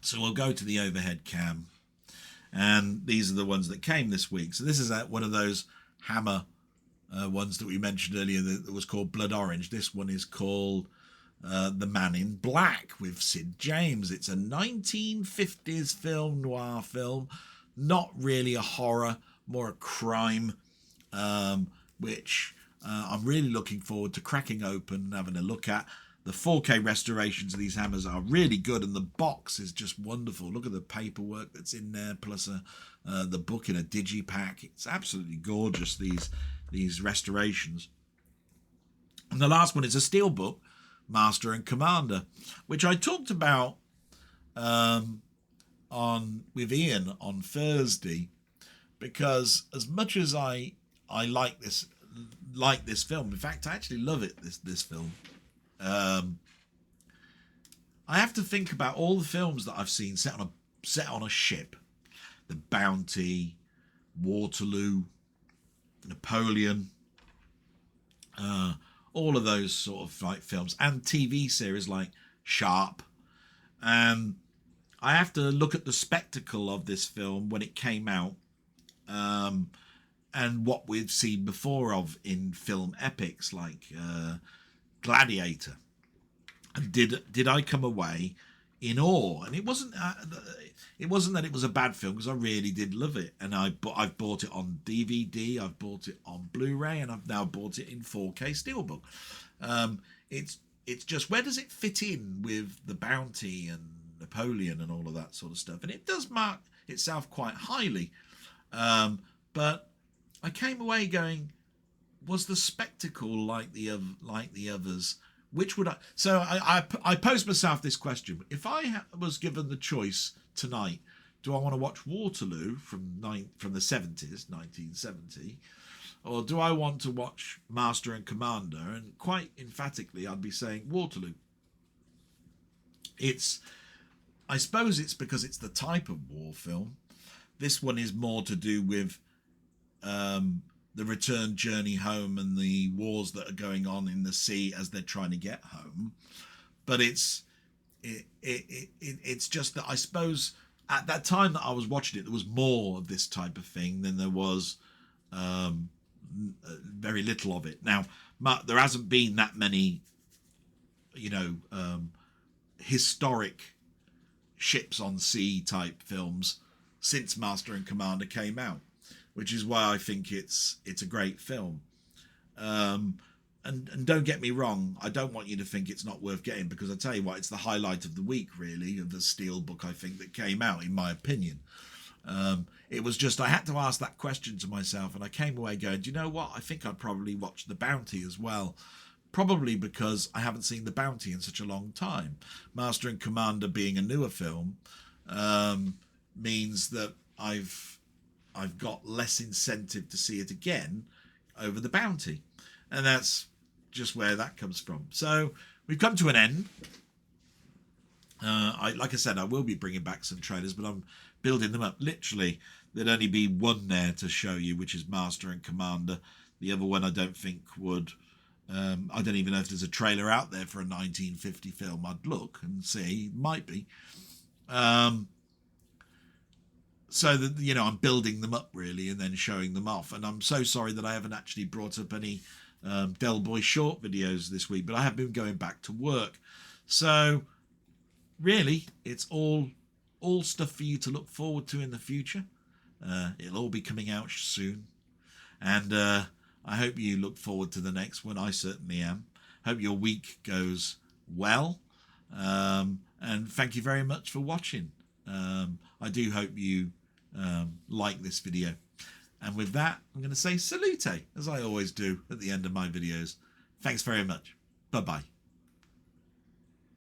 A: So we'll go to the overhead cam, and these are the ones that came this week. So this is one of those Hammer ones that we mentioned earlier that was called Blood Orange. This one is called The Man in Black with Sid James. It's a 1950s film, noir film, not really a horror, more a crime, which I'm really looking forward to cracking open and having a look at. The 4K restorations of these hammers are really good, and the box is just wonderful. Look at the paperwork that's in there, plus the book in a digipack. It's absolutely gorgeous, these restorations. And the last one is a steelbook, Master and Commander, which I talked about with Ian on Thursday, because as much as I like this film, in fact I actually love it, this film, I have to think about all the films that I've seen set on a ship. The Bounty, Waterloo, Napoleon, all of those sort of like films, and TV series like Sharp. I have to look at the spectacle of this film when it came out, and what we've seen before of in film epics like Gladiator. And did I come away in awe? And it wasn't that it was a bad film, because I really did love it, and I've bought it on DVD, I've bought it on Blu-ray, and I've now bought it in 4K Steelbook. It's just, where does it fit in with the Bounty and Napoleon and all of that sort of stuff? And it does mark itself quite highly, but I came away going, was the spectacle like the others? Which would I? So I posed myself this question: if I was given the choice tonight, do I want to watch Waterloo from the 70s, 1970, or do I want to watch Master and Commander? And quite emphatically, I'd be saying Waterloo. I suppose it's because it's the type of war film. This one is more to do with the return journey home and the wars that are going on in the sea as they're trying to get home. But it's just that I suppose at that time that I was watching it, there was more of this type of thing than there was very little of it. Now, there hasn't been that many, historic ships on sea type films since Master and Commander came out, which is why I think it's a great film. And don't get me wrong, I don't want you to think it's not worth getting, because I tell you what, it's the highlight of the week, really, of the steelbook, I think, that came out, in my opinion. It was just, I had to ask that question to myself, and I came away going, do you know what? I think I'd probably watch The Bounty as well. Probably because I haven't seen The Bounty in such a long time. Master and Commander being a newer film means that I've got less incentive to see it again over The Bounty. And that's just where that comes from. So we've come to an end. Like I said, I will be bringing back some trailers, but I'm building them up. Literally, there'd only be one there to show you, which is Master and Commander. The other one I don't think would... I don't even know if there's a trailer out there for a 1950 film. I'd look and see. Might be. So that, I'm building them up, really, and then showing them off. And I'm so sorry that I haven't actually brought up any Del Boy short videos this week, but I have been going back to work. So really, it's all stuff for you to look forward to in the future. It'll all be coming out soon. And I hope you look forward to the next one. I certainly am. Hope your week goes well. And thank you very much for watching. I do hope you like this video. And with that, I'm going to say salute, as I always do at the end of my videos. Thanks very much. Bye-bye.